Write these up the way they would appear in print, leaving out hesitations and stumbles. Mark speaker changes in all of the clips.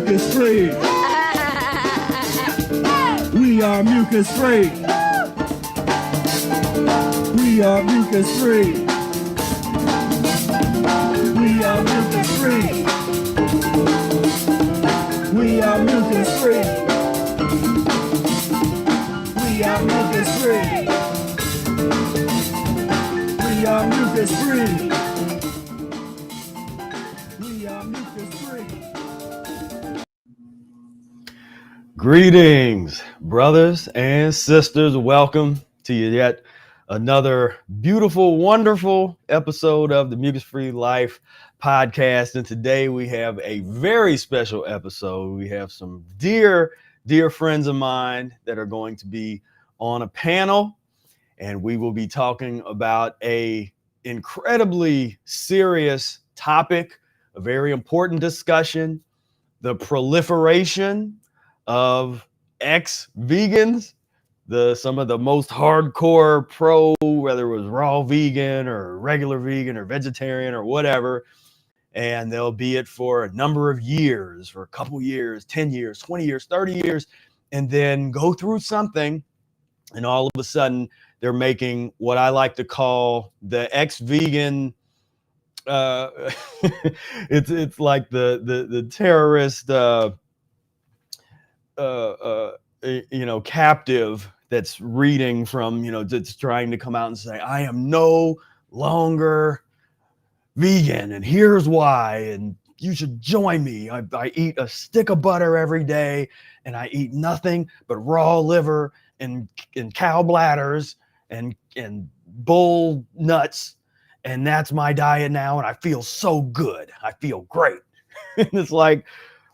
Speaker 1: mucus-free. We are mucus-free. We are mucus-free. We are mucus-free. We are mucus-free. We are mucus-free. We are mucus-free. We are mucus-free.
Speaker 2: Greetings, brothers and sisters. Welcome to yet another beautiful, wonderful episode of the Mucus-free Life podcast. And today we have a very special episode. We have some dear friends of mine that are going to be on a panel, and we will be talking about a incredibly serious topic, a very important discussion, the proliferation of ex-vegans, some of the most hardcore pro, whether it was raw vegan or regular vegan or vegetarian or whatever, and they'll be it for a number of years, for a couple years, 10 years, 20 years, 30 years, and then go through something, and all of a sudden they're making what I like to call the ex-vegan it's like the terrorist captive that's reading from, that's trying to come out and say, I am no longer vegan and here's why, and you should join me. I eat a stick of butter every day and I eat nothing but raw liver and cow bladders and bull nuts, and that's my diet now, and I feel so good. I feel great. And it's like,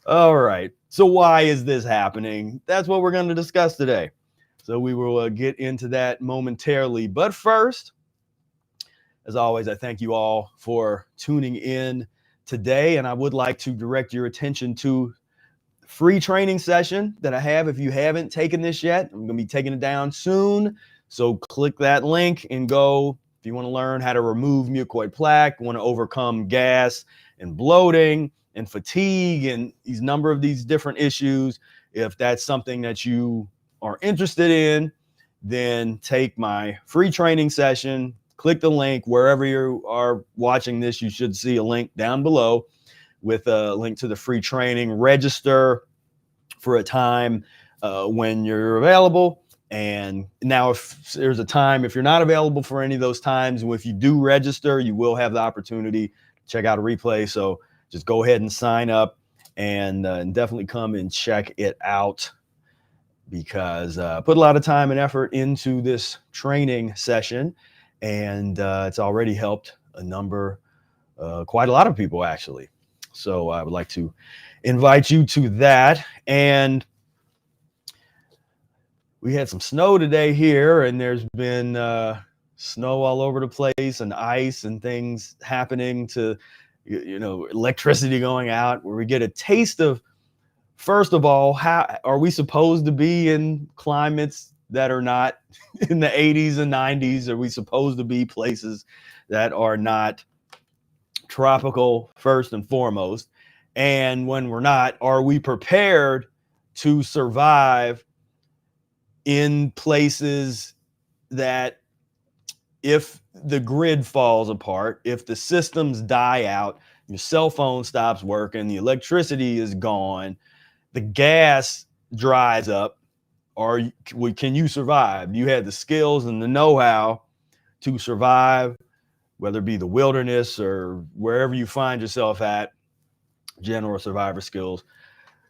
Speaker 2: all right, so why is this happening? That's what we're going to discuss today. So we will get into that momentarily. But first, as always, I thank you all for tuning in today. And I would like to direct your attention to the free training session that I have. If you haven't taken this yet, I'm going to be taking it down soon. So click that link and go. If you want to learn how to remove mucoid plaque, want to overcome gas and bloating and fatigue and these number of these different issues, if that's something that you are interested in, then take my free training session. Click the link wherever you are watching this. You should see a link down below with a link to the free training. Register for a time when you're available. And now if there's a time, if you're not available for any of those times, if you do register, you will have the opportunity to check out a replay. So just go ahead and sign up and definitely come and check it out, because I put a lot of time and effort into this training session, and it's already helped quite a lot of people actually. So I would like to invite you to that. And we had some snow today here, and there's been snow all over the place and ice and things happening to, electricity going out, where we get a taste of, first of all, how are we supposed to be in climates that are not in the 80s and 90s? Are we supposed to be places that are not tropical, first and foremost? And when we're not, are we prepared to survive in places that, if the grid falls apart, if the systems die out, your cell phone stops working, the electricity is gone, the gas dries up, can you survive? You had the skills and the know-how to survive, whether it be the wilderness or wherever you find yourself at, general survivor skills.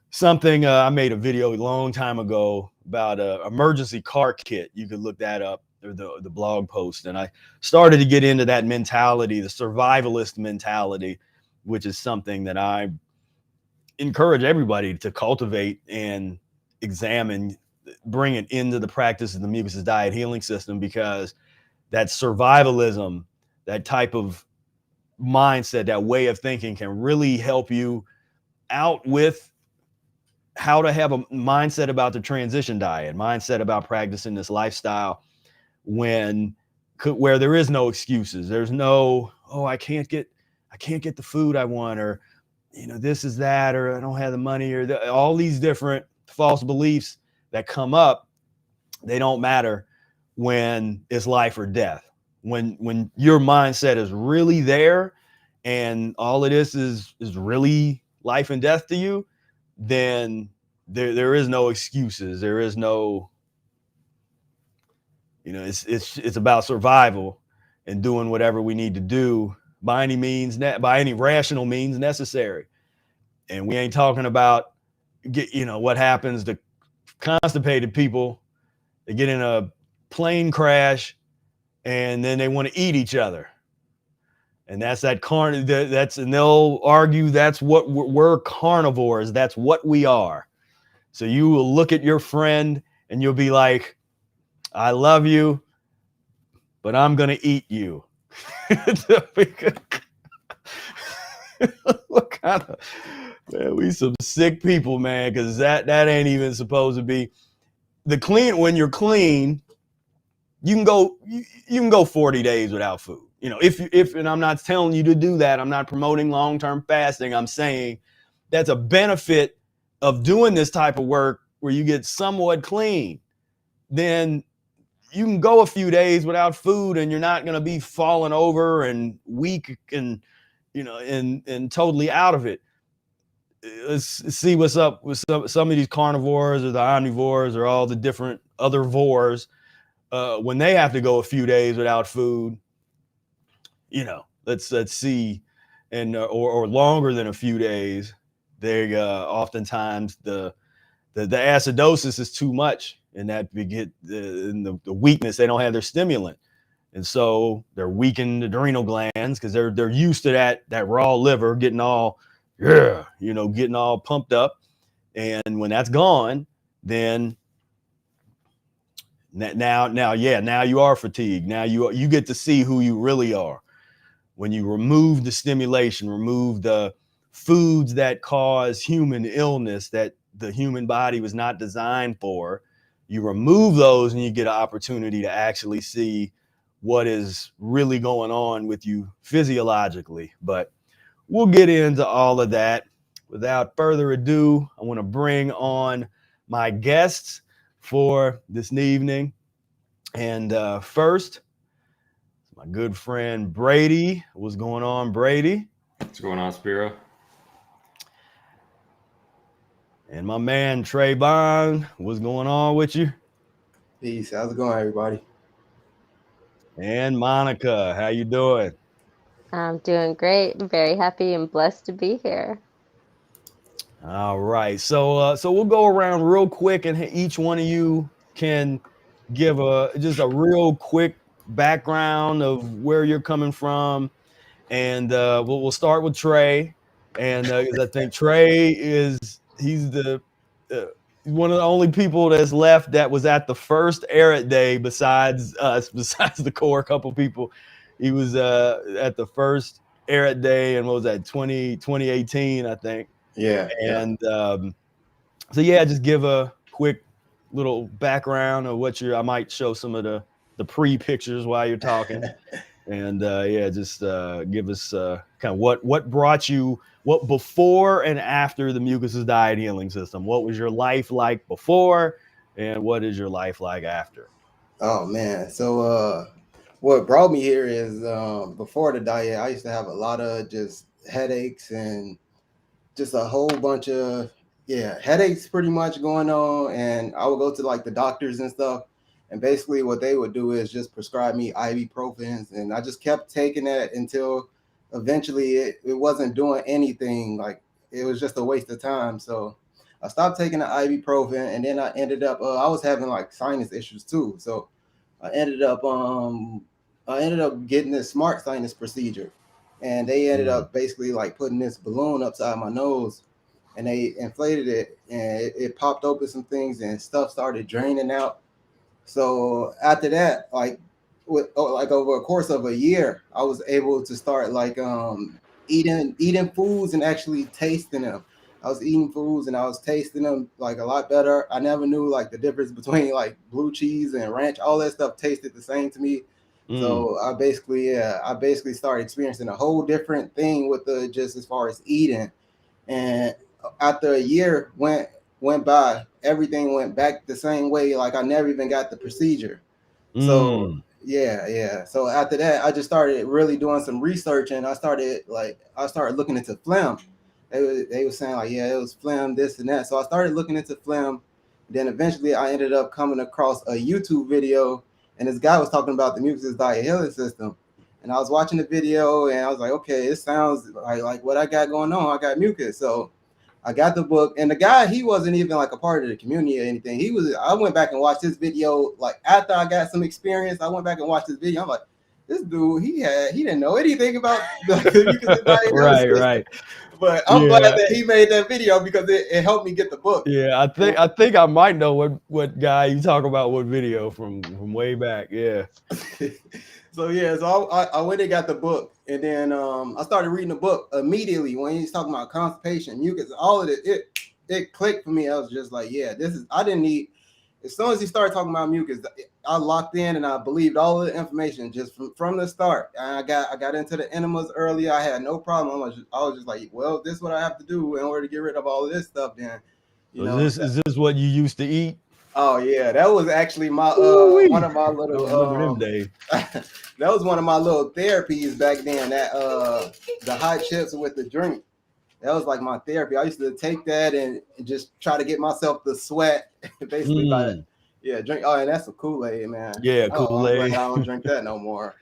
Speaker 2: Something I made a video a long time ago about an emergency car kit. You could look that up, or the blog post. And I started to get into that mentality, the survivalist mentality, which is something that I encourage everybody to cultivate and examine, bring it into the practice of the Mucusless diet healing system, because that survivalism, that type of mindset, that way of thinking can really help you out with how to have a mindset about the transition diet, mindset about practicing this lifestyle where there is no excuses. There's no, I can't get the food I want, or this is that, or I don't have the money, or all these different false beliefs that come up, they don't matter when it's life or death. When your mindset is really there and all it is really life and death to you, then there is no excuses. There is no, it's about survival and doing whatever we need to do by any rational means necessary. And we ain't talking about what happens to constipated people. They get in a plane crash and then they want to eat each other. And that's and they'll argue that's what we're carnivores. That's what we are. So you will look at your friend and you'll be like, I love you, but I'm going to eat you. What kind of, man, we some sick people, man, because that ain't even supposed to be the clean. When you're clean, you can go 40 days without food. If and I'm not telling you to do that. I'm not promoting long-term fasting. I'm saying that's a benefit of doing this type of work where you get somewhat clean. Then you can go a few days without food and you're not going to be falling over and weak and and totally out of it. Let's see what's up with some of these carnivores or the omnivores or all the different other vores. When they have to go a few days without food, let's see, and or longer than a few days, they oftentimes the acidosis is too much, and that we get the weakness. They don't have their stimulant, and so they're weakened adrenal glands because they're used to that raw liver getting all getting all pumped up, and when that's gone, then now you are fatigued. Now you get to see who you really are. When you remove the stimulation, remove the foods that cause human illness that the human body was not designed for, you remove those and you get an opportunity to actually see what is really going on with you physiologically. But we'll get into all of that. Without further ado, I want to bring on my guests for this evening. And first, my good friend Brady. What's going on, Brady?
Speaker 3: What's going on, Spira?
Speaker 2: And my man Trayvon. What's going on with you?
Speaker 4: Peace. How's it going, everybody?
Speaker 2: And Monica, how you doing?
Speaker 5: I'm doing great. Very happy and blessed to be here.
Speaker 2: All right. So we'll go around real quick, and each one of you can give just a real quick background of where you're coming from, and we'll start with Trey, and because I think Trey he's the one of the only people that's left that was at the first Eric Day besides us, besides the core couple people. He was at the first Eric Day, and what was that, 2018, I think.
Speaker 4: Yeah.
Speaker 2: And so yeah, just give a quick little background of what I might show some of the pre-pictures while you're talking. And just give us kind of what brought you, what before and after the Mucus' diet healing system. What was your life like before, and what is your life like after?
Speaker 4: Oh man. So what brought me here is before the diet, I used to have a lot of just headaches and just a whole bunch of headaches pretty much going on. And I would go to like the doctors and stuff. And basically what they would do is just prescribe me ibuprofens. And I just kept taking that until eventually it wasn't doing anything. Like it was just a waste of time. So I stopped taking the ibuprofen, and then I ended up I was having like sinus issues too. So I ended up getting this smart sinus procedure. And they ended up basically like putting this balloon upside my nose, and they inflated it, and it popped open some things and stuff started draining out. So after that, like over a course of a year, I was able to start like eating foods and actually tasting them. I was eating foods and I was tasting them like a lot better. I never knew like the difference between like blue cheese and ranch. All that stuff tasted the same to me. So I basically started experiencing a whole different thing with just as far as eating. And after a year went by, everything went back the same way. Like I never even got the procedure. So yeah. So after that, I just started really doing some research, and I started looking into phlegm. They were saying like, yeah, it was phlegm, this and that. So I started looking into phlegm. Then eventually, I ended up coming across a YouTube video, and this guy was talking about the Mucusless diet healing system. And I was watching the video, and I was like, okay, it sounds like what I got going on. I got mucus, so I got the book, and the guy, he wasn't even like a part of the community or anything. I went back and watched this video, like after I got some experience, I went back and watched this video. I'm like, this dude, he didn't know anything about the mucus diet.
Speaker 2: Right.
Speaker 4: But I'm glad that he made that video because it helped me get the book.
Speaker 2: Yeah, I think I might know what guy you talk about, what video from way back. Yeah.
Speaker 4: So I went and got the book, and then I started reading the book immediately when he's talking about constipation, mucus, all of it. It clicked for me. I was just like, yeah, I didn't need. As soon as he started talking about mucus, I locked in and I believed all of the information just from the start. And I got into the enemas earlier. I had no problem. I was just like, well, this is what I have to do in order to get rid of all of this stuff. Then,
Speaker 2: Is this what you used to eat?
Speaker 4: Oh yeah, that was actually my one of my little
Speaker 2: them days.
Speaker 4: That was one of my little therapies back then. That the hot chips with the drink. That was like my therapy. I used to take that and just try to get myself to sweat, basically by it. Yeah, drink. Oh, and that's a Kool-Aid, man.
Speaker 2: Yeah, Kool-Aid.
Speaker 4: I don't drink that no more.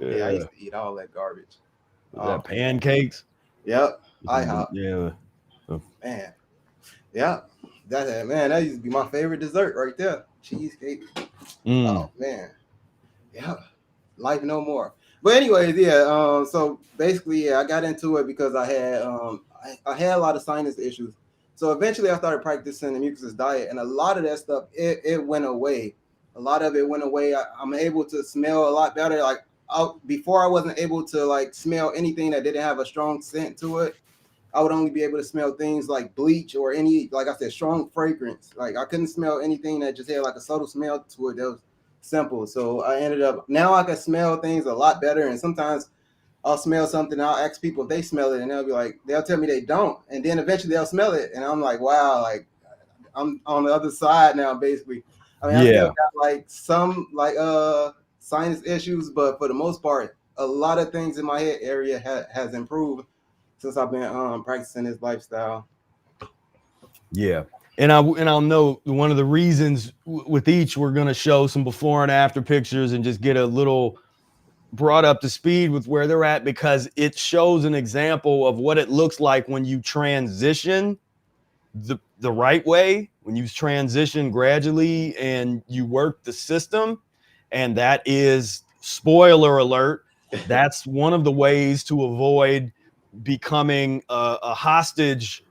Speaker 4: Yeah, I used to eat all that garbage.
Speaker 2: That pancakes.
Speaker 4: Yep. IHOP.
Speaker 2: Yeah.
Speaker 4: Man. Yeah. That used to be my favorite dessert right there. Cheesecake. Oh man. Yeah. Life no more. But anyways, yeah. So basically, yeah, I got into it because I had a lot of sinus issues. So eventually I started practicing the Mucusless diet, and a lot of that stuff it went away. A lot of it went away. I'm able to smell a lot better. Like before I wasn't able to like smell anything that didn't have a strong scent to it. I would only be able to smell things like bleach or any, like I said, strong fragrance. Like I couldn't smell anything that just had like a subtle smell to it that was simple. So I ended up, now I can smell things a lot better. And sometimes I'll smell something, I'll ask people if they smell it, and they'll be like, they'll tell me they don't. And then eventually they'll smell it. And I'm like, wow, like I'm on the other side now, basically. I mean, I still got like some like sinus issues, but for the most part, a lot of things in my head area has improved since I've been practicing this lifestyle.
Speaker 2: Yeah. And I'll know one of the reasons with each, we're going to show some before and after pictures and just get a little brought up to speed with where they're at, because it shows an example of what it looks like when you transition the right way, when you transition gradually and you work the system. And that is, spoiler alert, that's one of the ways to avoid becoming a hostage,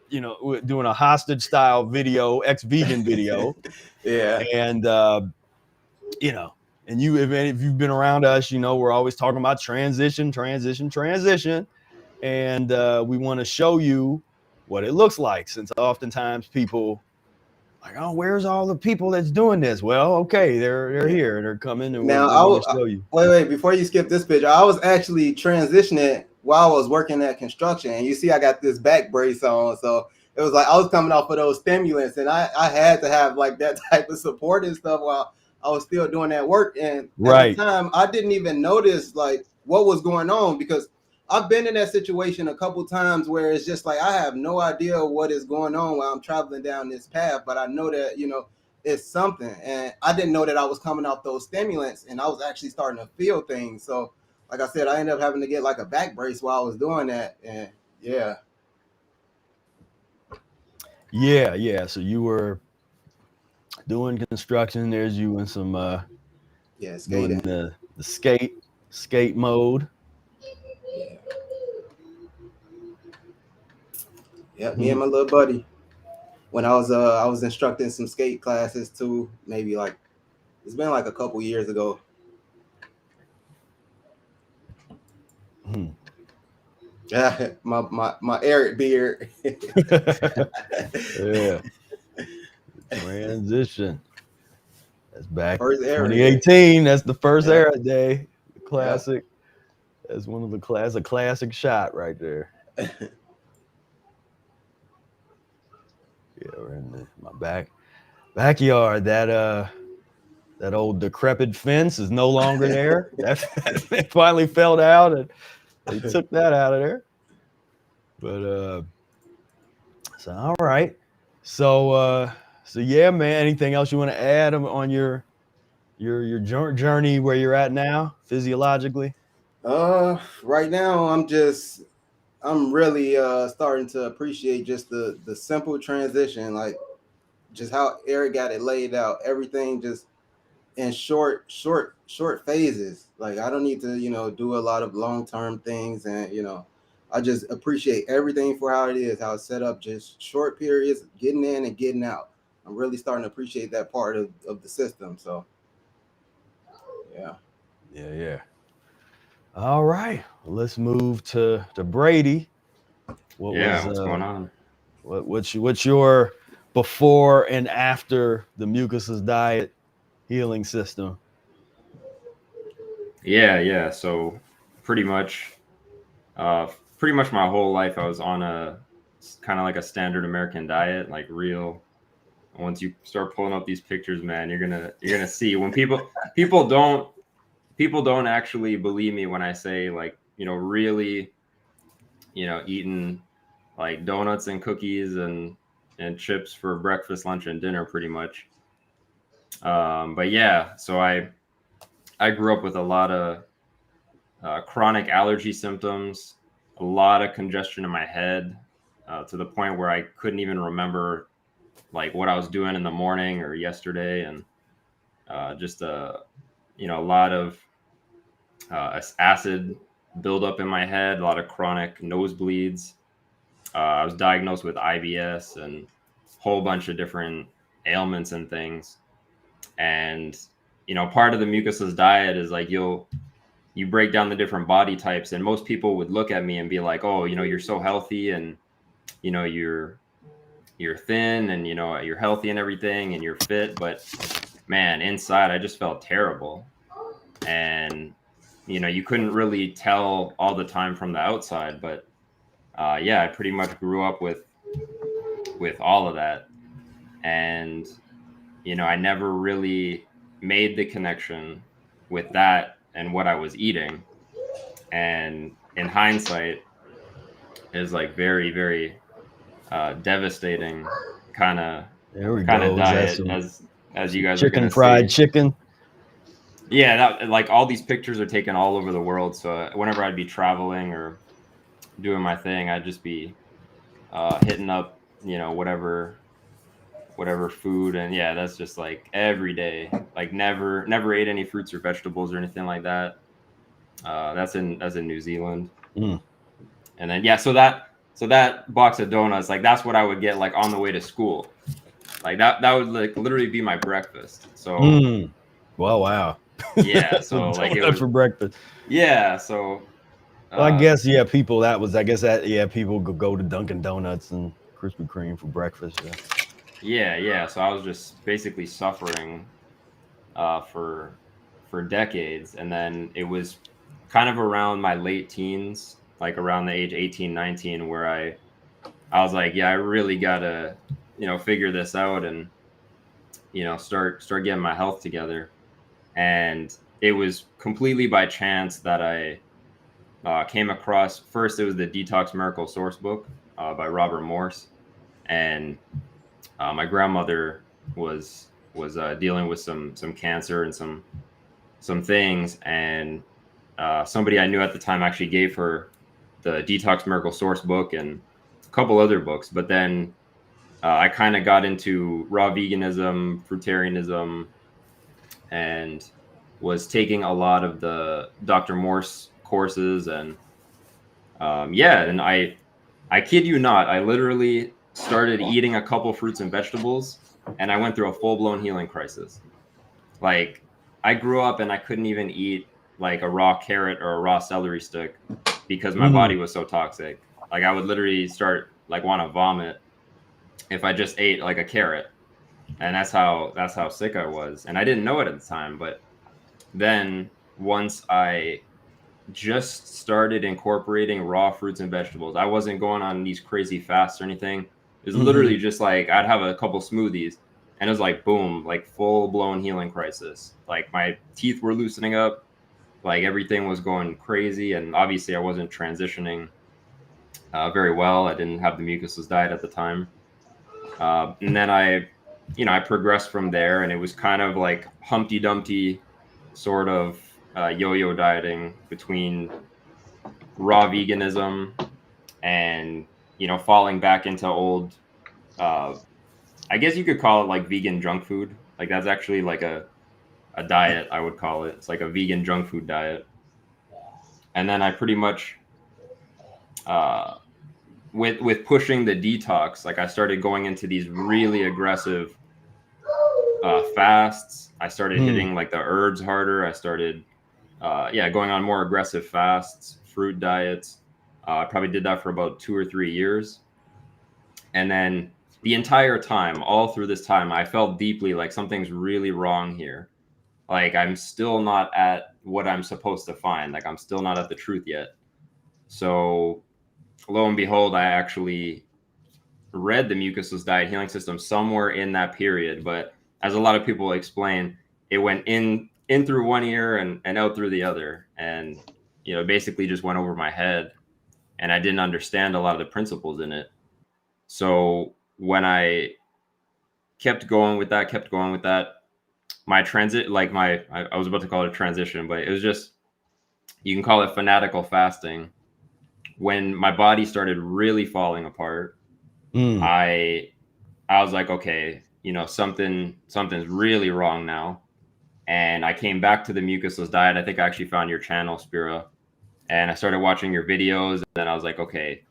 Speaker 2: doing a hostage style video, ex-vegan video.
Speaker 4: Yeah.
Speaker 2: And and if you've been around us, we're always talking about transition. And we want to show you what it looks like, since oftentimes people like, oh, where's all the people that's doing this? Well, okay, they're here and they're coming, and
Speaker 4: now
Speaker 2: we're going to show you.
Speaker 4: Wait, before you skip this picture, I was actually transitioning while I was working at construction, and you see I got this back brace on, so it was like I was coming off of those stimulants, and I had to have like that type of support and stuff while I was still doing that work. And at the time, I didn't even notice like what was going on, because I've been in that situation a couple times where it's just like I have no idea what is going on while I'm traveling down this path, but I know that it's something, and I didn't know that I was coming off those stimulants, and I was actually starting to feel things. So like I said, I ended up having to get like a back brace while I was doing that. And yeah.
Speaker 2: So you were doing construction. There's you in some
Speaker 4: skating.
Speaker 2: Doing the skate mode.
Speaker 4: Yeah, me and my little buddy. When I was instructing some skate classes too, maybe like it's been like a couple years ago. Yeah, my Eric beard.
Speaker 2: Yeah. Transition. That's back
Speaker 4: first
Speaker 2: 2018. That's the first era day. Classic. That's one of the classic shot right there. Yeah, we're in my backyard. That old decrepit fence is no longer there. That it finally fell out, and they took that out of there. But so all right. So yeah, man. Anything else you want to add on your journey where you're at now, physiologically?
Speaker 4: Right now I'm really starting to appreciate just the simple transition, like just how Eric got it laid out. Everything just in short phases. Like I don't need to, do a lot of long-term things, and I just appreciate everything for how it is, how it's set up, just short periods, getting in and getting out. I'm really starting to appreciate that part of the system. So yeah.
Speaker 2: Yeah. All right. Let's move to Brady. What was
Speaker 3: Yeah, what's going on?
Speaker 2: what's your before and after the Mucusless diet healing system?
Speaker 3: Yeah. So pretty much, pretty much my whole life I was on a kind of like a standard American diet, like real. Once you start pulling up these pictures, man, you're gonna see when people don't actually believe me when I say like really eating like donuts and cookies and chips for breakfast, lunch, and dinner, pretty much. But yeah, so I grew up with a lot of chronic allergy symptoms, a lot of congestion in my head, to the point where I couldn't even remember like what I was doing in the morning or yesterday, and just a lot of acid buildup in my head, a lot of chronic nosebleeds. I was diagnosed with IBS and a whole bunch of different ailments and things. And part of the mucusless diet is like you break down the different body types, and most people would look at me and be like, oh, you're so healthy, and you're thin, and you're healthy and everything, and you're fit, but man, inside I just felt terrible. And you couldn't really tell all the time from the outside, but yeah, I pretty much grew up with all of that. And I never really made the connection with that and what I was eating. And in hindsight, is like very, very devastating kind of
Speaker 2: There we go.
Speaker 3: diet, as you guys are
Speaker 2: Chicken
Speaker 3: gonna
Speaker 2: fried
Speaker 3: see.
Speaker 2: chicken.
Speaker 3: Yeah, like all these pictures are taken all over the world. So whenever I'd be traveling or doing my thing, I'd just be hitting up, whatever food, and yeah, that's just like every day. Like never ate any fruits or vegetables or anything like that. That's in New Zealand.
Speaker 2: Mm.
Speaker 3: And then yeah, so that box of donuts, like that's what I would get like on the way to school. Like that would like literally be my breakfast. So
Speaker 2: Wow.
Speaker 3: yeah, so like it
Speaker 2: Donut
Speaker 3: was
Speaker 2: for breakfast.
Speaker 3: yeah, so
Speaker 2: Well, I guess people go to Dunkin' Donuts and Krispy Kreme for breakfast.
Speaker 3: yeah. So I was just basically suffering for decades, and then it was kind of around my late teens, like around the age 18, 19, where I was like, yeah, I really gotta figure this out, and start getting my health together. And it was completely by chance that I came across, first it was the Detox Miracle Source book by Robert Morse, and my grandmother was dealing with some cancer and some things, and somebody I knew at the time actually gave her the Detox Miracle Source book and a couple other books. But then I kind of got into raw veganism, fruitarianism, and was taking a lot of the Dr. Morse courses. And yeah, and I kid you not, I literally started eating a couple fruits and vegetables, and I went through a full-blown healing crisis. Like I grew up and I couldn't even eat like a raw carrot or a raw celery stick because my body was so toxic. Like I would literally start like want to vomit if I just ate like a carrot. And that's how sick I was. And I didn't know it at the time, but then once I just started incorporating raw fruits and vegetables, I wasn't going on these crazy fasts or anything. It was literally just like I'd have a couple smoothies, and it was like boom, like full blown healing crisis. Like my teeth were loosening up, like everything was going crazy, and obviously I wasn't transitioning very well. I didn't have the mucusless diet at the time, and then I progressed from there, and it was kind of like Humpty Dumpty sort of yo-yo dieting between raw veganism and falling back into old I guess you could call it like vegan junk food. Like that's actually like a diet, I would call it. It's like a vegan junk food diet. And then I pretty much with pushing the detox, like I started going into these really aggressive fasts. I started hitting like the herbs harder. I started going on more aggressive fasts, fruit diets. I probably did that for about 2 or 3 years. And then the entire time, all through this time, I felt deeply like something's really wrong here. Like I'm still not at what I'm supposed to find. Like I'm still not at the truth yet. So lo and behold, I actually read the Mucusless Diet Healing System somewhere in that period. But as a lot of people explain, it went in through one ear and out through the other. And, basically just went over my head. And I didn't understand a lot of the principles in it. So when I kept going with that, my transit, like I was about to call it a transition, but it was just, you can call it fanatical fasting. When my body started really falling apart, I was like, okay, something's really wrong now. And I came back to the mucusless diet. I think I actually found your channel, Spira, and I started watching your videos. And then I was like, okay,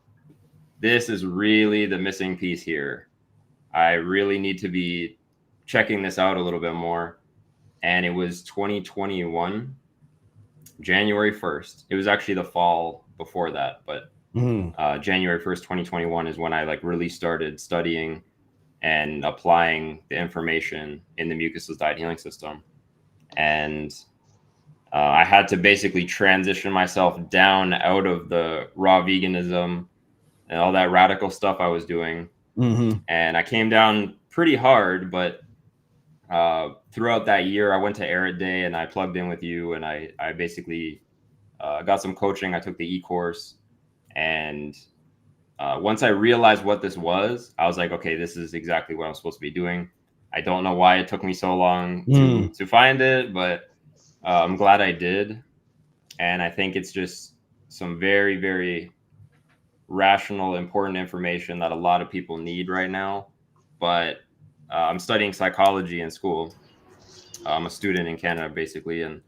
Speaker 3: this is really the missing piece here. I really need to be checking this out a little bit more. And it was 2021, January 1st. It was actually the fall before that, but January 1st, 2021 is when I like really started studying and applying the information in the Mucusless Diet Healing System. And I had to basically transition myself down out of the raw veganism and all that radical stuff I was doing. And I came down pretty hard, but throughout that year, I went to Arid Day and I plugged in with you, and I basically got some coaching. I took the e-course, and once I realized what this was, I was like, okay, this is exactly what I'm supposed to be doing. I don't know why it took me so long to find it, but I'm glad I did. And I think it's just some very, very rational, important information that a lot of people need right now. But I'm studying psychology in school. I'm a student in Canada, basically, and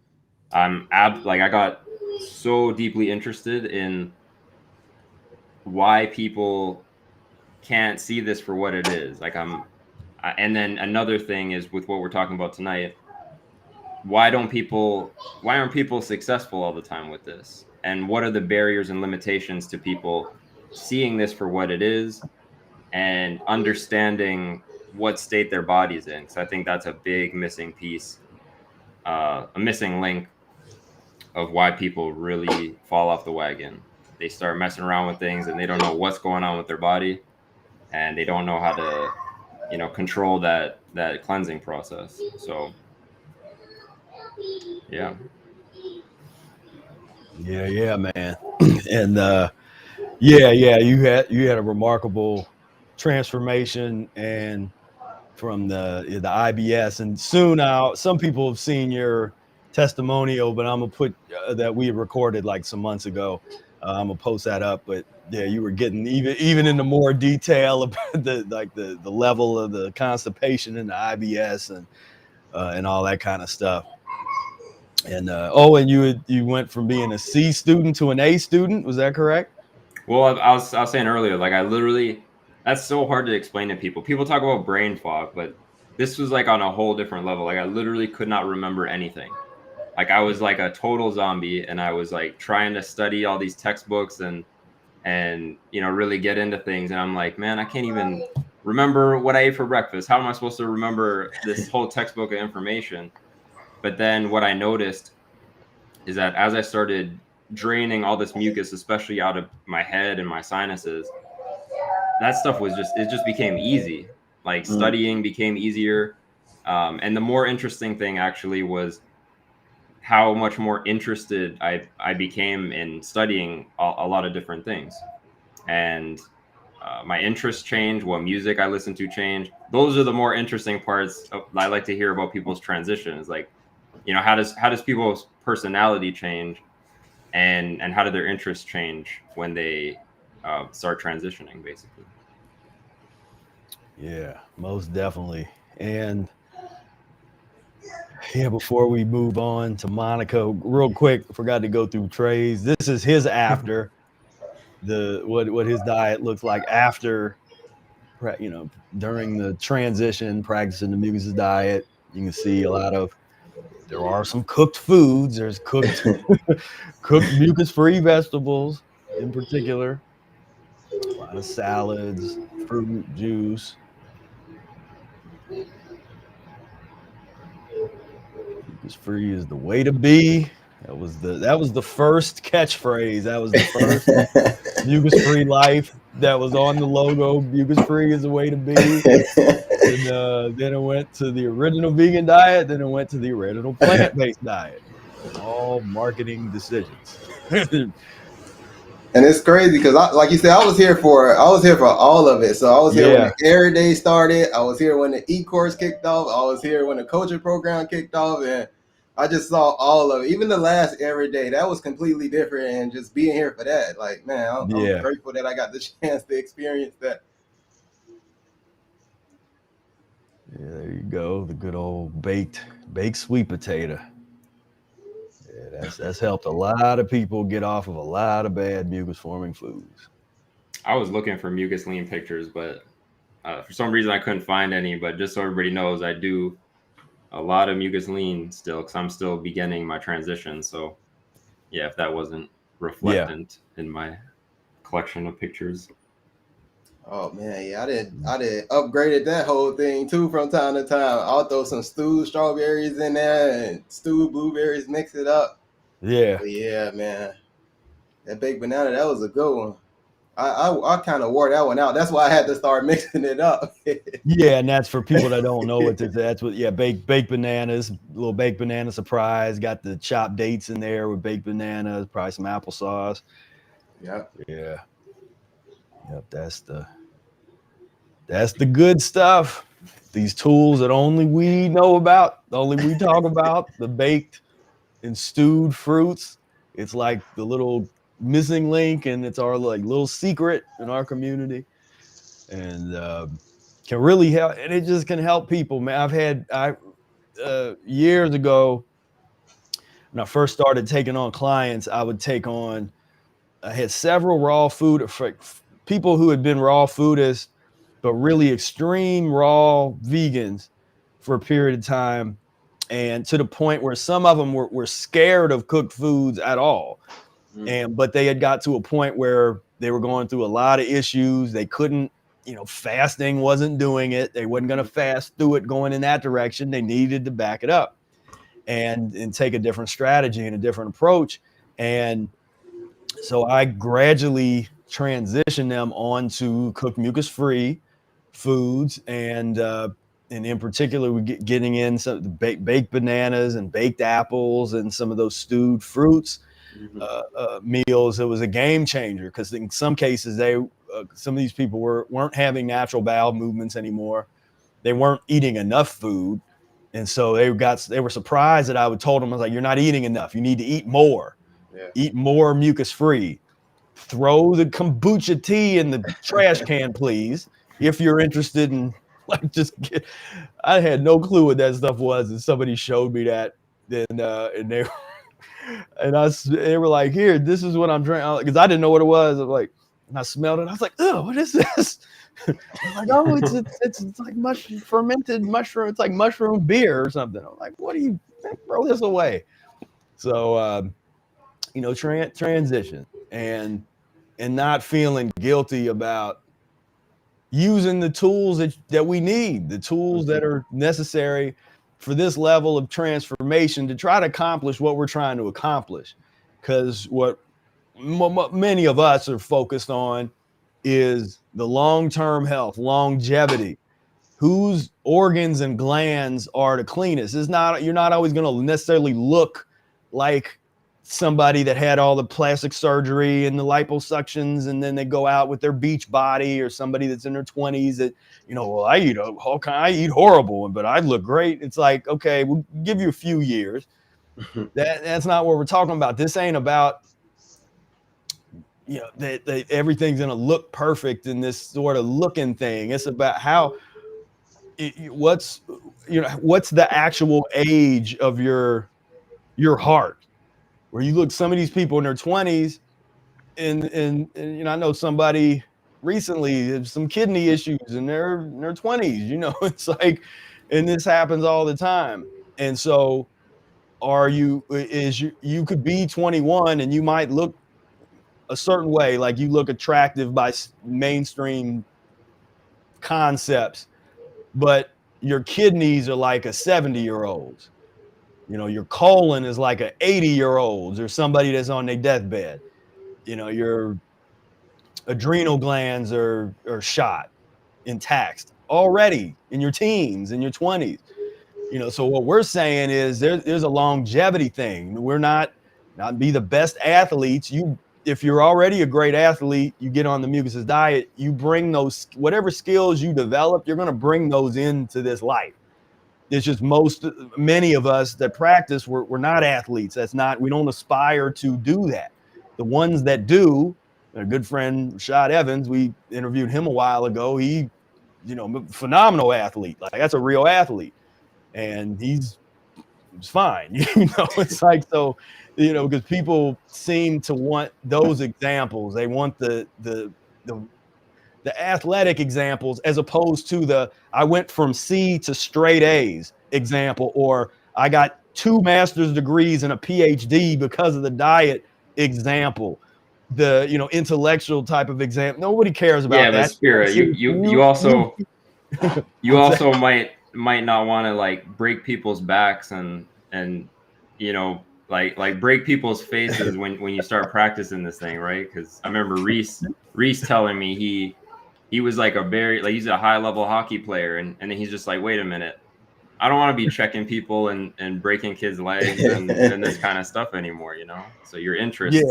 Speaker 3: I got so deeply interested in why people can't see this for what it is. And then another thing is with what we're talking about tonight. Why aren't people successful all the time with this? And what are the barriers and limitations to people seeing this for what it is and understanding what state their body's in? So I think that's a big missing piece, a missing link of why people really fall off the wagon. They start messing around with things and they don't know what's going on with their body, and they don't know how to, control that cleansing process. So yeah,
Speaker 2: man. And you had a remarkable transformation, and from the IBS, and soon some people have seen your testimonial, but I'm gonna put that we recorded like some months ago. I'm gonna post that up, but yeah, you were getting even into more detail about the level of the constipation and the IBS and all that kind of stuff. And and you went from being a C student to an A student. Was that correct?
Speaker 3: Well, I was saying earlier, like I literally, that's so hard to explain to people. People talk about brain fog, but this was like on a whole different level. Like I literally could not remember anything. Like I was like a total zombie, and I was like trying to study all these textbooks and really get into things. And I'm like, man, I can't even remember what I ate for breakfast. How am I supposed to remember this whole textbook of information? But then what I noticed is that as I started draining all this mucus, especially out of my head and my sinuses, that stuff was just, it just became easy. Like studying became easier. And the more interesting thing actually was how much more interested I became in studying a lot of different things. And my interests change, what music I listen to change. Those are the more interesting parts I like to hear about people's transitions. Like, you know, how does people's personality change, and how do their interests change when they start transitioning, basically.
Speaker 2: Yeah, most definitely. And yeah, before we move on to Monica, real quick, forgot to go through Trey's. This is his after the what his diet looks like after, you know, during the transition, practicing the Mucusless diet. You can see a lot of, there are some cooked foods. There's cooked cooked mucus-free vegetables in particular. A lot of salads, fruit, juice. Mucus-free is the way to be. That was the first catchphrase. That was the first mucus-free life that was on the logo. Mucus-free is the way to be. And then it went to the original vegan diet. Then it went to the original plant-based diet. All marketing decisions.
Speaker 4: And it's crazy because, like you said, I was here for all of it. So I was here when the Air Day started. I was here when the E-course kicked off. I was here when the coaching program kicked off, and I just saw all of it. Even the last Every Day, that was completely different. And just being here for that, like, man, I'm grateful that I got the chance to experience that.
Speaker 2: Yeah, there you go. The good old baked sweet potato. Yeah, that's helped a lot of people get off of a lot of bad mucus forming foods.
Speaker 3: I was looking for mucus lean pictures, but for some reason I couldn't find any. But just so everybody knows, I do a lot of mucus lean still, because I'm still beginning my transition. So yeah, if that wasn't reflectant in my collection of pictures.
Speaker 4: Oh man, yeah, I did upgraded that whole thing too from time to time. I'll throw some stewed strawberries in there and stewed blueberries, mix it up.
Speaker 2: Yeah.
Speaker 4: But yeah, man, that baked banana, that was a good one. I kind of wore that one out. That's why I had to start mixing it up.
Speaker 2: Yeah, and that's for people that don't know what this. That's what. Yeah, baked bananas, little baked banana surprise. Got the chopped dates in there with baked bananas, probably some applesauce.
Speaker 4: Yep.
Speaker 2: Yeah. Yep. That's the good stuff. These tools that only we know about, only we talk about, the baked and stewed fruits. It's like the little missing link, and it's our like little secret in our community, and can really help. And it just can help people, man. Years ago, when I first started taking on clients, I had several raw food people who had been raw foodists, but really extreme raw vegans for a period of time, and to the point where some of them were scared of cooked foods at all. But they had got to a point where they were going through a lot of issues. They couldn't, fasting wasn't doing it. They wasn't going to fast through it going in that direction. They needed to back it up and take a different strategy and a different approach. And so I gradually transitioned them onto cooked mucus-free foods, and in particular, we're getting in some baked bananas and baked apples and some of those stewed fruits meals. It was a game changer because in some cases, some of these people weren't having natural bowel movements anymore. They weren't eating enough food, and so they were surprised that I told them, I was like, "You're not eating enough. You need to eat more. Eat more mucus-free. Throw the kombucha tea in the trash can, please, if you're interested in." I had no clue what that stuff was, and somebody showed me that, and they were like, "Here, this is what I'm drinking," because I didn't know what it was. I'm like, and I smelled it. I was like, "Oh, what is this?" I'm like, "Oh, it's like fermented mushroom. It's like mushroom beer or something." I'm like, "What do you throw this away?" So, transition and not feeling guilty about using the tools that we need, the tools that are necessary for this level of transformation to try to accomplish what we're trying to accomplish. Because what many of us are focused on is the long-term health, longevity. Whose organs and glands are the cleanest? It's not, you're not always going to necessarily look like somebody that had all the plastic surgery and the liposuctions, and then they go out with their beach body, or somebody that's in their 20s that, you know, well, I eat horrible, but I look great. It's like, okay, we'll give you a few years. That's not what we're talking about. This ain't about, you know, that everything's gonna look perfect in this sort of looking thing. It's about how what's, you know, what's the actual age of your heart, where you look some of these people in their 20s, and you know, I know somebody recently had some kidney issues in their 20s, you know. It's like, and this happens all the time. And so you could be 21 and you might look a certain way, like you look attractive by mainstream concepts, but your kidneys are like a 70-year-old's. You know, your colon is like an 80-year-old's, or somebody that's on their deathbed. You know, your adrenal glands are shot intact already in your teens, in your 20s. You know, so what we're saying is there's a longevity thing. We're not be the best athletes. If you're already a great athlete, you get on the Mucusless diet, you bring those, whatever skills you develop, you're going to bring those into this life. It's just many of us that practice, we're not athletes. We don't aspire to do that. The ones that do, a good friend, Rashad Evans, we interviewed him a while ago. He, you know, phenomenal athlete. Like, that's a real athlete. And he's fine. You know, it's like, so, you know, because people seem to want those examples. They want the athletic examples, as opposed to I went from C to straight A's example, or I got 2 master's degrees and a PhD because of the diet example. The, you know, intellectual type of example. Nobody cares about that.
Speaker 3: But Spira, you also might not want to like break people's backs and you know, like break people's faces when you start practicing this thing, right? Because I remember Reese telling me he was like he's a high level hockey player, and then he's just like, wait a minute, I don't want to be checking people and breaking kids' legs and this kind of stuff anymore, you know? So your interests,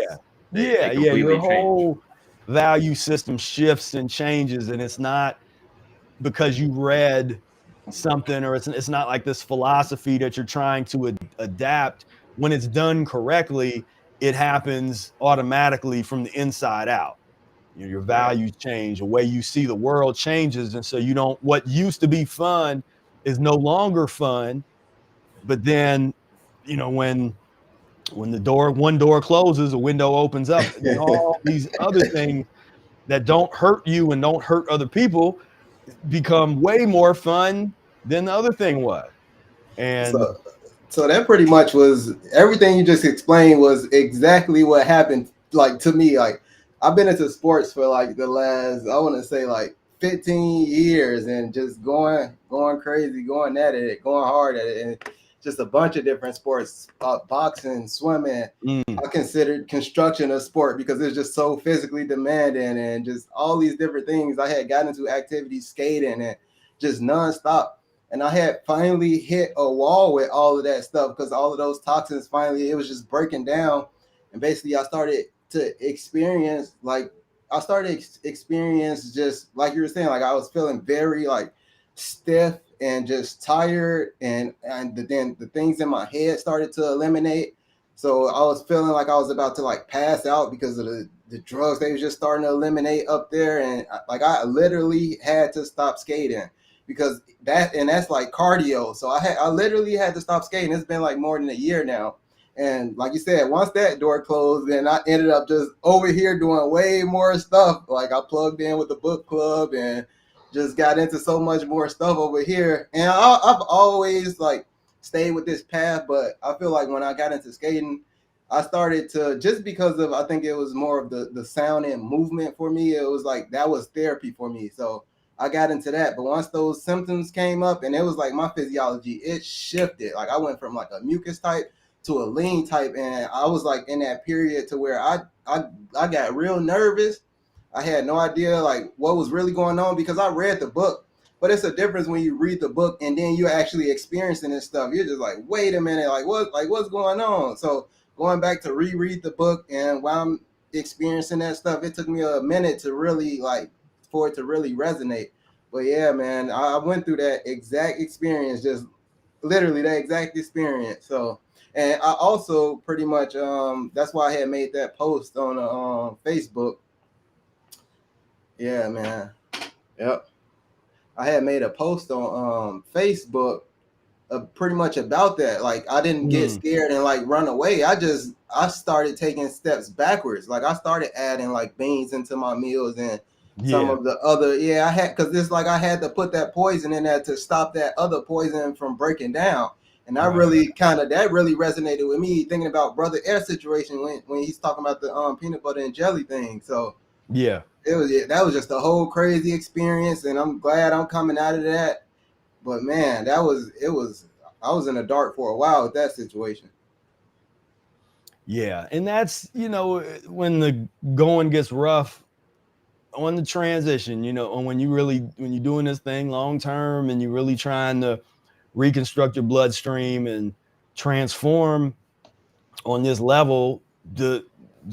Speaker 3: they completely
Speaker 2: your whole value system shifts and changes, and it's not because you read something, or it's not like this philosophy that you're trying to adapt. When it's done correctly, it happens automatically from the inside out. You know, your values change, the way you see the world changes, and so what used to be fun is no longer fun. But then, you know, when one door closes, a window opens up, and all these other things that don't hurt you and don't hurt other people become way more fun than the other thing was. And
Speaker 4: so that pretty much was everything you just explained was exactly what happened. Like, to me, like, I've been into sports for like the last, I want to say like 15 years, and just going crazy, going at it, going hard at it, and just a bunch of different sports, boxing, swimming. I considered construction a sport because it's just so physically demanding, and just all these different things. I had gotten into activities, skating, and just nonstop. And I had finally hit a wall with all of that stuff, because all of those toxins, finally, it was just breaking down. And basically I started to experience, just like you were saying, like I was feeling very like stiff and just tired, and then the things in my head started to eliminate. So I was feeling like I was about to like pass out because of the drugs they was just starting to eliminate up there. And like I literally had to stop skating, because that's like cardio. So I literally had to stop skating. It's been like more than a year now. And like you said, once that door closed, then I ended up just over here doing way more stuff. Like I plugged in with the book club and just got into so much more stuff over here. And I've always like stayed with this path, but I feel like when I got into skating, I started to, just because of, I think it was more of the sound and movement for me. It was like, that was therapy for me. So I got into that. But once those symptoms came up, and it was like my physiology, it shifted. Like I went from like a mucus type to a lean type, and I was like in that period to where I got real nervous. I had no idea like what was really going on because I read the book. But it's a difference when you read the book and then you're actually experiencing this stuff. You're just like, wait a minute, what's going on? So going back to reread the book, and while I'm experiencing that stuff, it took me a minute to really like for it to really resonate. But yeah, man, I went through that exact experience, just literally that exact experience. So, and I also pretty much that's why I had made that post on Facebook. Yeah, man. Yep. I had made a post on Facebook pretty much about that. Like I didn't get scared and like run away. I started taking steps backwards. Like I started adding like beans into my meals and some of the other I had because it's like I had to put that poison in there to stop that other poison from breaking down. And I really that really resonated with me thinking about Brother Air situation when he's talking about the peanut butter and jelly thing. So
Speaker 2: yeah.
Speaker 4: That was just a whole crazy experience, and I'm glad I'm coming out of that. But man, I was in the dark for a while with that situation.
Speaker 2: Yeah, and that's, you know, when the going gets rough on the transition, you know, and when you're doing this thing long term and you're really trying to reconstruct your bloodstream and transform on this level, the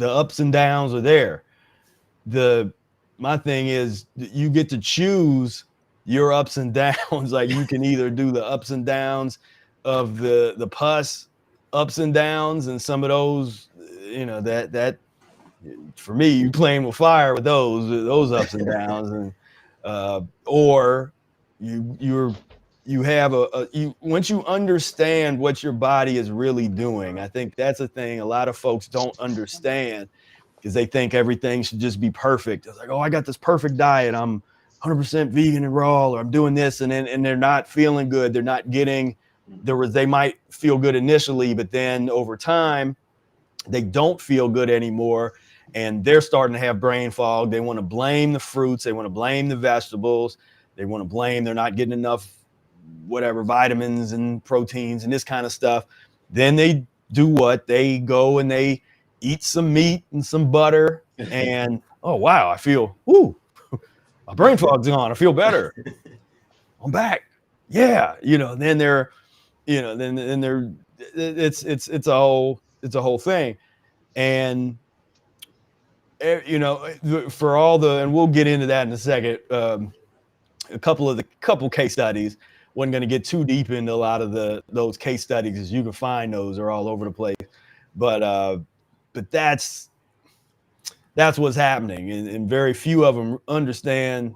Speaker 2: ups and downs are there. My thing is you get to choose your ups and downs. Like you can either do the ups and downs of the pus ups and downs, and some of those, you know, that for me, you playing with fire with those ups and downs, and or you have once you understand what your body is really doing. I think that's a thing a lot of folks don't understand, because they think everything should just be perfect. It's like, oh, I got this perfect diet, I'm 100% vegan and raw, or I'm doing this, and they're not feeling good. They're not getting they might feel good initially, but then over time they don't feel good anymore, and they're starting to have brain fog. They want to blame the fruits, they want to blame the vegetables, they want to blame they're not getting enough whatever vitamins and proteins and this kind of stuff. Then they do what? They go and they eat some meat and some butter, and oh wow, I feel my brain fog's gone. I feel better. I'm back. Yeah, you know. Then they're, you know, then they're. It's a whole thing, and you know, for all the, and we'll get into that in a second. A couple case studies. Wasn't going to get too deep into a lot of those case studies, as you can find those are all over the place, but that's what's happening, and very few of them understand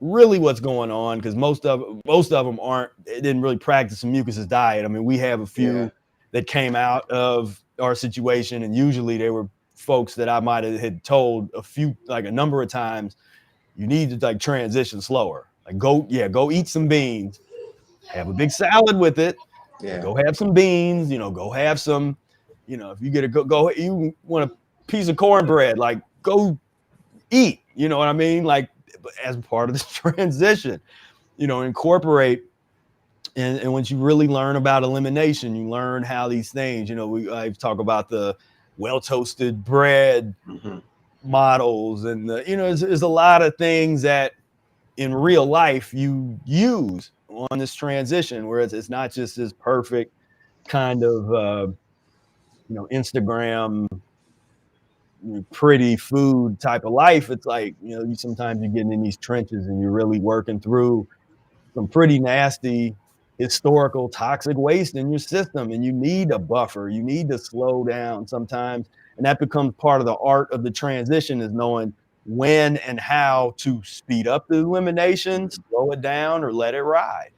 Speaker 2: really what's going on, because most of them didn't really practice a mucusless diet. I mean, we have a few that came out of our situation, and usually they were folks that I might have had told a number of times, you need to like transition slower. Like go eat some beans, have a big salad with it.
Speaker 4: Yeah.
Speaker 2: Go have some beans, you know, go have some, you know, if you get you want a piece of cornbread, like go eat, you know what I mean? Like as part of the transition, you know, incorporate. And once you really learn about elimination, you learn how these things, you know, I've talked about the well-toasted bread models, and you know, there's a lot of things that in real life you use on this transition, where it's not just this perfect kind of you know, Instagram pretty food type of life. It's like, you know, sometimes you're getting in these trenches and you're really working through some pretty nasty historical toxic waste in your system, and you need a buffer. You need to slow down sometimes, and that becomes part of the art of the transition, is knowing when and how to speed up the elimination, slow it down, or let it ride.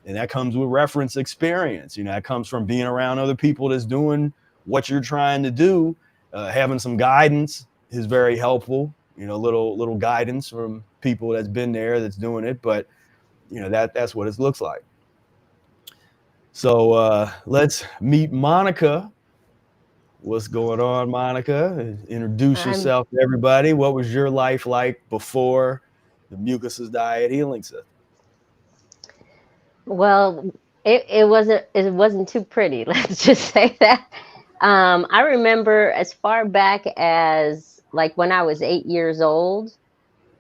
Speaker 2: And that comes with reference experience. You know, that comes from being around other people that's doing what you're trying to do. Having some guidance is very helpful. You know, little guidance from people that's been there, that's doing it. But you know, that's what it looks like. So let's meet Monica. What's going on, Monica? Introduce yourself to everybody. What was your life like before the Mucusless diet healing system?
Speaker 5: Well, it wasn't too pretty. Let's just say that. I remember as far back as like when I was 8 years old,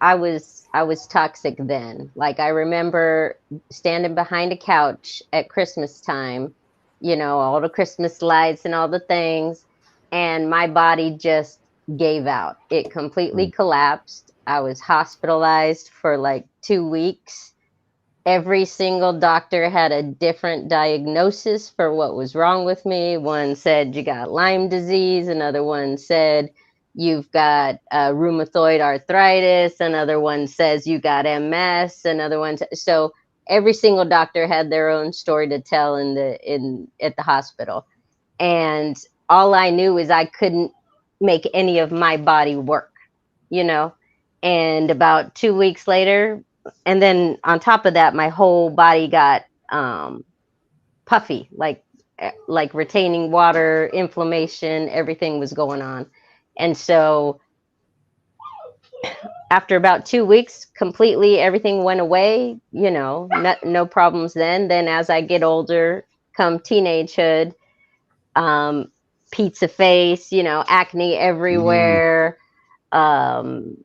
Speaker 5: I was toxic then. Like I remember standing behind a couch at Christmas time, you know, all the Christmas lights and all the things, and my body just gave out. It completely collapsed. I was hospitalized for like 2 weeks. Every single doctor had a different diagnosis for what was wrong with me. One said you got Lyme disease, another one said you've got rheumatoid arthritis, another one says you got MS, another one. So every single doctor had their own story to tell in at the hospital, and all I knew is I couldn't make any of my body work, you know. And about 2 weeks later, and then on top of that, my whole body got puffy, like retaining water, inflammation, everything was going on. And so after about 2 weeks, completely everything went away, you know, no problems then as I get older, come teenagehood, um pizza face, you know, acne everywhere, um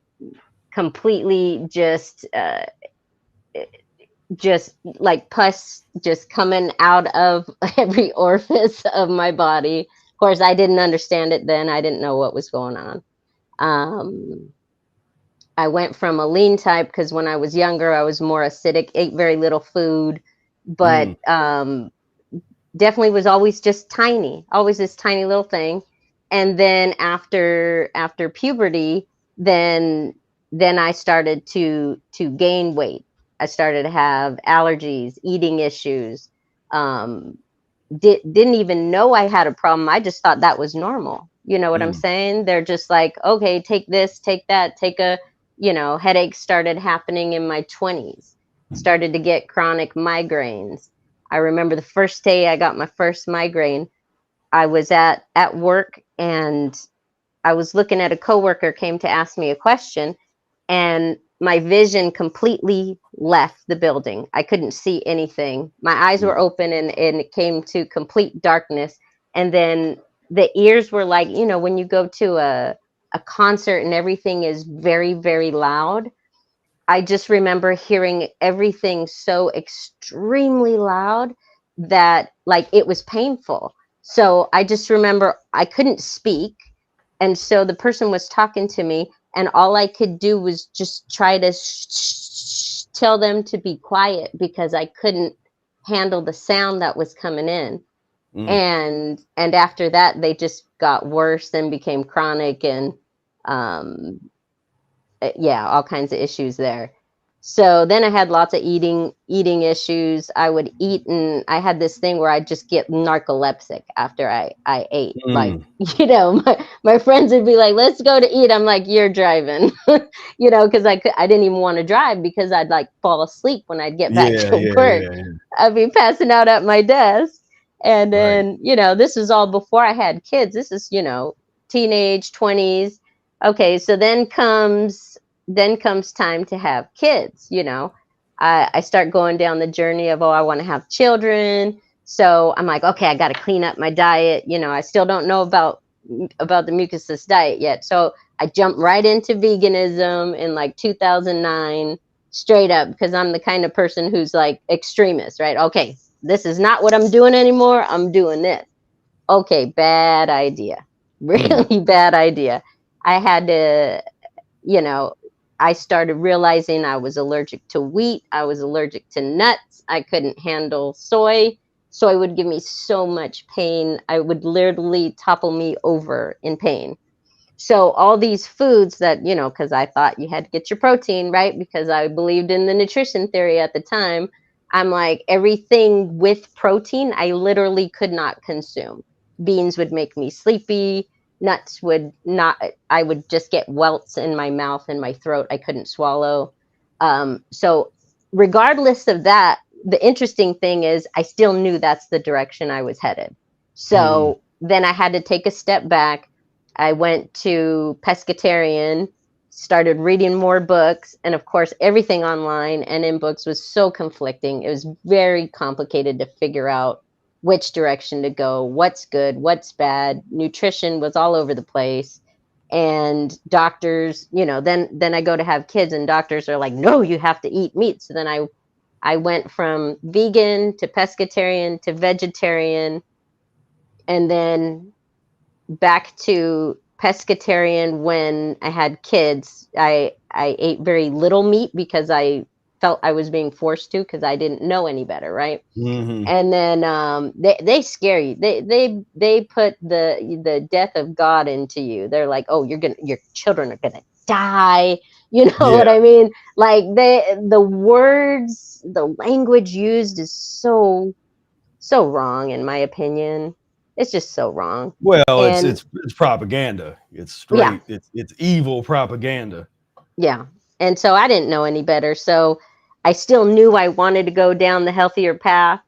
Speaker 5: completely just like pus just coming out of every orifice of my body. Of course, I didn't understand it then. I didn't know what was going on. um I went from a lean type because when I was younger I was more acidic, ate very little food, but definitely was always just tiny, always this tiny little thing. And then after puberty, then I started to gain weight. I started to have allergies, eating issues. um didn't even know I had a problem. I just thought that was normal. You know what I'm saying? They're just like, okay, take this, take that, take a, you know, headaches started happening in my 20s, started to get chronic migraines. I remember the first day I got my first migraine, I was at work, and I was looking at a coworker came to ask me a question, and my vision completely left the building. I couldn't see anything. My eyes were open, and it came to complete darkness. And then the ears were like, you know, when you go to a concert and everything is very, very loud. I just remember hearing everything so extremely loud that like it was painful. So I just remember I couldn't speak. And so the person was talking to me, and all I could do was just try to tell them to be quiet because I couldn't handle the sound that was coming in. And after that, they just got worse and became chronic, and um, yeah, all kinds of issues there. So then I had lots of eating issues. I would eat, and I had this thing where I'd just get narcoleptic after I ate. Like, you know, my friends would be like, let's go to eat. I'm like, you're driving, you know, because I didn't even want to drive because I'd like fall asleep when I'd get back to work. I'd be passing out at my desk. And then, you know, this is all before I had kids. This is, you know, teenage 20s. Okay, so then comes time to have kids. You know, I start going down the journey of, oh, I want to have children. So I'm like, okay, I got to clean up my diet. You know, I still don't know about the Mucusless diet yet. So I jumped right into veganism in like 2009, straight up, because I'm the kind of person who's like extremist, right? Okay, this is not what I'm doing anymore. I'm doing this. Okay, bad idea. Really bad idea. I had to, you know, I started realizing I was allergic to wheat. I was allergic to nuts. I couldn't handle soy. Soy would give me so much pain. I would literally topple me over in pain. So all these foods that, you know, because I thought you had to get your protein, right? Because I believed in the nutrition theory at the time. I'm like, everything with protein, I literally could not consume. Beans would make me sleepy. Nuts would not, I would just get welts in my mouth and my throat. I couldn't swallow. So regardless of that, the interesting thing is I still knew that's the direction I was headed. So then I had to take a step back. I went to pescatarian, started reading more books, and of course, everything online and in books was so conflicting. It was very complicated to figure out which direction to go, what's good, what's bad. Nutrition was all over the place. And doctors, then I go to have kids, and doctors are like, no, you have to eat meat. So then I went from vegan to pescatarian to vegetarian, and then back to pescatarian when I had kids. I ate very little meat because I felt I was being forced to, because I didn't know any better, right?
Speaker 2: Mm-hmm.
Speaker 5: And then they scare you. They put the death of God into you. They're like, oh, your children are gonna die. You know what
Speaker 2: Yeah.
Speaker 5: I mean? Like the words, the language used is so wrong, in my opinion. It's just so wrong.
Speaker 2: Well,
Speaker 5: And
Speaker 2: it's propaganda. It's
Speaker 5: yeah,
Speaker 2: straight. It's evil propaganda.
Speaker 5: yeah. And so I didn't know any better. So I still knew I wanted to go down the healthier path,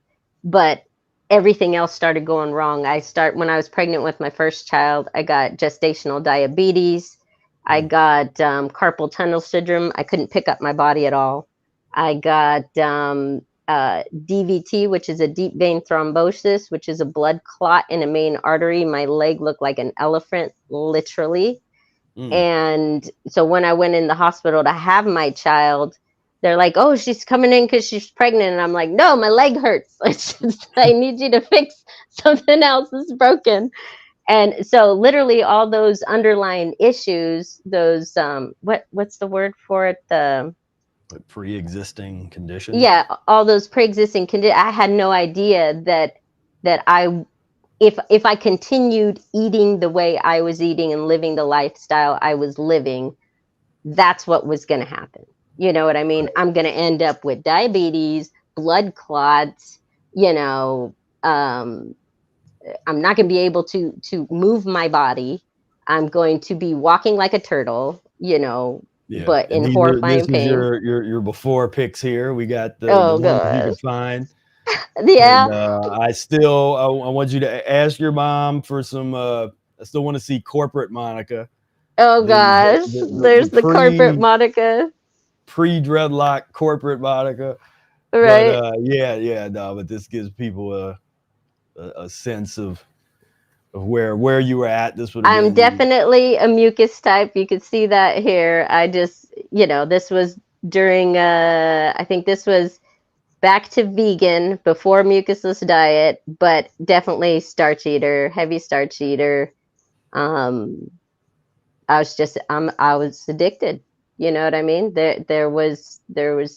Speaker 5: but everything else started going wrong. When I was pregnant with my first child, I got gestational diabetes. I got carpal tunnel syndrome. I couldn't pick up my body at all. I got DVT, which is a deep vein thrombosis, which is a blood clot in a main artery. My leg looked like an elephant, literally. And so when I went in the hospital to have my child, they're like, oh, she's coming in because she's pregnant. And I'm like, no, my leg hurts. I need you to fix something else that's broken. And so literally all those underlying issues, those, what's the word for it?
Speaker 2: Pre-existing conditions.
Speaker 5: Yeah, all those pre-existing conditions. I had no idea that if I continued eating the way I was eating and living the lifestyle I was living, that's what was going to happen. You know what I mean? I'm going to end up with diabetes, blood clots, I'm not going to be able to move my body. I'm going to be walking like a turtle,
Speaker 2: Yeah,
Speaker 5: but
Speaker 2: and
Speaker 5: in
Speaker 2: this
Speaker 5: horrifying
Speaker 2: is
Speaker 5: pain.
Speaker 2: your before pics here. We got the
Speaker 5: Oh
Speaker 2: ones you
Speaker 5: gosh.
Speaker 2: could find,
Speaker 5: Yeah.
Speaker 2: and I want you to ask your mom for some. I still want to see corporate Monica,
Speaker 5: Oh gosh.
Speaker 2: the
Speaker 5: There's the corporate Monica,
Speaker 2: pre dreadlock corporate Monica. But
Speaker 5: right?
Speaker 2: yeah, no, but this gives people a sense of where you were at. This would have
Speaker 5: I'm
Speaker 2: been
Speaker 5: definitely a mucus type. You could see that here. I just, this was during, I think this was back to vegan before mucusless diet, but definitely starch eater, heavy starch eater. Um, I was addicted. You know what I mean? There was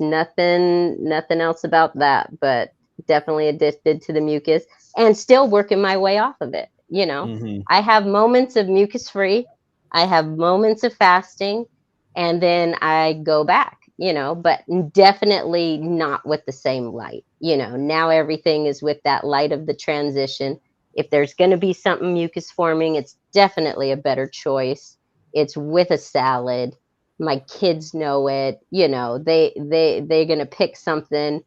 Speaker 5: nothing else about that, but definitely addicted to the mucus and still working my way off of it.
Speaker 2: Mhm.
Speaker 5: I have moments of mucus free, I have moments of fasting, and then I go back, but definitely not with the same light. Now everything is with that light of the transition. If there's going to be something mucus forming, it's definitely a better choice. It's with a salad. My kids know it. They're gonna pick something,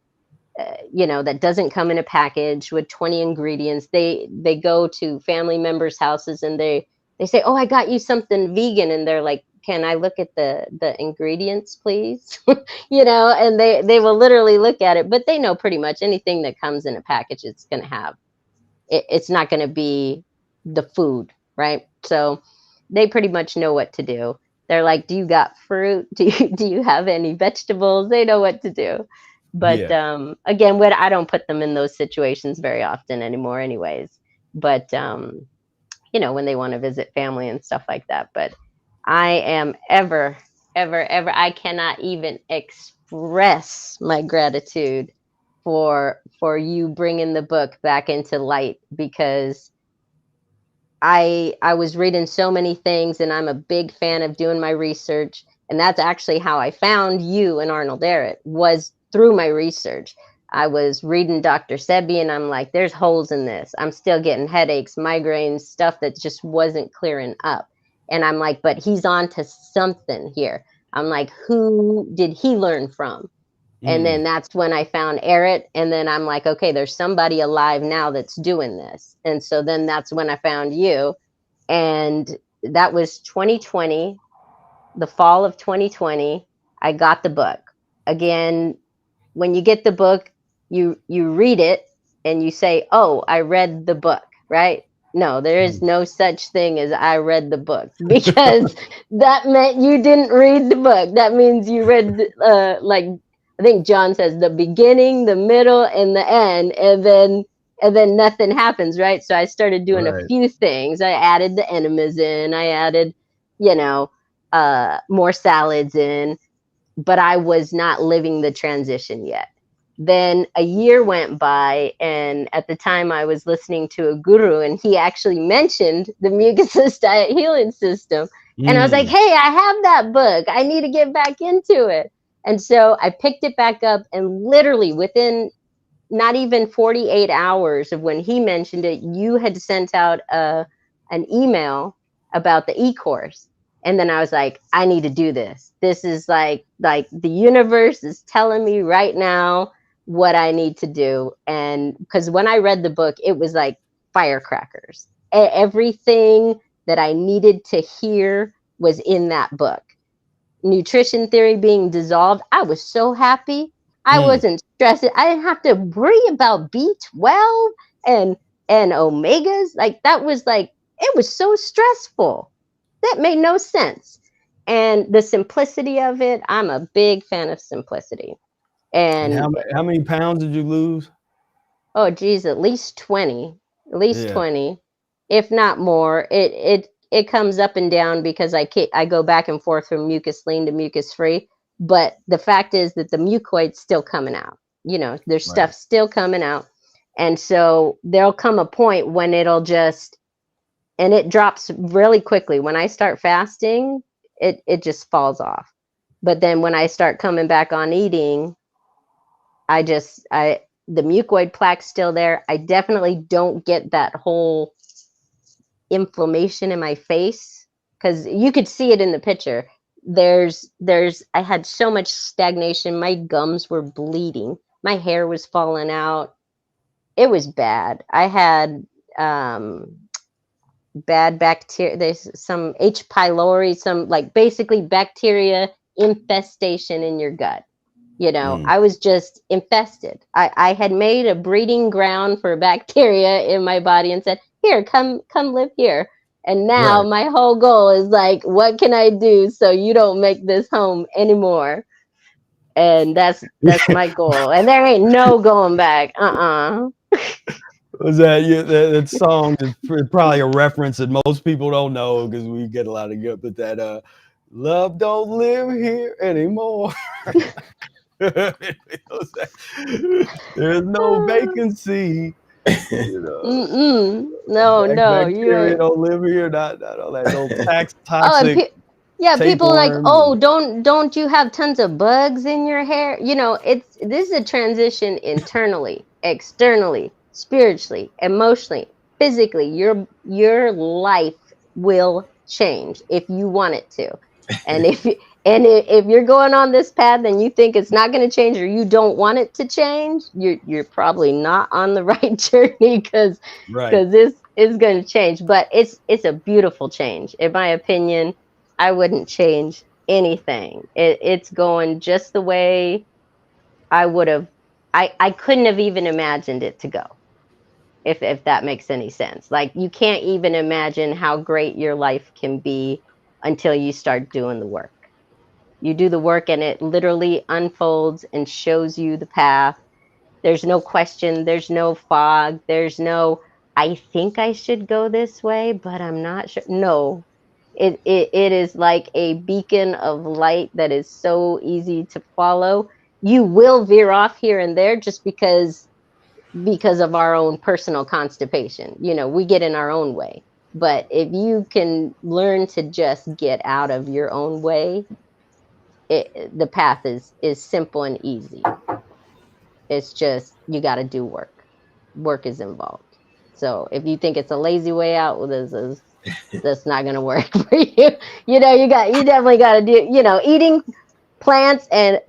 Speaker 5: that doesn't come in a package with 20 ingredients. They go to family members' houses and they say, "Oh, I got you something vegan," and they're like, "Can I look at the ingredients, please?" And they will literally look at it, but they know pretty much anything that comes in a package, it's gonna have it's not going to be the food, right? So they pretty much know what to do. They're like, "Do you got fruit? Do you have any vegetables?" They know what to do. But
Speaker 2: Yeah,
Speaker 5: again, when I don't put them in those situations very often anymore, anyways. But when they want to visit family and stuff like that. But I am ever, I cannot even express my gratitude for you bringing the book back into light, because I was reading so many things, and I'm a big fan of doing my research, and that's actually how I found you and Arnold Ehret, was through my research. I was reading Dr. Sebi, and I'm like, there's holes in this. I'm still getting headaches, migraines, stuff that just wasn't clearing up. And I'm like, but he's on to something here. I'm like, who did he learn from? And then that's when I found Ehret. And then I'm like, okay, there's somebody alive now that's doing this. And so then that's when I found you. And that was 2020, the fall of 2020. I got the book. Again, when you get the book, you read it and you say, oh, I read the book, right? No, there is no such thing as I read the book, because that meant you didn't read the book. That means you read, like, I think John says, the beginning, the middle, and the end, and then nothing happens, right? So I started doing a
Speaker 2: Right.
Speaker 5: few things. I added the enemas in. I added, more salads in, but I was not living the transition yet. Then a year went by, and at the time I was listening to a guru, and he actually mentioned the Mucusless diet healing system. And I was like,
Speaker 2: Mm.
Speaker 5: hey, I have that book. I need to get back into it. And so I picked it back up, and literally within not even 48 hours of when he mentioned it, you had sent out an email about the e-course. And then I was like, I need to do this. This is like the universe is telling me right now what I need to do. And because when I read the book, it was like firecrackers. Everything that I needed to hear was in that book. Nutrition theory being dissolved, I was so happy. I
Speaker 2: Mm.
Speaker 5: wasn't stressed. I didn't have to worry about B12 and omegas. Like, that was like, it was so stressful. That made no sense. And the simplicity of it, I'm a big fan of simplicity.
Speaker 2: And
Speaker 5: And
Speaker 2: how many pounds did you lose?
Speaker 5: oh geez, at least 20, at least
Speaker 2: Yeah.
Speaker 5: 20, if not more. It comes up and down because I go back and forth from mucus lean to mucus free. But the fact is that the mucoid's still coming out. There's stuff
Speaker 2: Right.
Speaker 5: still coming out. And so there'll come a point when and it drops really quickly. When I start fasting, it just falls off. But then when I start coming back on eating, the mucoid plaque's still there. I definitely don't get that whole inflammation in my face, because you could see it in the picture. I had so much stagnation. My gums were bleeding. My hair was falling out. It was bad. I had bad bacteria. There's some H. pylori, some like basically bacteria infestation in your gut. I was just infested. I had made a breeding ground for bacteria in my body and said, here, come live here. And now
Speaker 2: Right.
Speaker 5: my whole goal is like, what can I do so you don't make this home anymore? And that's my goal. And there ain't no going back.
Speaker 2: Was that that song is probably a reference that most people don't know because we get a lot of good, but that love don't live here anymore. There's no vacancy.
Speaker 5: No, you
Speaker 2: Bacteria
Speaker 5: ain't.
Speaker 2: don't live here. Not all that. No
Speaker 5: Oh, and
Speaker 2: toxic
Speaker 5: yeah, people are like,
Speaker 2: tapeworms.
Speaker 5: oh, don't you have tons of bugs in your hair? This is a transition internally, externally, spiritually, emotionally, physically. Your life will change if you want it to. And if you're going on this path and you think it's not going to change, or you don't want it to change, you're probably not on the right journey, because
Speaker 2: Right.
Speaker 5: this is going to change. But it's a beautiful change, in my opinion. I wouldn't change anything. It's going just the way I would have. I couldn't have even imagined it to go, if that makes any sense. Like, you can't even imagine how great your life can be until you start doing the work. You do the work and it literally unfolds and shows you the path. There's no question. There's no fog. There's no, I think I should go this way, but I'm not sure. No, it is like a beacon of light that is so easy to follow. You will veer off here and there just because of our own personal constipation. We get in our own way. But if you can learn to just get out of your own way, the path is simple and easy. It's just, you got to do work. Work is involved. So if you think it's a lazy way out, well, that's not going to work for you. You definitely got to do, eating plants and,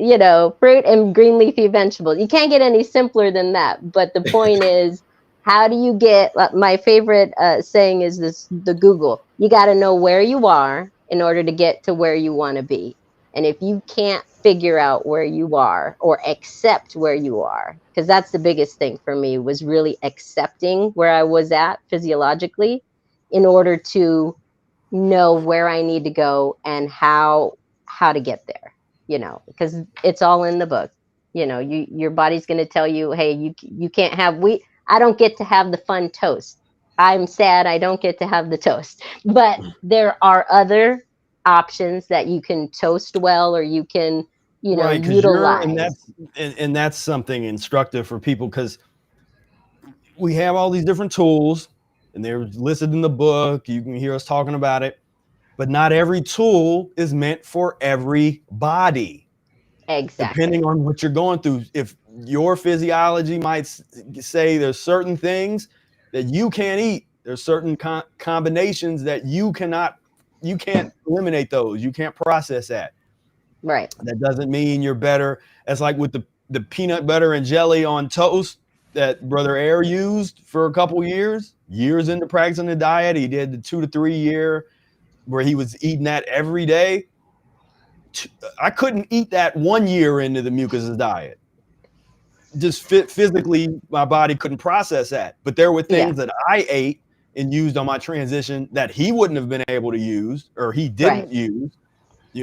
Speaker 5: fruit and green leafy vegetables. You can't get any simpler than that. But the point is, how do you get, my favorite saying is the Google, you got to know where you are in order to get to where you want to be. And if you can't figure out where you are or accept where you are, because that's the biggest thing for me, was really accepting where I was at physiologically in order to know where I need to go and how to get there, because it's all in the book. Your body's going to tell you, hey, you can't have I don't get to have the fun toast. I'm sad I don't get to have the toast. But there are other options that you can toast well, or you can,
Speaker 2: Right, because
Speaker 5: utilize.
Speaker 2: and that's something instructive for people, because we have all these different tools and they're listed in the book. You can hear us talking about it, but not every tool is meant for everybody.
Speaker 5: Exactly.
Speaker 2: Depending on what you're going through. If your physiology might say there's certain things that you can't eat, there's certain combinations that you can't eliminate those. You can't process that.
Speaker 5: Right.
Speaker 2: That doesn't mean you're better. That's like with the peanut butter and jelly on toast that Brother Air used for a couple years into practicing the diet. He did the 2 to 3 year where he was eating that every day. I couldn't eat that 1 year into the Mucusless diet. Just physically, my body couldn't process that. But there were things that I ate and used on my transition that he wouldn't have been able to use, or he didn't use.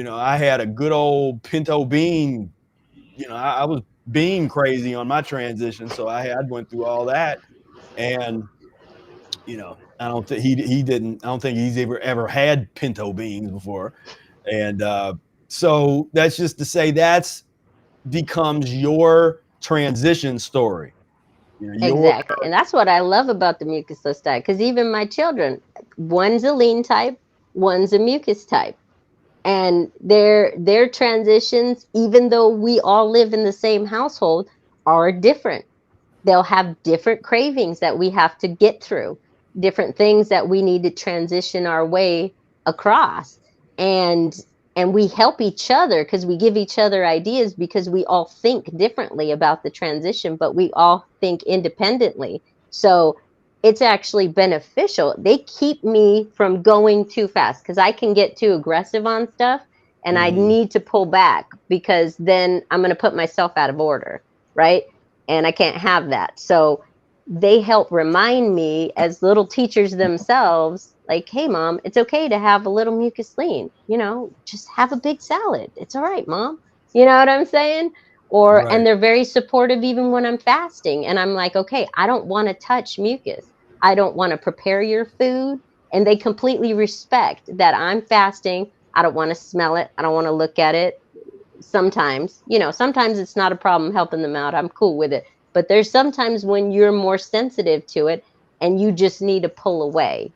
Speaker 2: I had a good old pinto bean. I was bean crazy on my transition, so I went through all that, and I don't think he didn't. I don't think he's ever had pinto beans before, and so that's just to say that's becomes your transition story.
Speaker 5: Exactly. And that's what I love about the mucusless diet, because even my children, one's a lean type, one's a mucus type. And their transitions, even though we all live in the same household, are different. They'll have different cravings that we have to get through, different things that we need to transition our way across. And we help each other because we give each other ideas, because we all think differently about the transition, but we all think independently. So it's actually beneficial. They keep me from going too fast, because I can get too aggressive on stuff, and I need to pull back, because then I'm going to put myself out of order, right? And I can't have that. So they help remind me as little teachers themselves, like, hey, Mom, it's okay to have a little mucus lean, just have a big salad. It's all right, Mom. You know what I'm saying? And they're very supportive even when I'm fasting. And I'm like, okay, I don't want to touch mucus. I don't want to prepare your food. And they completely respect that I'm fasting. I don't want to smell it. I don't want to look at it. Sometimes it's not a problem helping them out. I'm cool with it. But there's sometimes when you're more sensitive to it and you just need to pull away,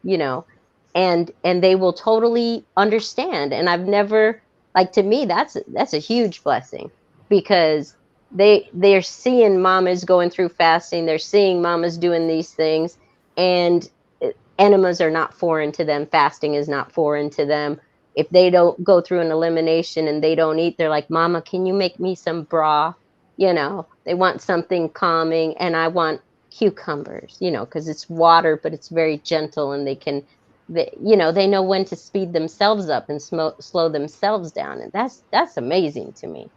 Speaker 5: and they will totally understand. And I've never, like, to me, that's a huge blessing, because they're seeing mamas going through fasting. They're seeing mamas doing these things, and enemas are not foreign to them. Fasting is not foreign to them. If they don't go through an elimination and they don't eat, they're like, Mama, can you make me some broth? They want something calming, and I want cucumbers, because it's water, but it's very gentle, and they know when to speed themselves up and slow themselves down. And that's amazing to me.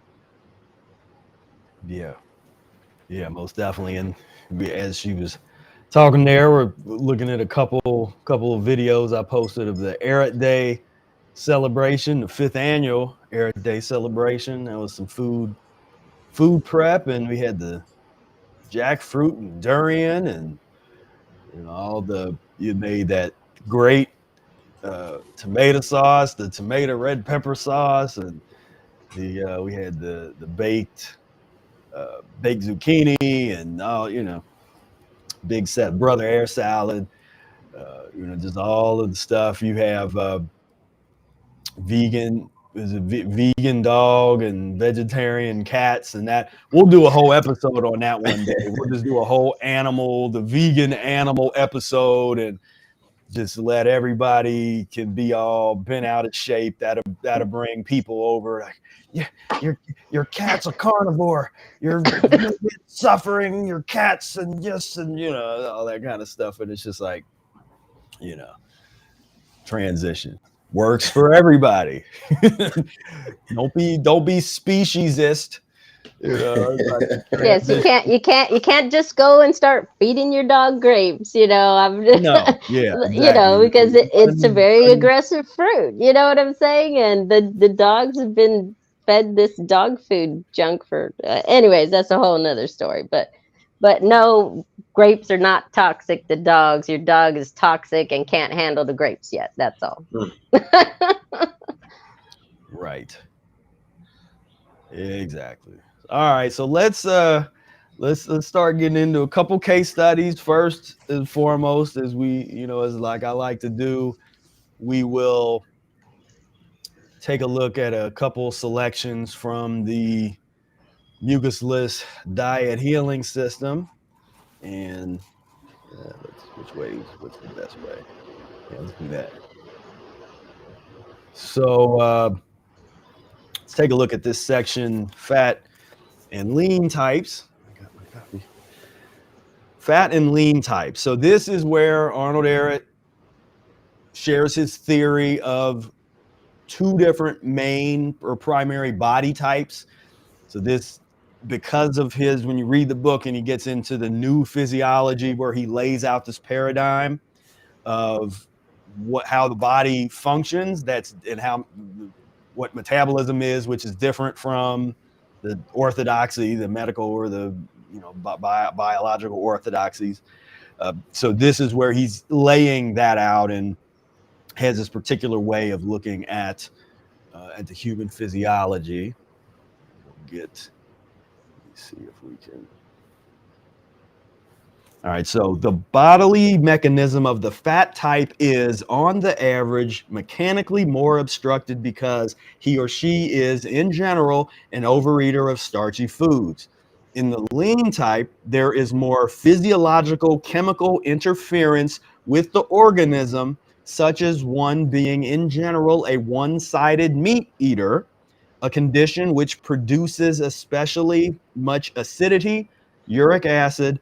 Speaker 2: Yeah, most definitely. And as she was talking there, we're looking at a couple of videos I posted of the Erit Day celebration, the 5th annual Erit Day celebration. There was some food prep, and we had the jackfruit and durian, and you made that great tomato sauce, the tomato red pepper sauce, and we had the baked zucchini, and all big set Brother Air salad, just all of the stuff. You have vegan dog and vegetarian cats, and that we'll do a whole episode on that one day. We'll just do a whole the vegan animal episode, and just let everybody can be all bent out of shape. That'll bring people over. Like, yeah, your cat's a carnivore. You're suffering your cats, and all that kind of stuff. And it's just like, transition. Works for everybody. Don't be speciesist. You know,
Speaker 5: Yes, you can't just go and start feeding your dog grapes, I'm just,
Speaker 2: no, yeah, exactly.
Speaker 5: because it's a very aggressive fruit, you know what I'm saying? And the dogs have been fed this dog food junk for anyways, that's a whole nother story, but no, grapes are not toxic to dogs. Your dog is toxic and can't handle the grapes yet, that's all.
Speaker 2: Right. Exactly. All right, so let's start getting into a couple case studies. First and foremost, as we, as like I like to do, we will take a look at a couple selections from the Mucusless diet healing system. And what's the best way? Yeah, let's do that. So let's take a look at this section, fat and lean types. I got my copy. Fat and lean types. So this is where Arnold Ehret shares his theory of two different main or primary body types. So this, because of his, when you read the book and he gets into the new physiology where he lays out this paradigm of how the body functions, what metabolism is, which is different from the orthodoxy, the medical or the biological orthodoxies. So this is where he's laying that out and has this particular way of looking at the human physiology. Let me see if we can. All right, so the bodily mechanism of the fat type is, on the average, mechanically more obstructed because he or she is, in general, an overeater of starchy foods. In the lean type, there is more physiological chemical interference with the organism, such as one being, in general, a one-sided meat eater, a condition which produces especially much acidity, uric acid,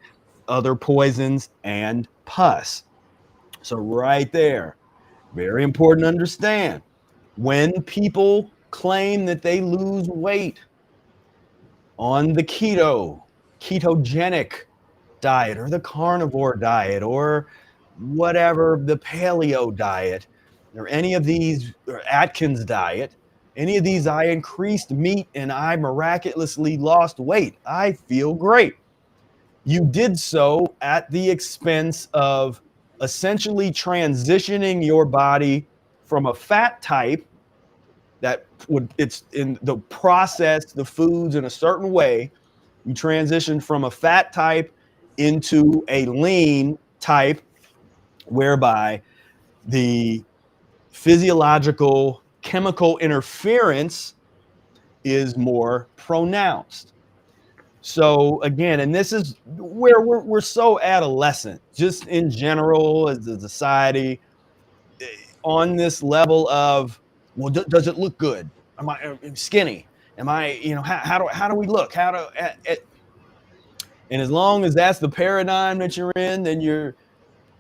Speaker 2: other poisons, and pus. So right there, very important to understand. When people claim that they lose weight on the ketogenic diet or the carnivore diet or whatever, the paleo diet or any of these, or Atkins diet, any of these, I increased meat and I miraculously lost weight, I feel great. You did so at the expense of essentially transitioning your body from a fat type it's in the process, the foods in a certain way. You transition from a fat type into a lean type, whereby the physiological chemical interference is more pronounced. So again, and this is where we're so adolescent, just in general as a society, on this level of, well, does it look good? Am I skinny? Am I, how do we look? And as long as that's the paradigm that you're in, then you're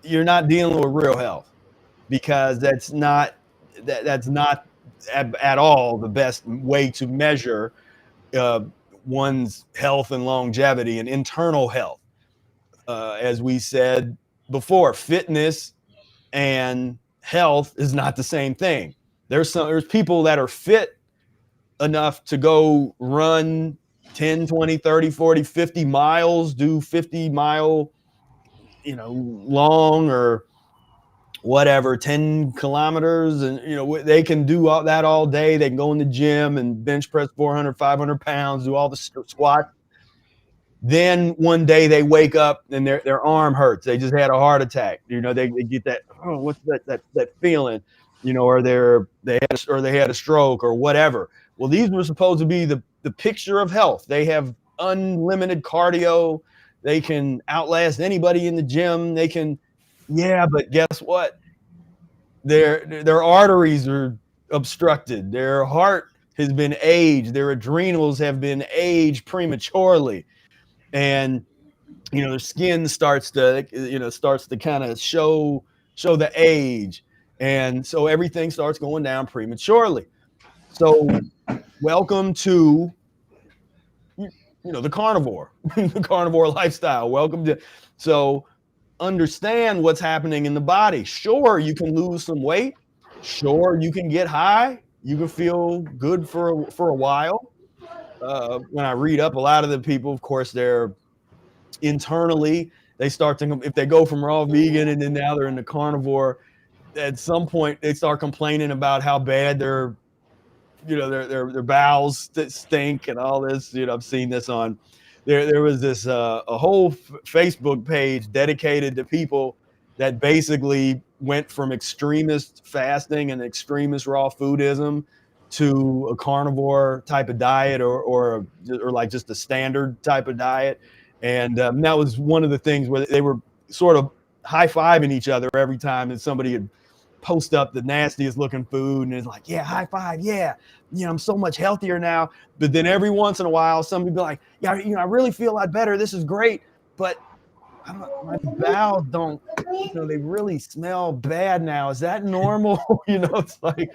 Speaker 2: not dealing with real health, because that's not at all the best way to measure one's health and longevity and internal health. As we said before, fitness and health is not the same thing. There's people that are fit enough to go run 10, 20, 30, 40, 50 miles, do 50-mile, long or whatever, 10 kilometers. And, they can do all that all day. They can go in the gym and bench press 400, 500 pounds, do all the squats. Then one day they wake up and their arm hurts. They just had a heart attack. They get that, oh, what's that feeling? Or they had a stroke or whatever. Well, these were supposed to be the picture of health. They have unlimited cardio. They can outlast anybody in the gym. They can, but guess what? Their arteries are obstructed. Their heart has been aged. Their adrenals have been aged prematurely. And their skin starts to kind of show the age, And so everything starts going down prematurely. So welcome to, the carnivore, the carnivore lifestyle. Welcome to, so understand what's happening in the body. Sure, you can lose some weight. Sure, you can get high. You can feel good for a while. When I read up, a lot of the people, of course, they're internally, they start to, if they go from raw vegan and then now they're in the carnivore, at some point they start complaining about how bad their bowels stink and all this. I've seen this on there was this a whole Facebook page dedicated to people that basically went from extremist fasting and extremist raw foodism to a carnivore type of diet or like just a standard type of diet. And that was one of the things where they were sort of high-fiving each other every time that somebody had post up the nastiest looking food and it's like, yeah, high five, yeah, I'm so much healthier now. But then every once in a while somebody be like, yeah, I really feel a lot better, this is great, but my bowels don't, they really smell bad now. Is that normal? It's like,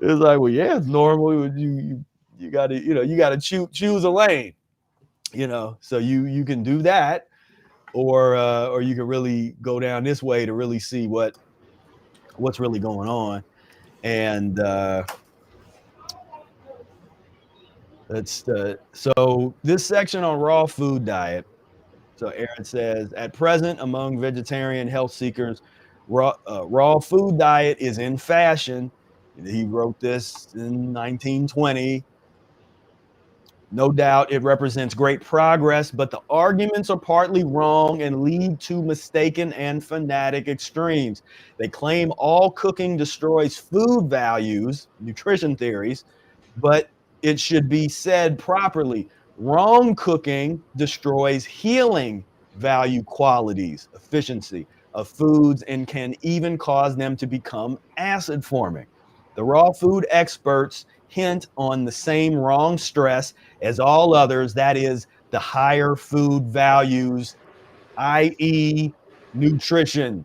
Speaker 2: well, yeah, it's normal. You gotta choose a lane, so you can do that, or you can really go down this way to really see what's really going on. And so this section on raw food diet. So Aaron says, at present, among vegetarian health seekers, raw food diet is in fashion. He wrote this in 1920. No doubt it represents great progress, but the arguments are partly wrong and lead to mistaken and fanatic extremes. They claim all cooking destroys food values, nutrition theories, but it should be said properly. Wrong cooking destroys healing value qualities, efficiency of foods, and can even cause them to become acid forming. The raw food experts hint on the same wrong stress as all others, that is, the higher food values, i.e., nutrition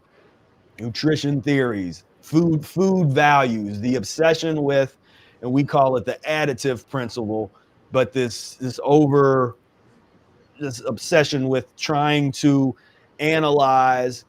Speaker 2: theories, food values, the obsession with, and we call it the additive principle, but this obsession with trying to analyze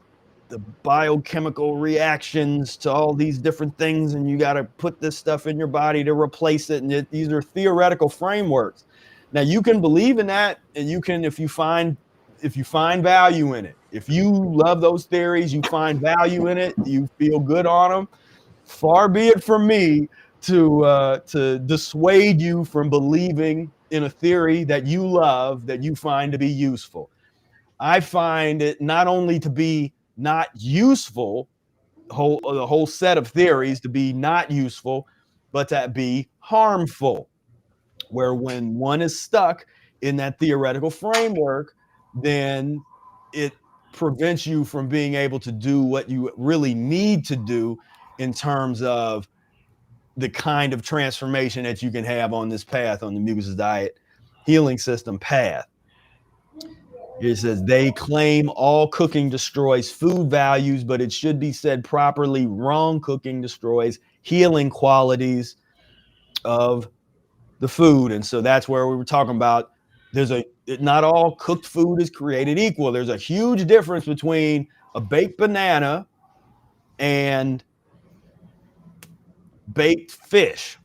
Speaker 2: the biochemical reactions to all these different things, and you got to put this stuff in your body to replace it. And these are theoretical frameworks. Now you can believe in that, and you can, if you find value in it, if you love those theories, you find value in it, you feel good on them. Far be it from me to dissuade you from believing in a theory that you love, that you find to be useful. I find it not only to be not useful, the whole set of theories to be not useful, but to be harmful, where when one is stuck in that theoretical framework, then it prevents you from being able to do what you really need to do in terms of the kind of transformation that you can have on this path, on the Mucusless diet healing system path. It says, they claim all cooking destroys food values, but it should be said properly, wrong cooking destroys healing qualities of the food. And so that's where we were talking about, not all cooked food is created equal. There's a huge difference between a baked banana and baked fish.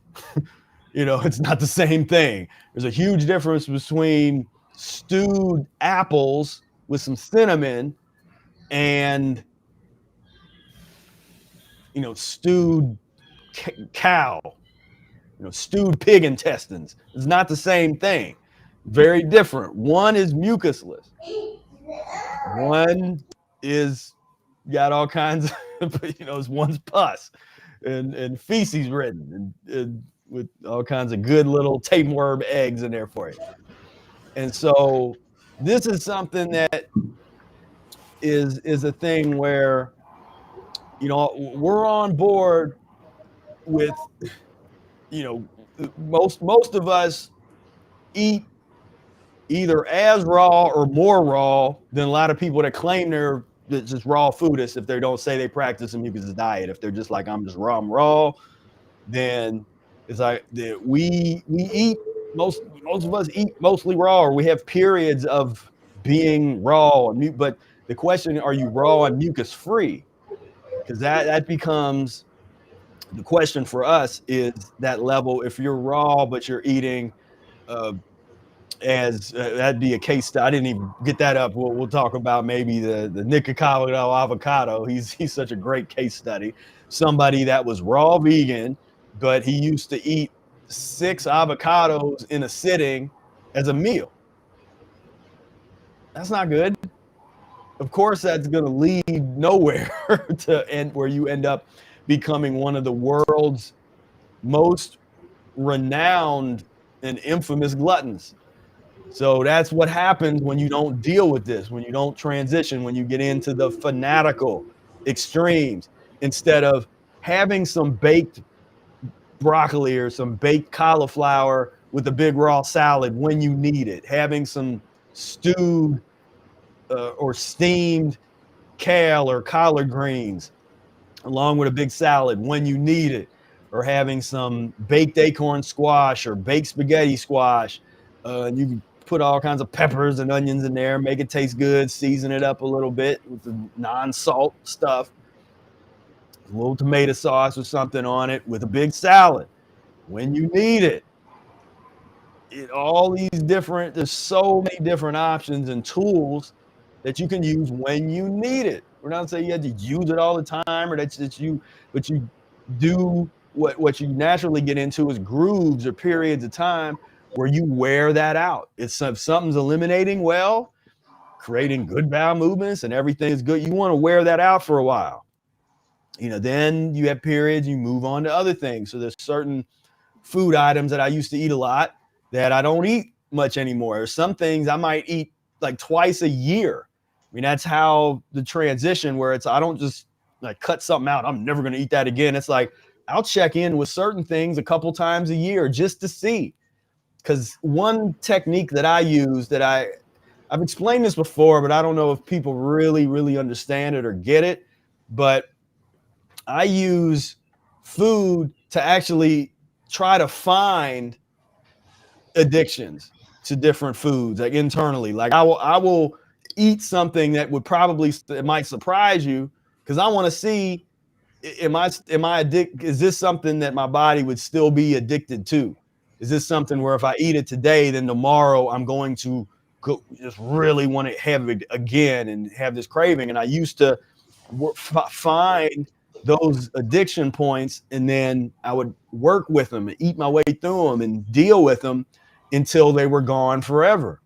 Speaker 2: It's not the same thing. There's a huge difference between stewed apples with some cinnamon and stewed cow, stewed pig intestines. It's not the same thing. Very different. One is mucusless. One is got all kinds of one's pus and feces ridden and with all kinds of good little tapeworm eggs in there for you. And so this is something that is a thing where, we're on board with, most of us eat either as raw or more raw than a lot of people that claim they're just raw foodists if they don't say they practice a mucusless diet. If they're just like, I'm raw, then it's like we eat most of us eat mostly raw, or we have periods of being raw. But the question, are you raw and mucus free? Because that becomes the question for us, is that level. If you're raw but you're eating as that'd be a case study. I didn't even get that up. We'll talk about maybe the Nicocado avocado. He's such a great case study. Somebody that was raw vegan, but he used to eat 6 avocados in a sitting as a meal. That's not good. Of course, that's going to lead nowhere to end where you end up becoming one of the world's most renowned and infamous gluttons. So that's what happens when you don't deal with this, when you don't transition, when you get into the fanatical extremes, instead of having some baked broccoli or some baked cauliflower with a big raw salad when you need it, having some stewed or steamed kale or collard greens along with a big salad when you need it, or having some baked acorn squash or baked spaghetti squash. And you can put all kinds of peppers and onions in there, make it taste good, season it up a little bit with the non-salt stuff, a little tomato sauce or something on it with a big salad when you need it. All these different, there's so many different options and tools that you can use when you need it. We're not saying you have to use it all the time, or but you do what you naturally get into is grooves or periods of time where you wear that out. If something's eliminating well, creating good bowel movements and everything is good, you want to wear that out for a while. Then you have periods, you move on to other things. So there's certain food items that I used to eat a lot that I don't eat much anymore. There's some things I might eat like twice a year. I mean, that's how the transition, where I don't just like cut something out, I'm never going to eat that again. It's like I'll check in with certain things a couple times a year just to see. Because one technique that I use that I've explained this before, but I don't know if people really understand it or get it. But I use food to actually try to find addictions to different foods, like internally. Like I will eat something that would probably, it might surprise you, because I want to see, am I addicted? Is this something that my body would still be addicted to? Is this something where if I eat it today, then tomorrow I'm going to just really want to have it again and have this craving? And I used to find those addiction points, and then I would work with them and eat my way through them and deal with them until they were gone forever.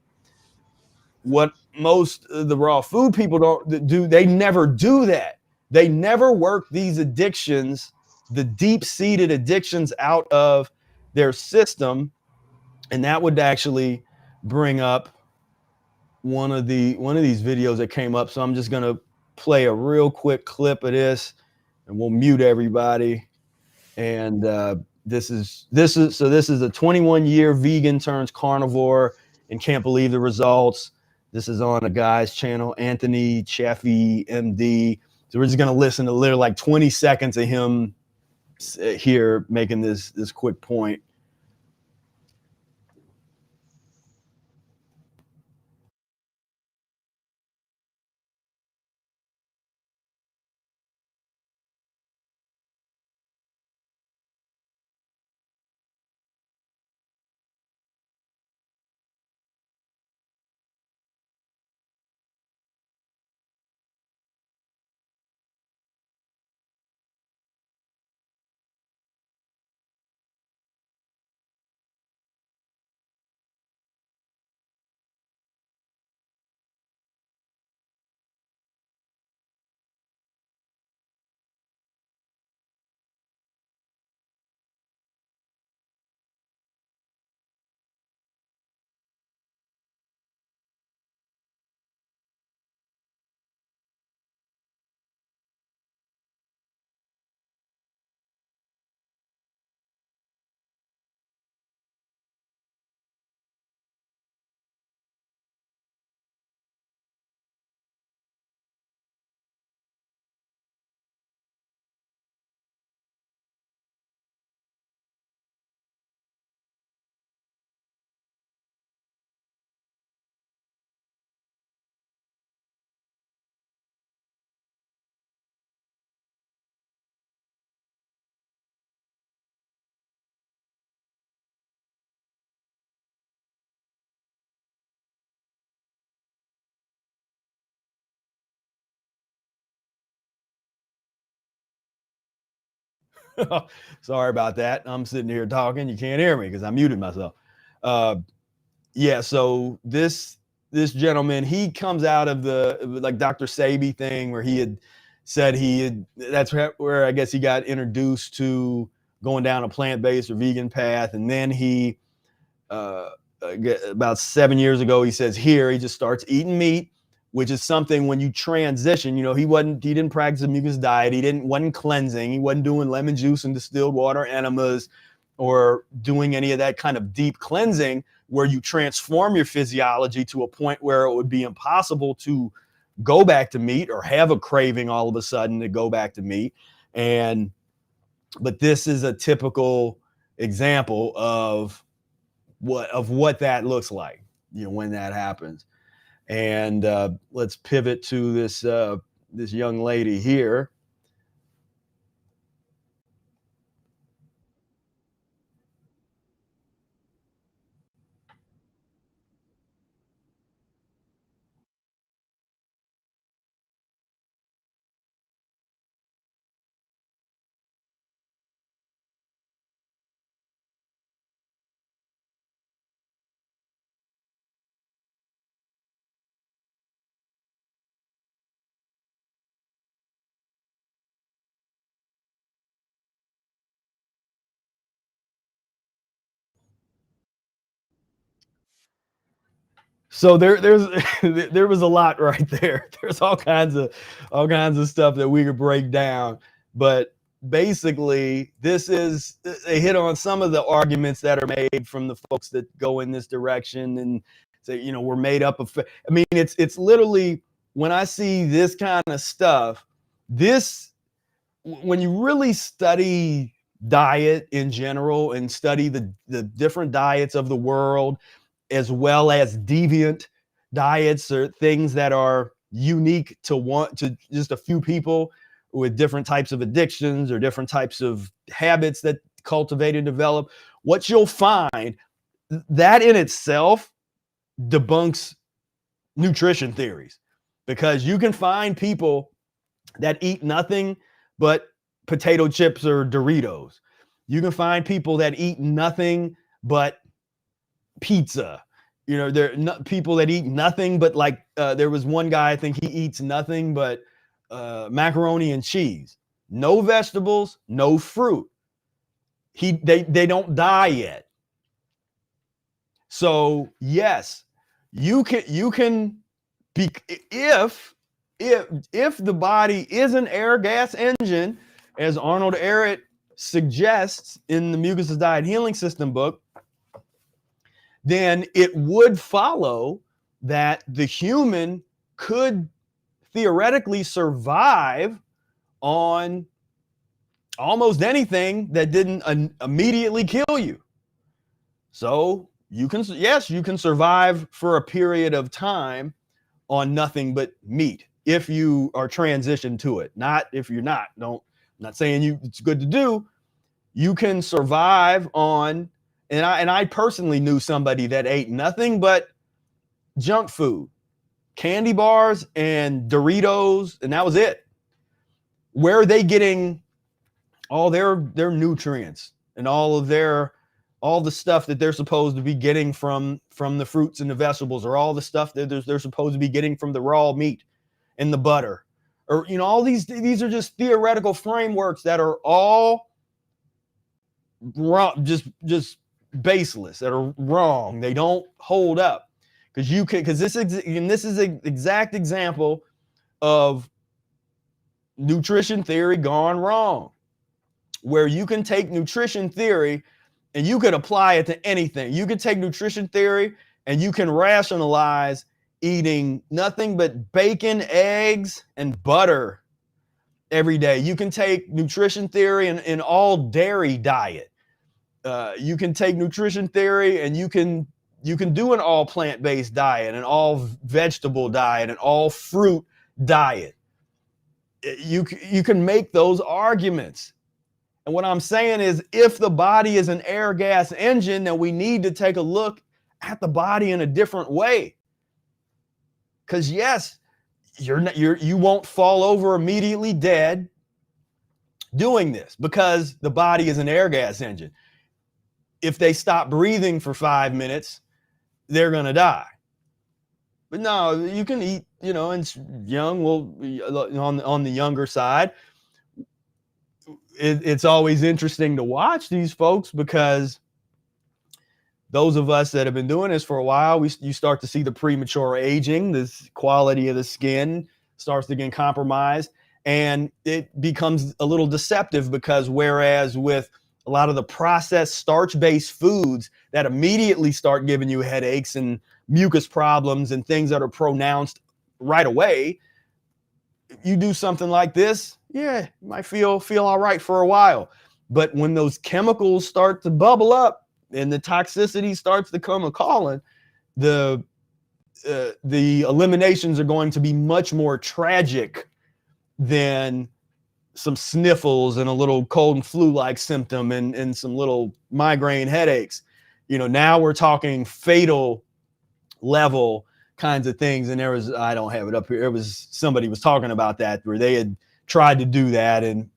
Speaker 2: What most of the raw food people don't do, they never do that. They never work these addictions, the deep-seated addictions, out of their system. And that would actually bring up one of these videos that came up. So I'm just going to play a real quick clip of this, and we'll mute everybody. And this is a 21-year vegan turns carnivore and can't believe the results. This is on a guy's channel, Anthony Chaffee, MD. So we're just gonna listen to literally like 20 seconds of him here making this quick point. Sorry about that. I'm sitting here talking. You can't hear me because I muted myself. Yeah. So this gentleman, he comes out of the like Dr. Sebi thing where he had said that's where I guess he got introduced to going down a plant-based or vegan path, and then he about 7 years ago, he says he just starts eating meat, which is something when you transition, he didn't practice a mucus diet. Wasn't cleansing. He wasn't doing lemon juice and distilled water enemas or doing any of that kind of deep cleansing where you transform your physiology to a point where it would be impossible to go back to meat or have a craving all of a sudden to go back to meat. But this is a typical example of what that looks like, when that happens. And let's pivot to this young lady here. So there was a lot right there. There's all kinds of stuff that we could break down, but basically they hit on some of the arguments that are made from the folks that go in this direction and say, we're made up of. I mean, it's literally, when I see this kind of stuff, when you really study diet in general and study the different diets of the world, as well as deviant diets or things that are unique to just a few people with different types of addictions or different types of habits that cultivate and develop, what you'll find, that in itself debunks nutrition theories, because you can find people that eat nothing but potato chips or Doritos. You can find people that eat nothing but pizza. There are people that eat nothing but there was one guy, I think he eats nothing but macaroni and cheese. No vegetables, no fruit. They don't die yet. So yes, you can be, if the body is an air gas engine, as Arnold Ehret suggests in the Mucusless Diet Healing System book, then it would follow that the human could theoretically survive on almost anything that didn't immediately kill you. So you can survive for a period of time on nothing but meat if you are transitioned to it. Not if you're not. I'm not saying it's good to do. You can survive on, and I personally knew somebody that ate nothing but junk food, candy bars and Doritos, and that was it. Where are they getting all their nutrients and all the stuff that they're supposed to be getting from the fruits and the vegetables, or all the stuff that they're supposed to be getting from the raw meat and the butter, or all these are just theoretical frameworks that are all wrong, just baseless, that are wrong. They don't hold up, because this is an exact example of nutrition theory gone wrong, where you can take nutrition theory and you could apply it to anything. You could take nutrition theory and you can rationalize eating nothing but bacon, eggs, and butter every day. You can take nutrition theory and all dairy diet. You can take nutrition theory and you can do an all plant-based diet, an all vegetable diet, an all fruit diet. You can make those arguments. And what I'm saying is, if the body is an air gas engine, then we need to take a look at the body in a different way. Because yes, you won't fall over immediately dead. doing this because the body is an air gas engine. If they stop breathing for 5 minutes, they're going to die. But no, you can eat, and young, well, on the younger side. It's always interesting to watch these folks because those of us that have been doing this for a while, you start to see the premature aging, this quality of the skin starts to get compromised, and it becomes a little deceptive because whereas with a lot of the processed starch-based foods that immediately start giving you headaches and mucus problems and things that are pronounced right away, you do something like this, yeah, you might feel all right for a while. But when those chemicals start to bubble up and the toxicity starts to come a calling, the eliminations are going to be much more tragic than some sniffles and a little cold and flu-like symptom and some little migraine headaches. Now we're talking fatal level kinds of things. And I don't have it up here. Somebody was talking about that where they had tried to do that. And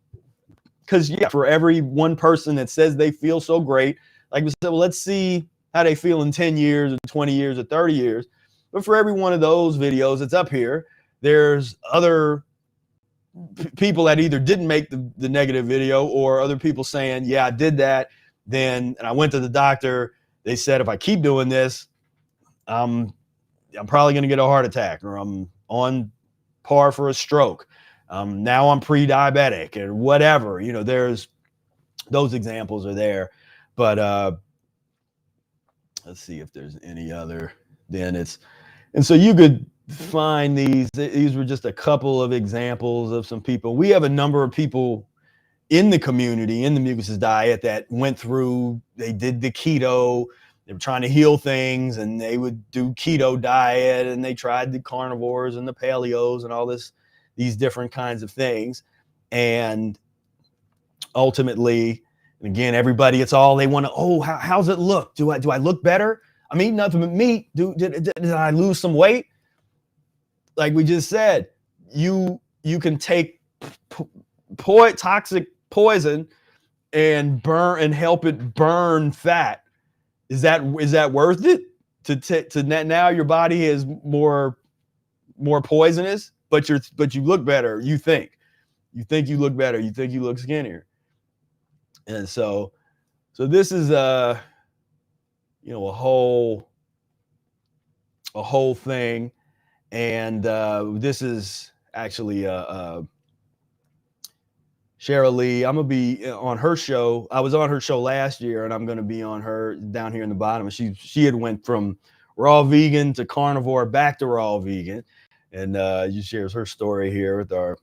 Speaker 2: because for every one person that says they feel so great, like we said, well, let's see how they feel in 10 years or 20 years or 30 years. But for every one of those videos that's up here, there's other people that either didn't make the negative video or other people saying, yeah, I did that. And I went to the doctor. They said, if I keep doing this, I'm probably going to get a heart attack, or I'm on par for a stroke. Now I'm pre-diabetic or whatever. There's those examples are there. But let's see if there's any other. And so you could find these were just a couple of examples of some people. We have a number of people in the community, in the Mucusless diet, that went through, they did the keto, they were trying to heal things, and they would do keto diet, and they tried the carnivores and the paleos and all these different kinds of things. And ultimately, and again, everybody, it's all they want to, how's it look? Do I look better? I'm eating nothing but meat. Did I lose some weight? Like we just said, you can take toxic poison and help it burn fat. Is that worth it? To now your body is more poisonous, but you look better. You think you look better. You think you look skinnier. And so this is a whole thing. And this is actually Cheryl Lee. I'm gonna be on her show. I was on her show last year, and I'm gonna be on her down here in the bottom. She had went from raw vegan to carnivore back to raw vegan, and she shares her story here with our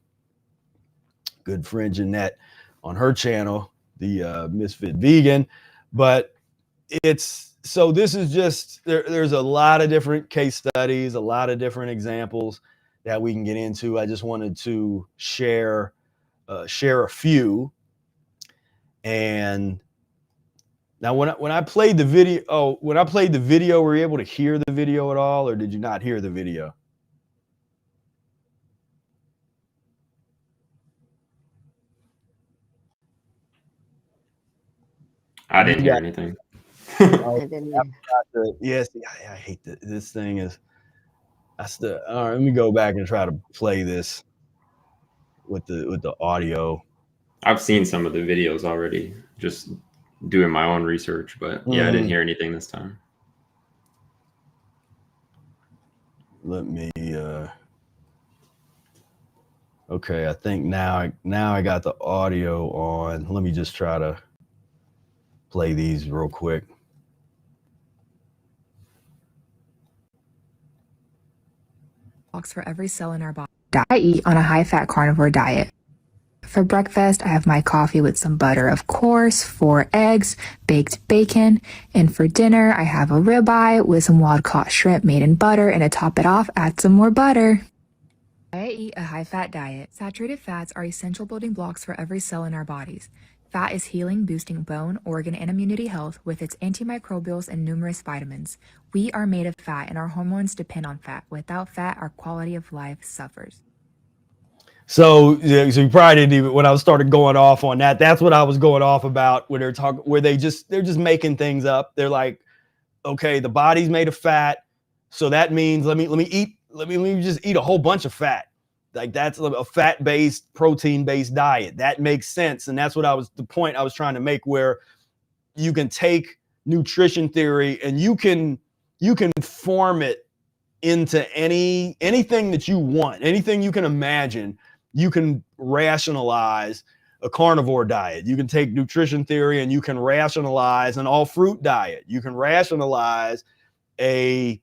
Speaker 2: good friend Jeanette on her channel, the Misfit Vegan. But so this is just there's a lot of different case studies, a lot of different examples that we can get into. I just wanted to share a few. And now when I played the video, were you able to hear the video at all, or did you not hear the video?
Speaker 3: I didn't hear anything.
Speaker 2: Yes, I hate this thing is. All right, let me go back and try to play this with the audio.
Speaker 3: I've seen some of the videos already, just doing my own research, but yeah, I didn't hear anything this time.
Speaker 2: Let me okay, I think now I got the audio on. Let me just try to play these real quick.
Speaker 6: For every cell in our body. I eat on a high-fat carnivore diet. For breakfast, I have my coffee with some butter, of course, 4 eggs, baked bacon, and for dinner, I have a ribeye with some wild-caught shrimp made in butter, and to top it off, add some more butter. I eat a high-fat diet. Saturated fats are essential building blocks for every cell in our bodies. Fat is healing, boosting bone, organ, and immunity health with its antimicrobials and numerous vitamins. We are made of fat, and our hormones depend on fat. Without fat, our quality of life suffers.
Speaker 2: So, yeah, so you probably didn't even, when I started going off on that, that's what I was going off about, where they're talking, where they're just making things up. They're like, okay, the body's made of fat, so that means let me just eat a whole bunch of fat. Like that's a fat-based, protein-based diet. That makes sense, and that's what the point I was trying to make, where you can take nutrition theory and you can form it into anything that you want, anything you can imagine. You can rationalize a carnivore diet. You can take nutrition theory and you can rationalize an all fruit diet. You can rationalize an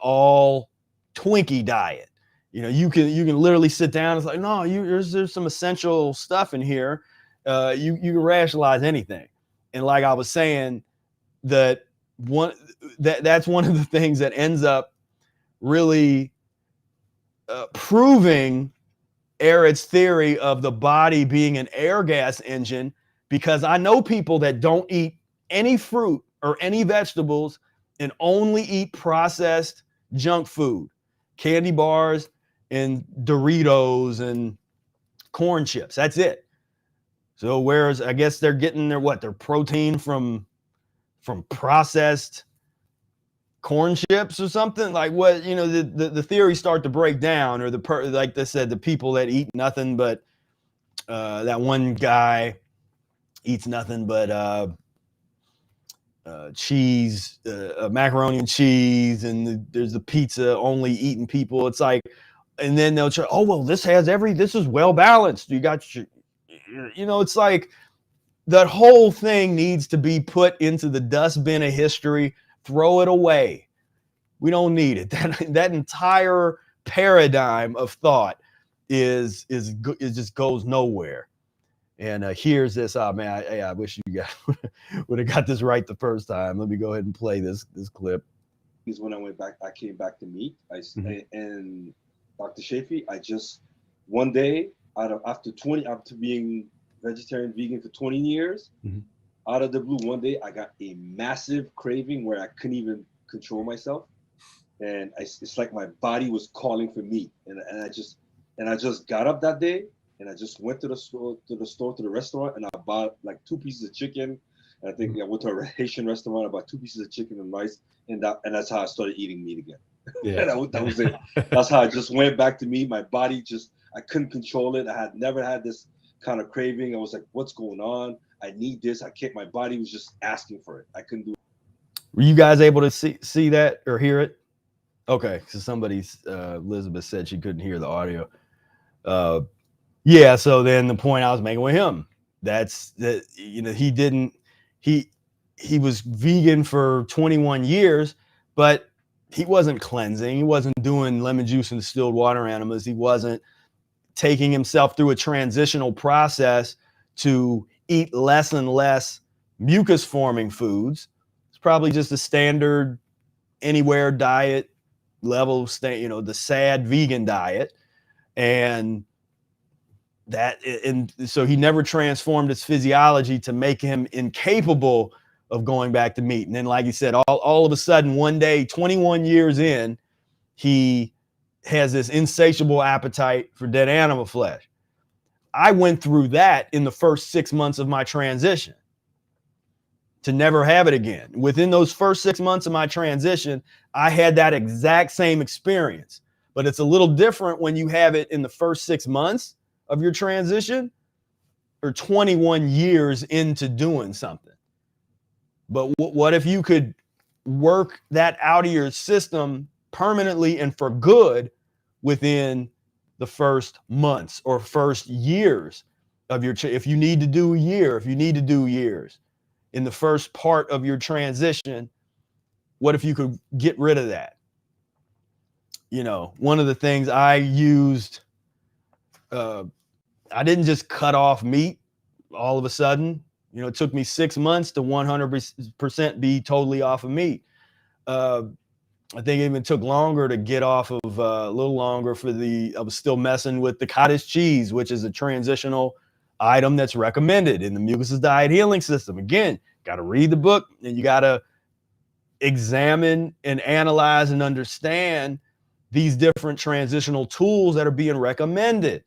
Speaker 2: all Twinkie diet. You know, you can literally sit down and it's like, no, there's some essential stuff in here. You can rationalize anything. And like I was saying, that's one of the things that ends up really proving Ehret's theory of the body being an air gas engine, because I know people that don't eat any fruit or any vegetables and only eat processed junk food, candy bars and Doritos and corn chips. That's it. So whereas I guess they're getting their protein from processed corn chips or something, like what, you know, the theories start to break down, or like they said, the people that eat nothing but that one guy eats nothing but cheese, macaroni and cheese, and there's the pizza only eating people. It's like, and then they'll try, oh well, this is well balanced. You got your, you know, it's like that whole thing needs to be put into the dustbin of history. Throw it away. We don't need it. That entire paradigm of thought is just goes nowhere. And here's this. Oh man, I wish you guys would have got this right the first time. Let me go ahead and play this clip.
Speaker 7: Is when I came back to meat. And Dr. Shafee, I just one day after being vegetarian vegan for 20 years, out of the blue, one day I got a massive craving where I couldn't even control myself, and it's like my body was calling for meat, and I just got up that day and I just went to the restaurant, and I bought like 2 pieces of chicken. And I think I went to a Haitian restaurant, I bought 2 pieces of chicken and rice, and that's how I started eating meat again. Yeah. that was it. That's how I just went back to meat. My body I couldn't control it. I had never had this kind of craving. I was like, what's going on? I need this. My body was just asking for it. I couldn't do it.
Speaker 2: Were you guys able to see that or hear it? Okay, so Elizabeth said she couldn't hear the audio. Yeah, so then the point I was making with him, that's that, you know, he was vegan for 21 years, but he wasn't cleansing. He wasn't doing lemon juice and distilled water enemas. He wasn't taking himself through a transitional process to eat less and less mucus forming foods. It's probably just a standard anywhere diet level, the sad vegan diet. And so he never transformed his physiology to make him incapable of going back to meat. And then, like he said, all of a sudden, one day, 21 years in, he has this insatiable appetite for dead animal flesh. I went through that in the first 6 months of my transition to never have it again. Within those first 6 months of my transition, I had that exact same experience, but it's a little different when you have it in the first 6 months of your transition or 21 years into doing something. But what if you could work that out of your system permanently and for good within the first months or first years of your, if you need to do a year, if you need to do years in the first part of your transition, what if you could get rid of that? You know, one of the things I used, I didn't just cut off meat all of a sudden. You know, it took me 6 months to 100% be totally off of meat. I think it even took longer to get off of, a little longer I was still messing with the cottage cheese, which is a transitional item that's recommended in the Mucusless diet healing system. Again, got to read the book and you got to examine and analyze and understand these different transitional tools that are being recommended.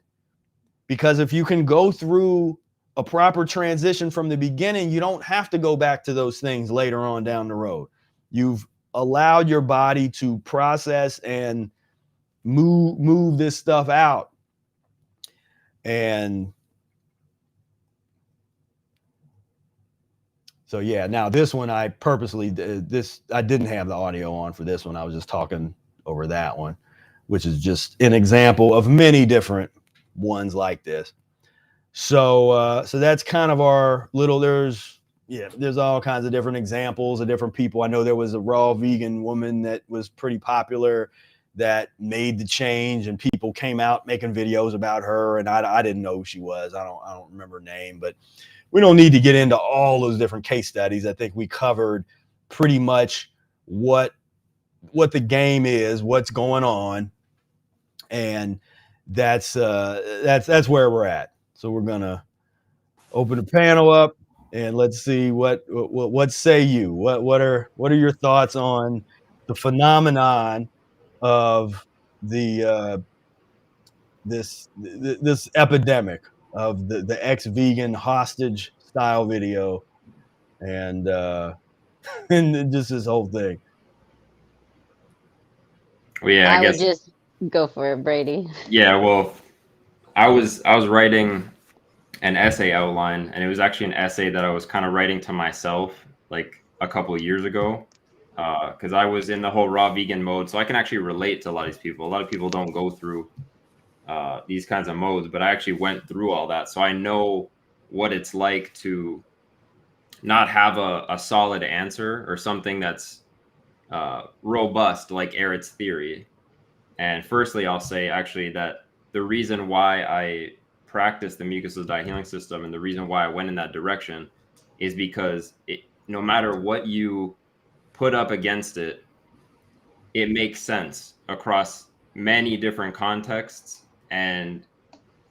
Speaker 2: Because if you can go through a proper transition from the beginning, you don't have to go back to those things later on down the road. You've allowed your body to process and move this stuff out. And so, yeah, now this one I purposely I didn't have the audio on for this one. I was just talking over that one, which is just an example of many different ones like this. So so that's kind of our little, there's all kinds of different examples of different people. I know there was a raw vegan woman that was pretty popular that made the change, and people came out making videos about her, and I didn't know who she was. I don't remember her name, but we don't need to get into all those different case studies. I think we covered pretty much what the game is, what's going on, and that's where we're at. So we're gonna open the panel up and let's see what say you. What are your thoughts on the phenomenon of the this epidemic of the ex-vegan hostage style video and and just this whole thing?
Speaker 3: Well, yeah, I guess
Speaker 5: would just go for it, Brady.
Speaker 3: Yeah, well, I was writing an essay outline, and it was actually an essay that I was kind of writing to myself like a couple of years ago, because I was in the whole raw vegan mode, so I can actually relate to a lot of these people. A lot of people don't go through these kinds of modes, but I actually went through all that, so I know what it's like to not have a solid answer or something that's robust like Eric's theory. And firstly, I'll say actually that the reason why I practice the mucusless diet healing system and the reason why I went in that direction is because no matter what you put up against it, it makes sense across many different contexts, and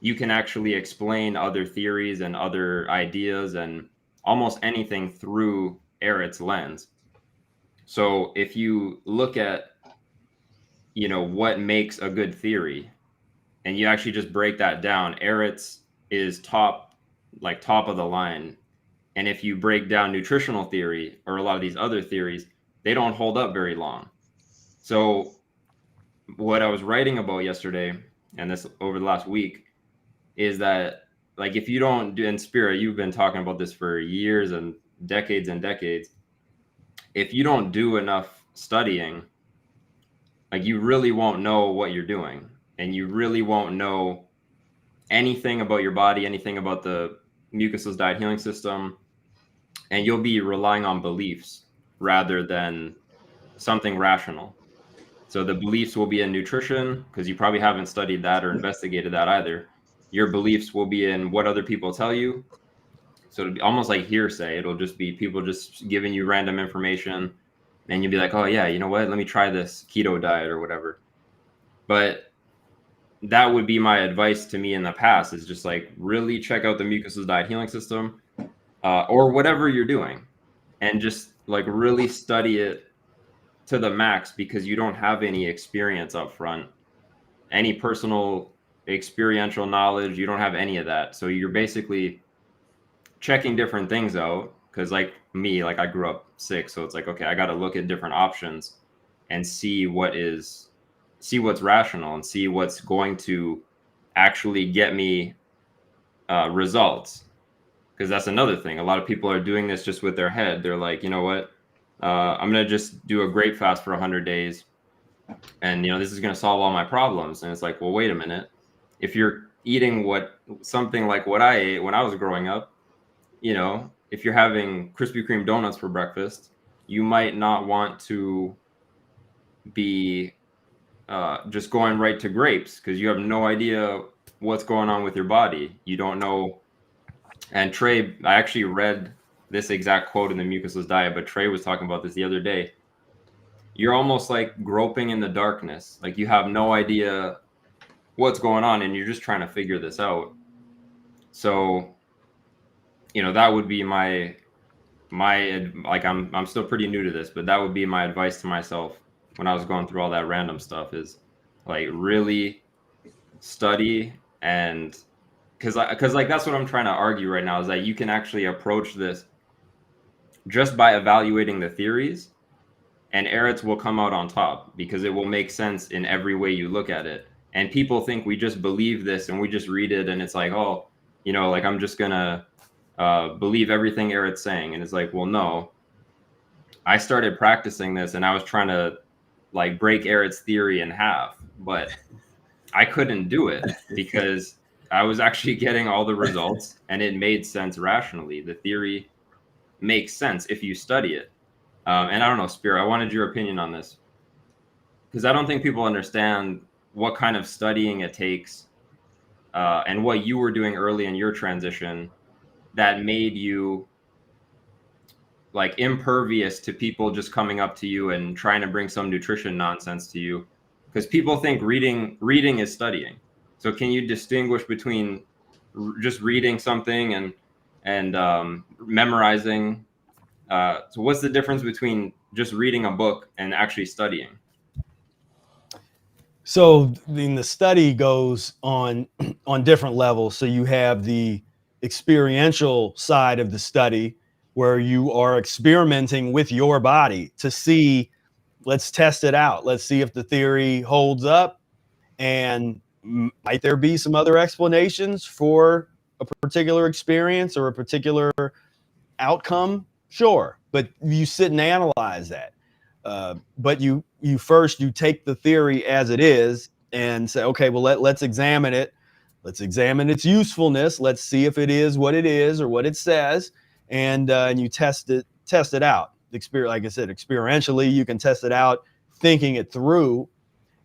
Speaker 3: you can actually explain other theories and other ideas and almost anything through Eric's lens. So if you look at, what makes a good theory, and you actually just break that down, Eric's is top of the line. And if you break down nutritional theory or a lot of these other theories, they don't hold up very long. So what I was writing about yesterday and this over the last week is that, like, if you don't do, in Spira, you've been talking about this for years and decades, if you don't do enough studying, like, you really won't know what you're doing, and you really won't know anything about your body, anything about the mucusless diet healing system, and you'll be relying on beliefs rather than something rational. So the beliefs will be in nutrition, because you probably haven't studied that or investigated that either. Your beliefs will be in what other people tell you. So it'll be almost like hearsay. It'll just be people just giving you random information, and you'll be like, oh yeah, you know what? Let me try this keto diet or whatever. But that would be my advice to me in the past, is just like really check out the mucusless diet healing system, or whatever you're doing, and just like really study it to the max, because you don't have any experience up front, any personal experiential knowledge. You don't have any of that. So you're basically checking different things out, because like me, like I grew up sick, so it's like, okay, I got to look at different options and see what's rational and see what's going to actually get me results. Because that's another thing. A lot of people are doing this just with their head. They're like, you know what? I'm going to just do a grape fast for 100 days. And, this is going to solve all my problems. And it's like, well, wait a minute. If you're eating something like what I ate when I was growing up, if you're having Krispy Kreme donuts for breakfast, you might not want to be just going right to grapes, because you have no idea what's going on with your body. You don't know. And Trey, I actually read this exact quote in the Mucusless Diet, but Trey was talking about this the other day. You're almost like groping in the darkness. Like, you have no idea what's going on, and you're just trying to figure this out. So, that would be my like, I'm still pretty new to this, but that would be my advice to myself when I was going through all that random stuff, is like really study, and because like that's what I'm trying to argue right now, is that you can actually approach this just by evaluating the theories, and Eretz will come out on top because it will make sense in every way you look at it. And people think we just believe this and we just read it and it's like, oh, you know, like I'm just gonna believe everything Eret's saying. And it's like, well, no. I started practicing this and I was trying to like break Eret's theory in half, but I couldn't do it because I was actually getting all the results and it made sense rationally. The theory makes sense if you study it. And I don't know, Spira, I wanted your opinion on this because I don't think people understand what kind of studying it takes and what you were doing early in your transition that made you like impervious to people just coming up to you and trying to bring some nutrition nonsense to you, because people think reading is studying. So can you distinguish between just reading something and memorizing? So what's the difference between just reading a book and actually studying?
Speaker 2: So the study goes on different levels. So you have the experiential side of the study where you are experimenting with your body to see, let's test it out. Let's see if the theory holds up, and might there be some other explanations for a particular experience or a particular outcome? Sure, but you sit and analyze that. But you first take the theory as it is and say, okay, well let's examine it. Let's examine its usefulness. Let's see if it is what it is or what it says, and you test it out. Like I said, experientially, you can test it out, thinking it through,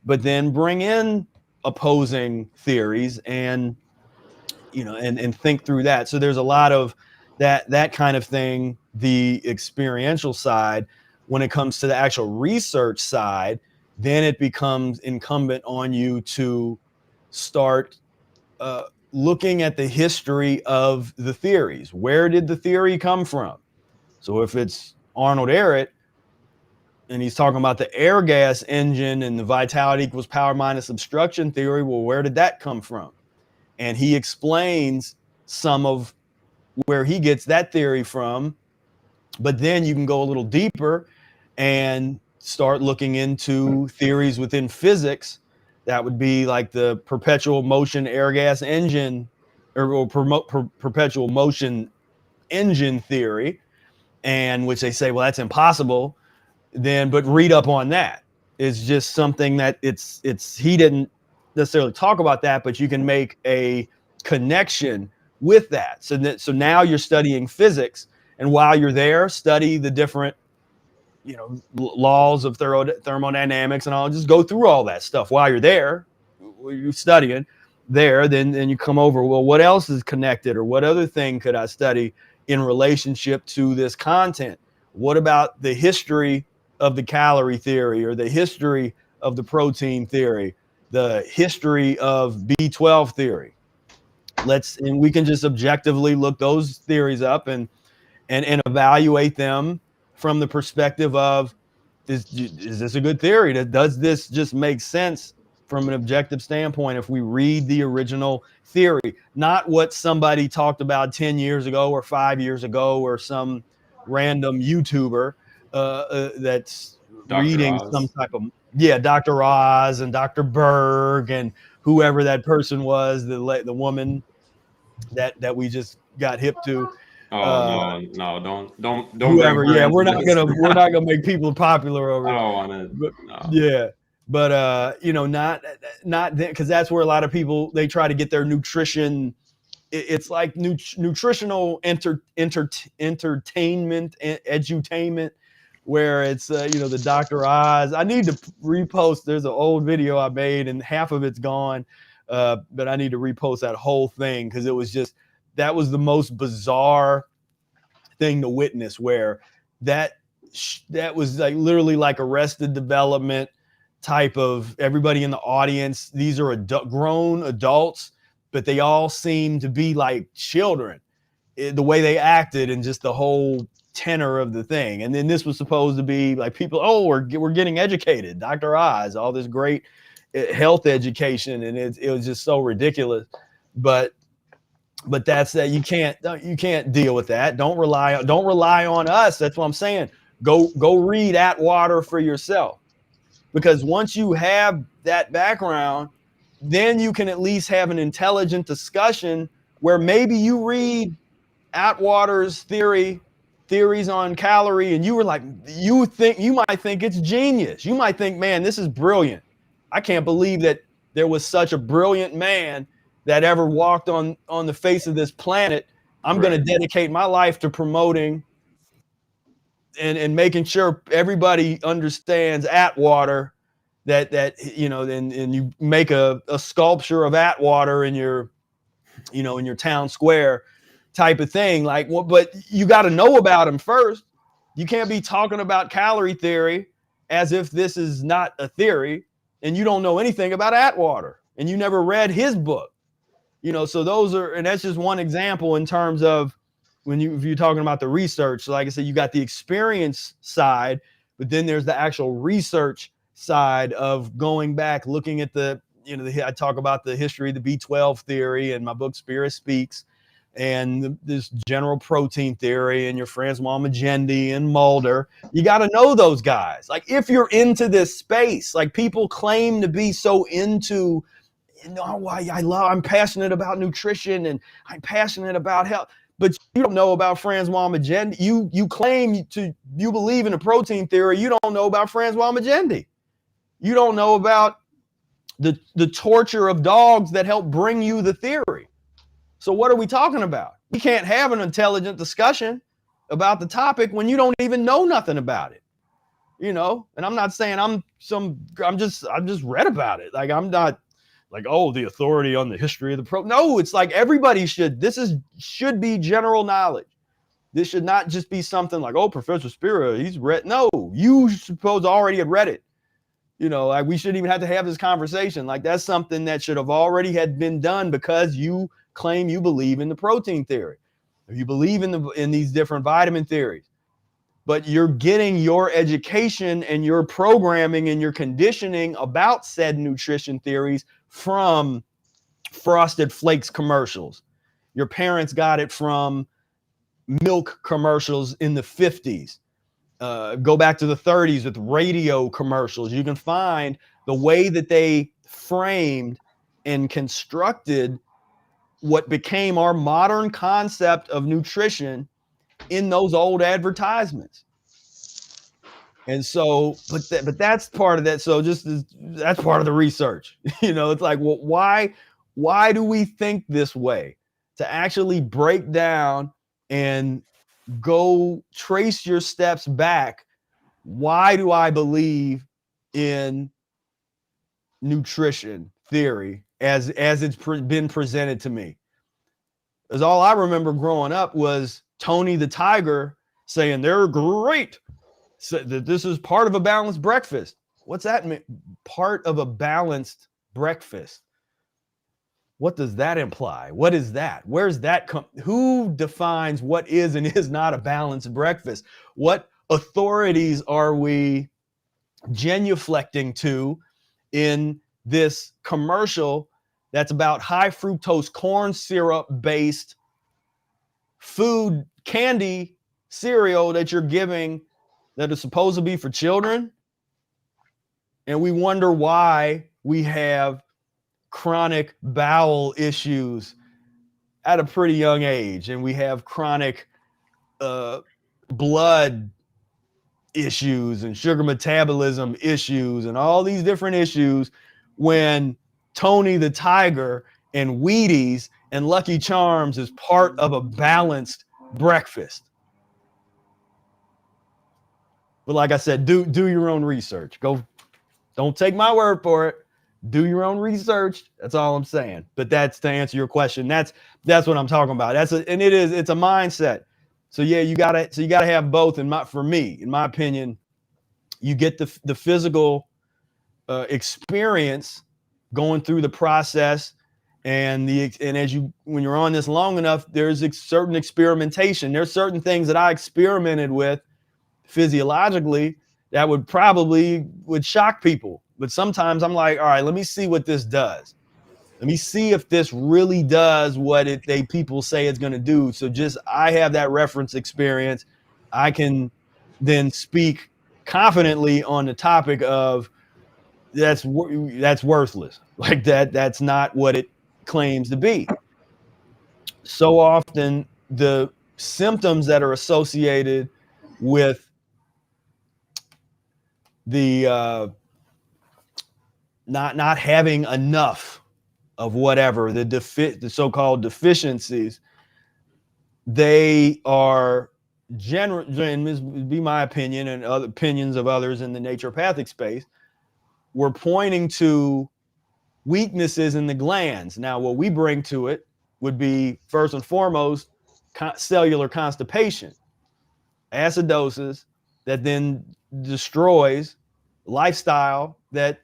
Speaker 2: but then bring in opposing theories and and think through that. So there's a lot of that kind of thing. The experiential side. When it comes to the actual research side, then it becomes incumbent on you to start looking at the history of the theories. Where did the theory come from? So if it's Arnold Ehret and he's talking about the air gas engine and the vitality equals power minus obstruction theory, well, where did that come from? And he explains some of where he gets that theory from. But then you can go a little deeper and start looking into theories within physics. That would be like the perpetual motion air gas engine or perpetual motion engine theory, and which they say, well, that's impossible. Then, but read up on that. It's just something that it's he didn't necessarily talk about that, but you can make a connection with that. So now you're studying physics, and while you're there, study the different laws of thermodynamics and all. Just go through all that stuff while you're there. You're studying there, then you come over, well, what else is connected, or what other thing could I study in relationship to this content? What about the history of the calorie theory, or the history of the protein theory, the history of B12 theory? And we can just objectively look those theories up and evaluate them from the perspective of, is this a good theory? Does this just make sense from an objective standpoint if we read the original theory, not what somebody talked about 10 years ago or 5 years ago, or some random YouTuber that's
Speaker 3: Dr.
Speaker 2: reading
Speaker 3: Oz.
Speaker 2: some type of, Dr. Oz and Dr. Berg and whoever that person was, the woman that we just got hip to.
Speaker 3: Oh no! Don't.
Speaker 2: Whoever, we're not gonna make people popular over
Speaker 3: I
Speaker 2: it.
Speaker 3: don't want to. No.
Speaker 2: Yeah, but not because that's where a lot of people, they try to get their nutrition. It's like nutritional entertainment, edutainment, where it's the Dr. Oz. I need to repost. There's an old video I made and half of it's gone, but I need to repost that whole thing because it was just, that was the most bizarre thing to witness, where that was like literally like Arrested Development type of, everybody in the audience, these are grown adults, but they all seem to be like children, the way they acted and just the whole tenor of the thing. And then this was supposed to be like people, we're getting educated, Dr. Oz, all this great health education, and it was just so ridiculous. But that's that. You can't deal with that. Don't rely on us. That's what I'm saying. Go read Atwater for yourself, because once you have that background, then you can at least have an intelligent discussion where maybe you read Atwater's theories on calorie, and you were like, you might think it's genius. You might think, man, this is brilliant. I can't believe that there was such a brilliant man that ever walked on the face of this planet. I'm going to dedicate my life to promoting and making sure everybody understands Atwater, that you know, and you make a sculpture of Atwater in your, you know, in your town square type of thing. Like, well, but you got to know about him first. You can't be talking about calorie theory as if this is not a theory, and you don't know anything about Atwater, and you never read his book. You know, so and that's just one example in terms of if you're talking about the research. So like I said, you got the experience side, but then there's the actual research side of going back, looking at I talk about the history of the B12 theory in my book, Spira Speaks, and this general protein theory, and your Francois Magendie and Mulder. You got to know those guys. Like, if you're into this space, like people claim to be so into, I'm passionate about nutrition and I'm passionate about health, but you don't know about Francois Magendie. You claim you believe in the protein theory. You don't know about Francois Magendie. You don't know about the torture of dogs that help bring you the theory. So what are we talking about? You can't have an intelligent discussion about the topic when you don't even know nothing about it. You know, and I'm not saying I just read about it. Like, I'm not like, oh, the authority on the history of the No, it's like everybody should be general knowledge. This should not just be something like, oh, Professor Spira, he's read. No, you suppose already had read it. You know, like, we shouldn't even have to have this conversation. Like, that's something that should have already had been done, because you claim you believe in the protein theory, or you believe in these different vitamin theories. But you're getting your education and your programming and your conditioning about said nutrition theories from Frosted Flakes commercials. Your parents got it from milk commercials in the 50s. Go back to the 30s with radio commercials. You can find the way that they framed and constructed what became our modern concept of nutrition in those old advertisements. And so, but that's part of that. So that's part of the research. You know, it's like, well, why do we think this way? To actually break down and go trace your steps back. Why do I believe in nutrition theory as it's been presented to me? Because all I remember growing up was Tony the Tiger saying they're great, so that this is part of a balanced breakfast. What's that mean? Part of a balanced breakfast. What does that imply? What is that? Where's that come? Who defines what is and is not a balanced breakfast? What authorities are we genuflecting to in this commercial that's about high fructose corn syrup based food, candy, cereal that you're giving that is supposed to be for children? And we wonder why we have chronic bowel issues at a pretty young age, and we have chronic blood issues and sugar metabolism issues and all these different issues, when Tony the Tiger and Wheaties and Lucky Charms is part of a balanced breakfast. But like I said, do your own research. Don't take my word for it. Do your own research. That's all I'm saying. But that's to answer your question. That's what I'm talking about. It's a mindset. So yeah, you gotta have both. For me, in my opinion, you get the physical experience going through the process, and when you're on this long enough, there's certain experimentation. There's certain things that I experimented with physiologically that would shock people. But sometimes I'm like, all right, let me see what this does. Let me see if this really does what people say it's going to do. So just I have that reference experience. I can then speak confidently on the topic of that's worthless. Like that's not what it claims to be. So often the symptoms that are associated with the not having enough of whatever the so-called deficiencies, they are general, and this would be my opinion and other opinions of others in the naturopathic space, we're pointing to weaknesses in the glands. Now, what we bring to it would be first and foremost cellular constipation, acidosis that then destroys lifestyle that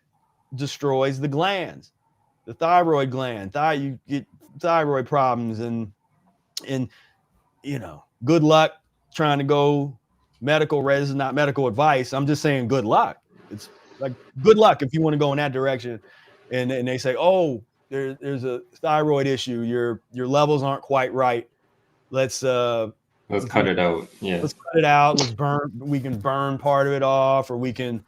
Speaker 2: destroys the glands, the thyroid gland. You get thyroid problems, and good luck trying to go medical. This is not medical advice. I'm just saying good luck. It's like good luck if you want to go in that direction. And they say, oh, there's a thyroid issue. Your levels aren't quite right. Let's cut
Speaker 3: it out. Yeah.
Speaker 2: Let's cut it out. We can burn part of it off, or we can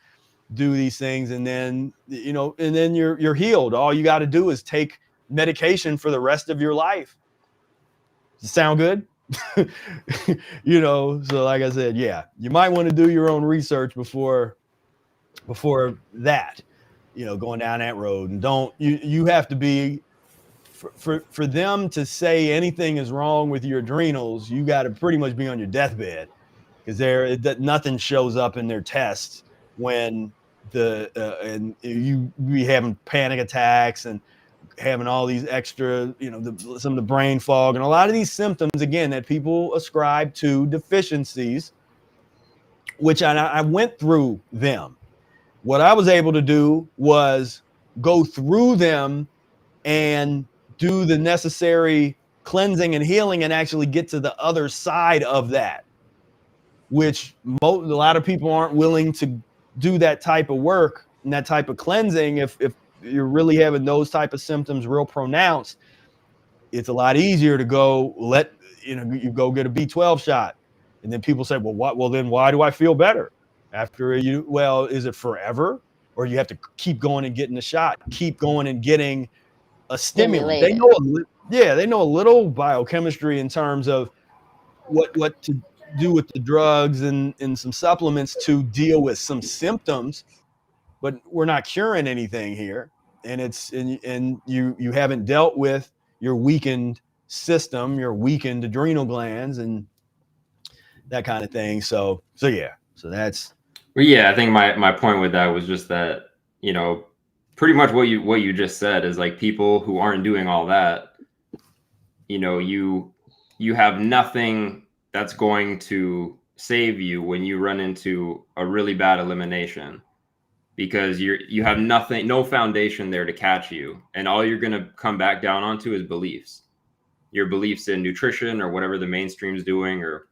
Speaker 2: do these things, and then you're healed. All you got to do is take medication for the rest of your life. Does it sound good? So like I said, yeah, you might want to do your own research before that, going down that road. And you have to be for them to say anything is wrong with your adrenals, you got to pretty much be on your deathbed, because nothing shows up in their tests when and you be having panic attacks and having all these extra, some of the brain fog and a lot of these symptoms, again, that people ascribe to deficiencies, which I went through them. What I was able to do was go through them and do the necessary cleansing and healing and actually get to the other side of that, which a lot of people aren't willing to do that type of work and that type of cleansing. If you're really having those type of symptoms real pronounced, it's a lot easier to go you go get a B12 shot. And then people say, well, then why do I feel better after is it forever? Or you have to keep going and getting the shot, keep going and getting a stimulant. They know a little biochemistry in terms of what to do with the drugs and some supplements to deal with some symptoms, but we're not curing anything here. And you haven't dealt with your weakened system, your weakened adrenal glands and that kind of thing. So that's.
Speaker 3: Well, yeah, I think my point with that was just that, pretty much what you just said is like people who aren't doing all that, you have nothing that's going to save you when you run into a really bad elimination, because you have no foundation there to catch you. And all you're going to come back down onto is beliefs, your beliefs in nutrition or whatever the mainstream's doing, or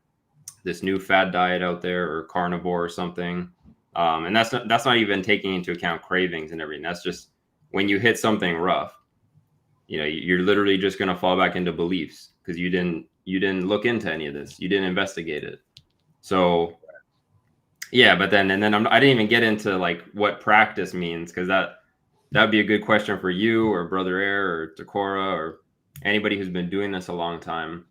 Speaker 3: this new fad diet out there, or carnivore or something. And that's not even taking into account cravings and everything. That's just when you hit something rough, you're literally just going to fall back into beliefs because you didn't look into any of this. You didn't investigate it. So yeah, but then I didn't even get into like what practice means, because that'd be a good question for you or Brother Air or Takora or anybody who's been doing this a long time.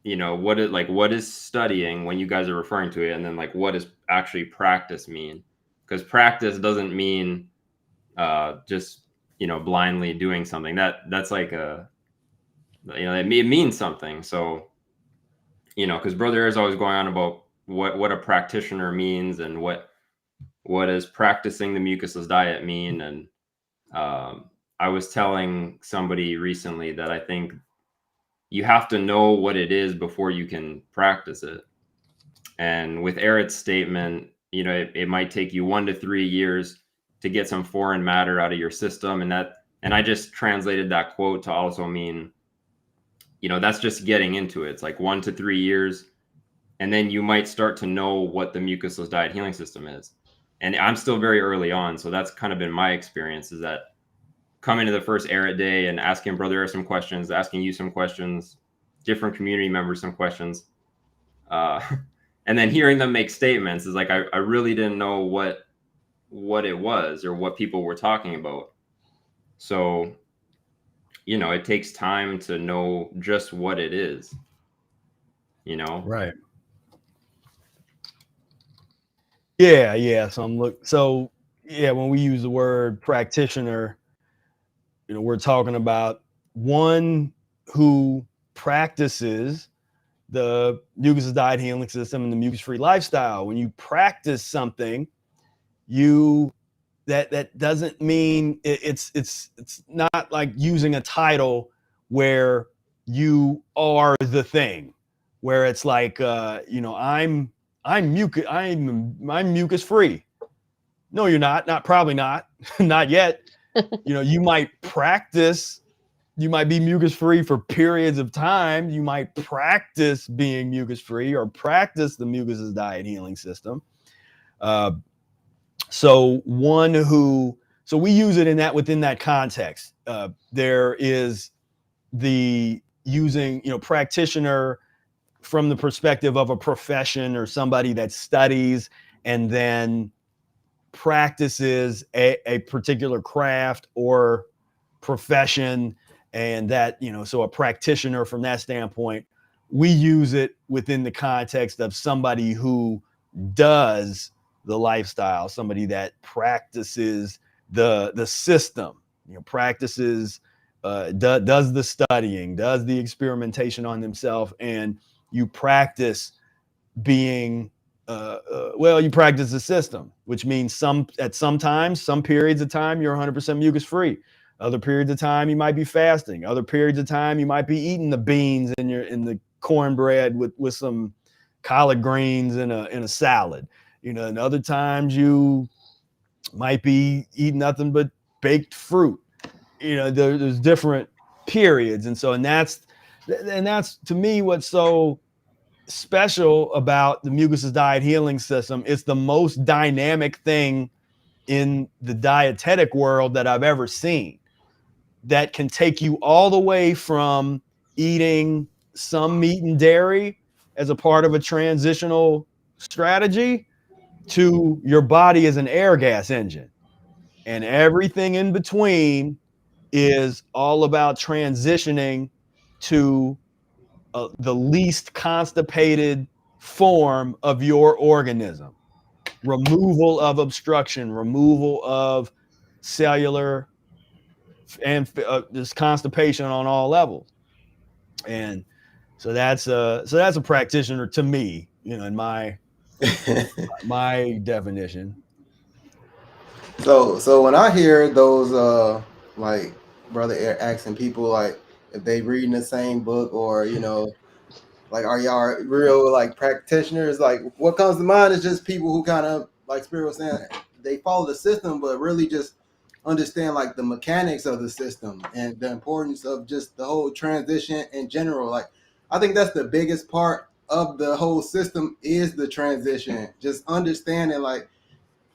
Speaker 3: What is studying when you guys are referring to it, and then like what does actually practice mean? Because practice doesn't mean just blindly doing something. That's like it means something. So because Brother Air is always going on about what a practitioner means and what does practicing the mucusless diet mean. And I was telling somebody recently that I think you have to know what it is before you can practice it. And with Eric's statement, it might take you 1 to 3 years to get some foreign matter out of your system. And I just translated that quote to also mean, that's just getting into it. It's like 1 to 3 years. And then you might start to know what the mucusless diet healing system is. And I'm still very early on, so that's kind of been my experience, is that coming to the first Air Day and asking Brother Air some questions, asking you some questions, different community members some questions, and then hearing them make statements is like I really didn't know what it was or what people were talking about. So, you know, it takes time to know just what it is, you know?
Speaker 2: Right. Yeah. So yeah, when we use the word practitioner, you know, we're talking about one who practices the mucus diet healing system and the mucus-free lifestyle. When you practice something, that doesn't mean it's not like using a title where you are the thing, where it's like you know, I'm mucus free. No, you're not probably not not yet. You know, you might practice, you might be mucus free for periods of time, you might practice being mucus free or practice the mucus diet healing system. So we use it within that context. There is the using, you know, practitioner from the perspective of a profession or somebody that studies and then practices a particular craft or profession, and that, you know, so a practitioner from that standpoint. We use it within the context of somebody who does the lifestyle, somebody that practices the system, you know, practices, does the studying, does the experimentation on themselves, and you practice being you practice the system, which means some periods of time you're 100% mucus free. Other periods of time you might be fasting. Other periods of time you might be eating the beans in the cornbread with some collard greens in a salad. You know, and other times you might be eating nothing but baked fruit. You know, there's different periods, and that's to me what's so special about the mucus diet healing system. It's the most dynamic thing in the dietetic world that I've ever seen, that can take you all the way from eating some meat and dairy as a part of a transitional strategy to your body as an air gas engine, and everything in between is all about transitioning to the least constipated form of your organism. Removal of obstruction, removal of cellular and just constipation on all levels. And so that's a practitioner to me, you know, in my definition.
Speaker 4: So when I hear those like Brother Air asking people like if they reading the same book, or you know, like are y'all real like practitioners, like what comes to mind is just people who kind of, like Spira was saying, they follow the system but really just understand like the mechanics of the system and the importance of just the whole transition in general. Like I think that's the biggest part of the whole system, is the transition, just understanding like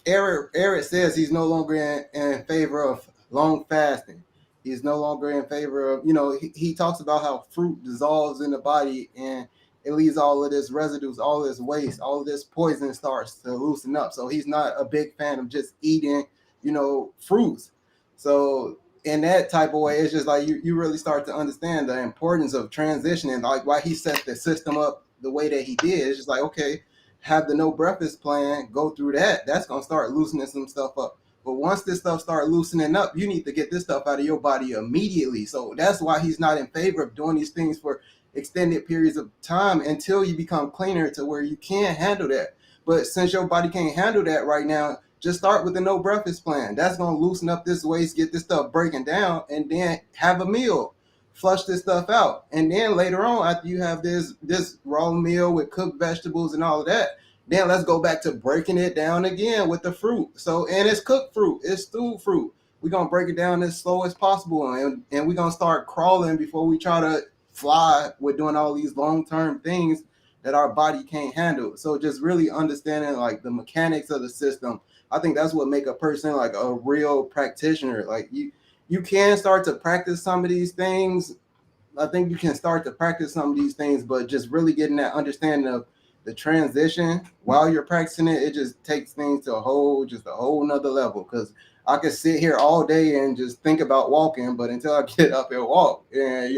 Speaker 4: Eric says he's no longer in favor of long fasting. He's no longer in favor of, you know, he talks about how fruit dissolves in the body and it leaves all of this residues, all of this waste, all of this poison starts to loosen up. So he's not a big fan of just eating, you know, fruits. So in that type of way, it's just like you really start to understand the importance of transitioning, like why he set the system up the way that he did. It's just like, okay, have the no breakfast plan, go through that. That's gonna start loosening some stuff up. But once this stuff start loosening up, you need to get this stuff out of your body immediately. So that's why he's not in favor of doing these things for extended periods of time until you become cleaner to where you can handle that. But since your body can't handle that right now, just start with the no breakfast plan. That's gonna loosen up this waste, get this stuff breaking down, and then have a meal. Flush this stuff out, and then later on, after you have this raw meal with cooked vegetables and all of that, then let's go back to breaking it down again with the fruit. So, and it's cooked fruit, it's stewed fruit. We're gonna break it down as slow as possible, and we're gonna start crawling before we try to fly with doing all these long-term things that our body can't handle. So just really understanding like the mechanics of the system, I think that's what make a person like a real practitioner. Like you can start to practice some of these things. I think you can start to practice some of these things, but just really getting that understanding of the transition while you're practicing it, it just takes things to a whole nother level. Because I could sit here all day and just think about walking, but until I get up and walk, and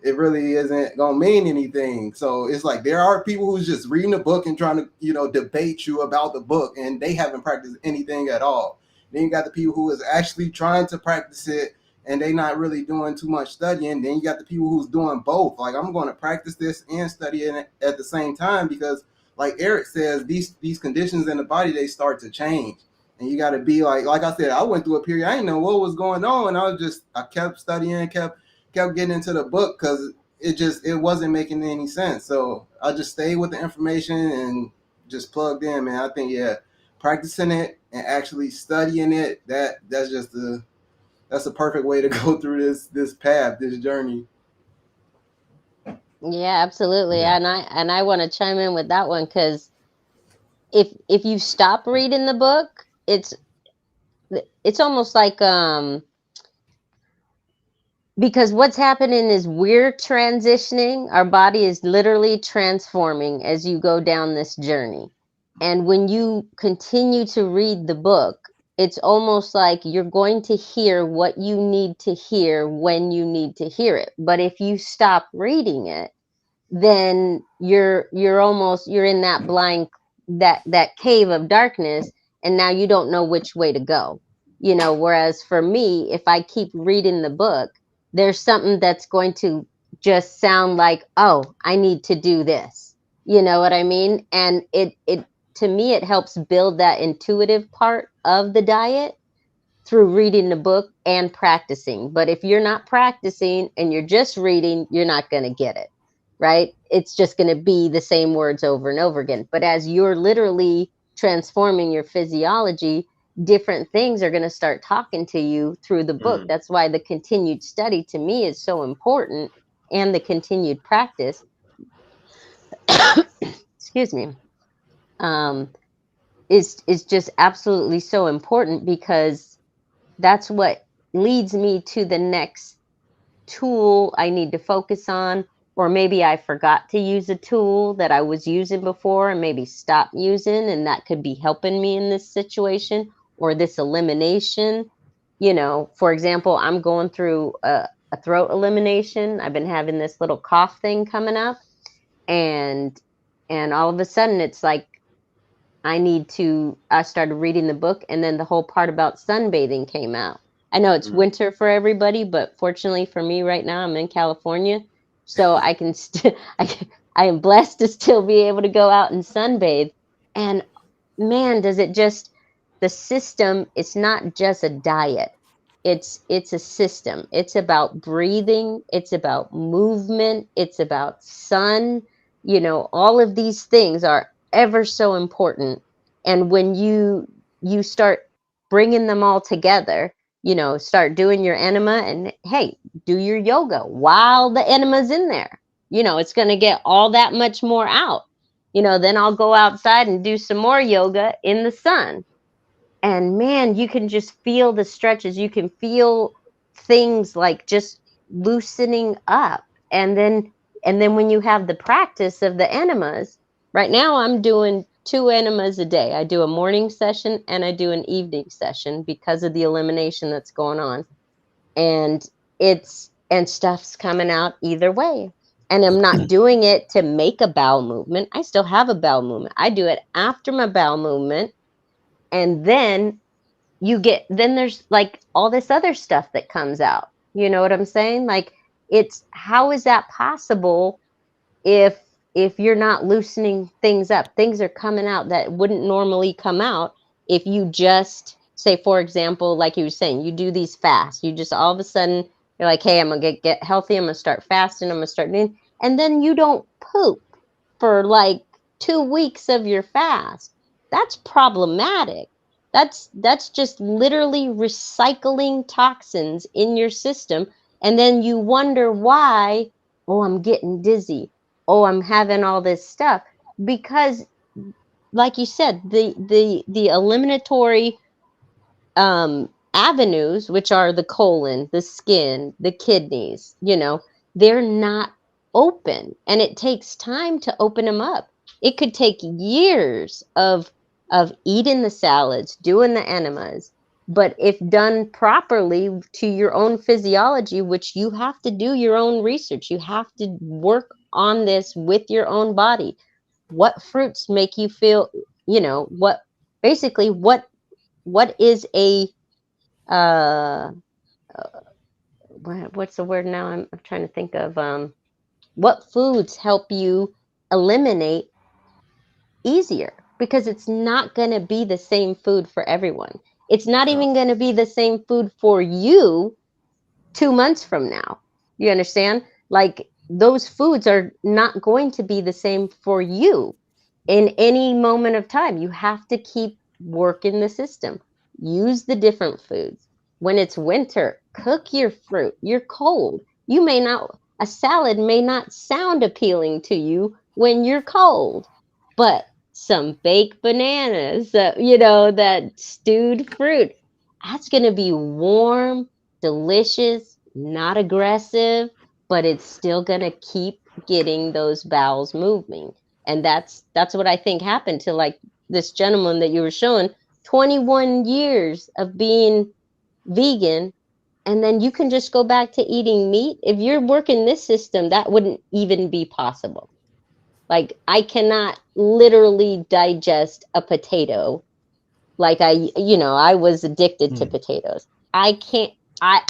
Speaker 4: it really isn't gonna mean anything. So it's like there are people who's just reading a book and trying to debate you about the book, and they haven't practiced anything at all. Then you got the people who is actually trying to practice it, and they not really doing too much studying. Then you got the people who's doing both. Like, I'm going to practice this and study it at the same time, because like Eric says, these conditions in the body, they start to change. And you got to be like I said, I went through a period, I didn't know what was going on. I kept studying, kept getting into the book, because it wasn't making any sense. So I just stayed with the information and just plugged in, man. I think, practicing it and actually studying it, that's a perfect way to go through this path, this journey.
Speaker 5: Yeah, absolutely.
Speaker 2: Yeah.
Speaker 5: And I want to chime in with that one, because if you stop reading the book, it's almost like because what's happening is we're transitioning. Our body is literally transforming as you go down this journey. And when you continue to read the book, it's almost like you're going to hear what you need to hear when you need to hear it. But if you stop reading it, then you're in that blind, that cave of darkness, and now you don't know which way to go. Whereas for me, if I keep reading the book, there's something that's going to just sound like, oh, I need to do this. You know what I mean? And it to me, it helps build that intuitive part of the diet through reading the book and practicing. But if you're not practicing and you're just reading, you're not going to get it, right? It's just going to be the same words over and over again. But as you're literally transforming your physiology, different things are going to start talking to you through the book. That's why the continued study to me is so important, and the continued practice, excuse me, is just absolutely so important, because that's what leads me to the next tool I need to focus on. Or maybe I forgot to use a tool that I was using before and maybe stop using, and that could be helping me in this situation or this elimination. For example, I'm going through a throat elimination. I've been having this little cough thing coming up, and all of a sudden it's like I started reading the book, and then the whole part about sunbathing came out. I know it's winter for everybody, but fortunately for me right now, I'm in California, so I can I am blessed to still be able to go out and sunbathe. And man, does it just, the system, it's not just a diet. It's a system. It's about breathing, it's about movement, it's about sun. All of these things are ever so important. And when you start bringing them all together, start doing your enema, and hey, do your yoga while the enema's in there, it's going to get all that much more out. Then I'll go outside and do some more yoga in the sun. And man, you can just feel the stretches. You can feel things like just loosening up. And then when you have the practice of the enemas, right now I'm doing 2 enemas a day. I do a morning session and I do an evening session because of the elimination that's going on. And stuff's coming out either way. And I'm not doing it to make a bowel movement. I still have a bowel movement. I do it after my bowel movement. And then there's like all this other stuff that comes out. You know what I'm saying? Like, how is that possible if you're not loosening things up? Things are coming out that wouldn't normally come out if you just say, for example, like you were saying, you do these fasts. You just all of a sudden you're like, hey, I'm gonna get healthy. I'm gonna start fasting. I'm gonna start doing, and then you don't poop for like 2 weeks of your fast. That's problematic. That's just literally recycling toxins in your system. And then you wonder why, oh, I'm getting dizzy. oh, I'm having all this stuff, because like you said, the eliminatory avenues, which are the colon, the skin, the kidneys, they're not open, and it takes time to open them up. It could take years of eating the salads, doing the enemas, but if done properly to your own physiology, which you have to do your own research, you have to work on this with your own body. What fruits make you feel, what basically what is a uh what's the word now? I'm trying to think of what foods help you eliminate easier, because it's not going to be the same food for everyone. It's not even going to be the same food for you 2 months from now. You understand? Like, those foods are not going to be the same for you in any moment of time. You have to keep working the system. Use the different foods. When it's winter, cook your fruit. You're cold. You may not, a salad may not sound appealing to you when you're cold, but some baked bananas, that stewed fruit, that's going to be warm, delicious, not aggressive, but it's still going to keep getting those bowels moving. And that's what I think happened to, like, this gentleman that you were showing, 21 years of being vegan, and then you can just go back to eating meat. If you're working this system, that wouldn't even be possible. Like, I cannot literally digest a potato. Like, I was addicted to potatoes. I can't,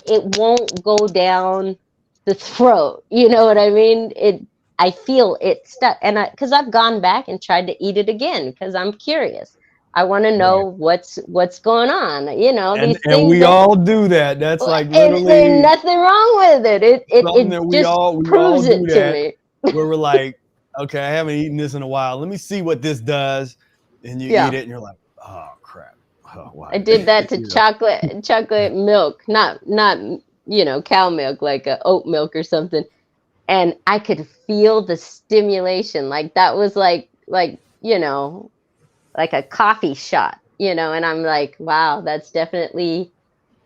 Speaker 5: it won't go down the throat. You know what I mean? I feel it stuck. And because I've gone back and tried to eat it again, because I'm curious. I want to know what's going on.
Speaker 2: And
Speaker 5: These things
Speaker 2: we all do that. That's like
Speaker 5: and there's
Speaker 2: literally
Speaker 5: nothing wrong with it.
Speaker 2: something
Speaker 5: It
Speaker 2: that we
Speaker 5: just
Speaker 2: all
Speaker 5: proves
Speaker 2: do
Speaker 5: it to
Speaker 2: that,
Speaker 5: me.
Speaker 2: where we're like, okay, I haven't eaten this in a while. Let me see what this does. And you
Speaker 5: Yeah.
Speaker 2: eat it and you're like, oh crap. Oh, wow.
Speaker 5: I did that to
Speaker 2: You know?
Speaker 5: chocolate milk, not cow milk, like oat milk or something. And I could feel the stimulation. Like, that was like like a coffee shot, and I'm like, wow, that's definitely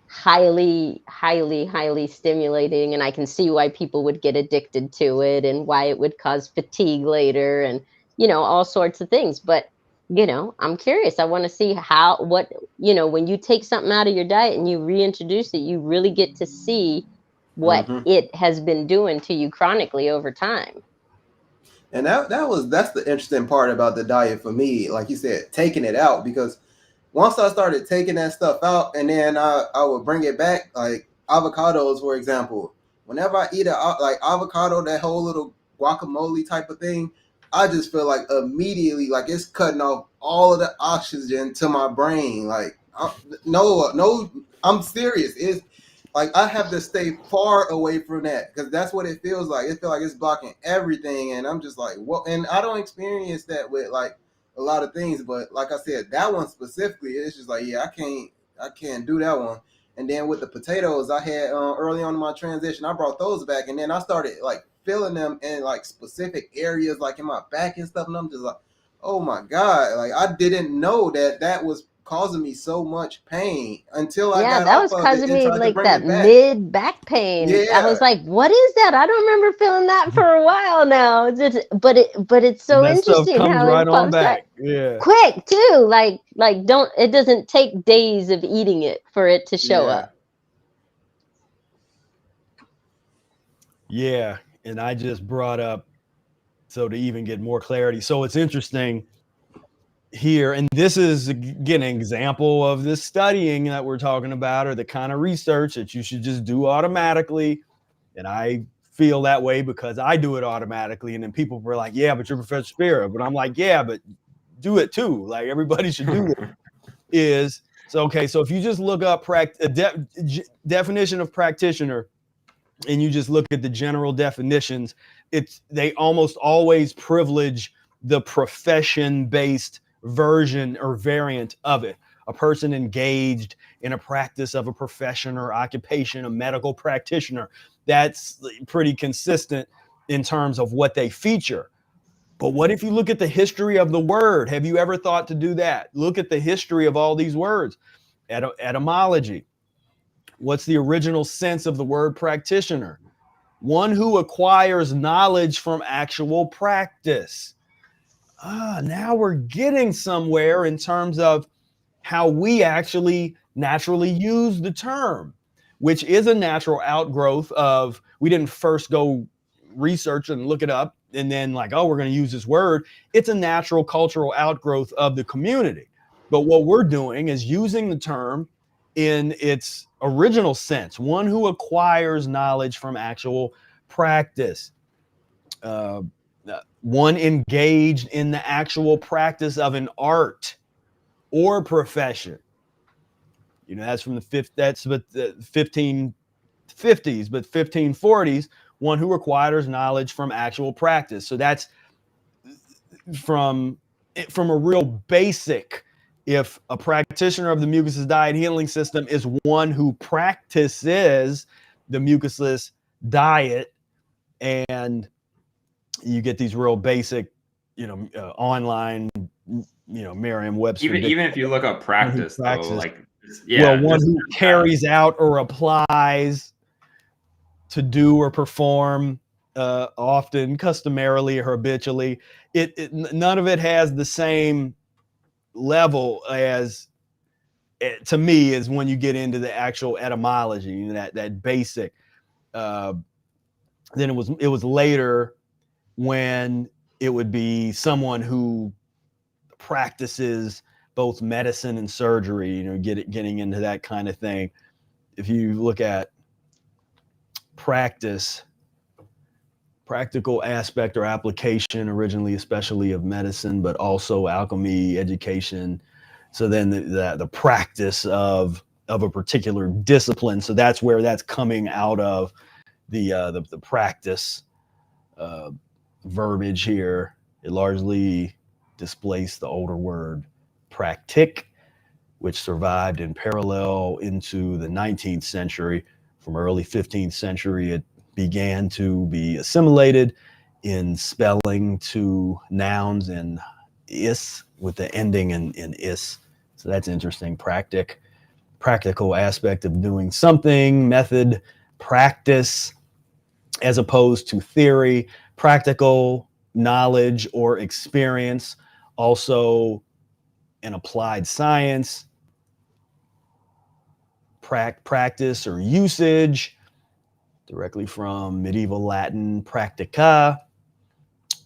Speaker 5: highly, highly, highly stimulating. And I can see why people would get addicted to it, and why it would cause fatigue later, and all sorts of things. But I'm curious. I want to see when you take something out of your diet and you reintroduce it, you really get to see what it has been doing to you chronically over time.
Speaker 4: And that's the interesting part about the diet for me. Like you said, taking it out, because once I started taking that stuff out, and then I would bring it back, like avocados, for example. Whenever I eat like avocado, that whole little guacamole type of thing, I just feel like immediately, like, it's cutting off all of the oxygen to my brain. Like, no, I'm serious. It's like I have to stay far away from that, because that's what it feels like. It feels like it's blocking everything, and I'm just like, what? And I don't experience that with like a lot of things, but like I said, that one specifically, it's just like, yeah, I can't do that one. And then with the potatoes, I had early on in my transition, I brought those back, and then I started like feeling them in like specific areas, like in my back and stuff, and I'm just like, oh my god, like I didn't know that was causing me so much pain until I got
Speaker 5: That
Speaker 4: off
Speaker 5: was
Speaker 4: of it
Speaker 5: causing
Speaker 4: and
Speaker 5: me
Speaker 4: tried to
Speaker 5: like
Speaker 4: bring
Speaker 5: that
Speaker 4: it back.
Speaker 5: mid back pain. I
Speaker 4: Yeah,
Speaker 5: was like, what is that? I don't remember feeling that for a while now. But it's so
Speaker 2: That stuff
Speaker 5: interesting
Speaker 2: comes
Speaker 5: how
Speaker 2: right
Speaker 5: it
Speaker 2: on
Speaker 5: pops up
Speaker 2: back. Yeah.
Speaker 5: quick too. Like don't it doesn't take days of eating it for it to show
Speaker 4: yeah.
Speaker 5: up.
Speaker 2: Yeah. And I just brought up, so to even get more clarity. So it's interesting here, and this is again an example of this studying that we're talking about, or the kind of research that you should just do automatically. And I feel that way because I do it automatically. And then people were like, yeah, but you're Professor Spira. But I'm like, yeah, but do it too. Like, everybody should do it. So if you just look up definition of practitioner, and you just look at the general definitions, they almost always privilege the profession-based version or variant of it. A person engaged in a practice of a profession or occupation, a medical practitioner. That's pretty consistent in terms of what they feature. But what if you look at the history of the word? Have you ever thought to do that? Look at the history of all these words. Etymology. What's the original sense of the word practitioner? One who acquires knowledge from actual practice. Now we're getting somewhere in terms of how we actually naturally use the term, which is a natural outgrowth of, we didn't first go research and look it up and then like, oh, we're going to use this word. It's a natural cultural outgrowth of the community. But what we're doing is using the term in its original sense, one who acquires knowledge from actual practice, one engaged in the actual practice of an art or profession. You know, that's from the 1550s, but 1540s, one who acquires knowledge from actual practice. So that's from a real basic. If a practitioner of the mucusless diet healing system is one who practices the mucusless diet, and you get these real basic, online, Merriam-Webster.
Speaker 3: Even if you look up practice, though, like,
Speaker 2: one who carries out or applies to do or perform, often, customarily, or habitually, none of it has the same level as, to me, is when you get into the actual etymology, that basic. Then it was later when it would be someone who practices both medicine and surgery, getting into that kind of thing. If you look at practice, practical aspect or application, originally especially of medicine, but also alchemy, education. So then the practice of a particular discipline. So that's where that's coming out of, the practice verbiage here. It largely displaced the older word practic, which survived in parallel into the 19th century. From early 15th century, it began to be assimilated in spelling to nouns and is, with the ending in is. So that's interesting. Practical aspect of doing something, method, practice, as opposed to theory, practical knowledge or experience, also an applied science, practice or usage, directly from medieval Latin practica,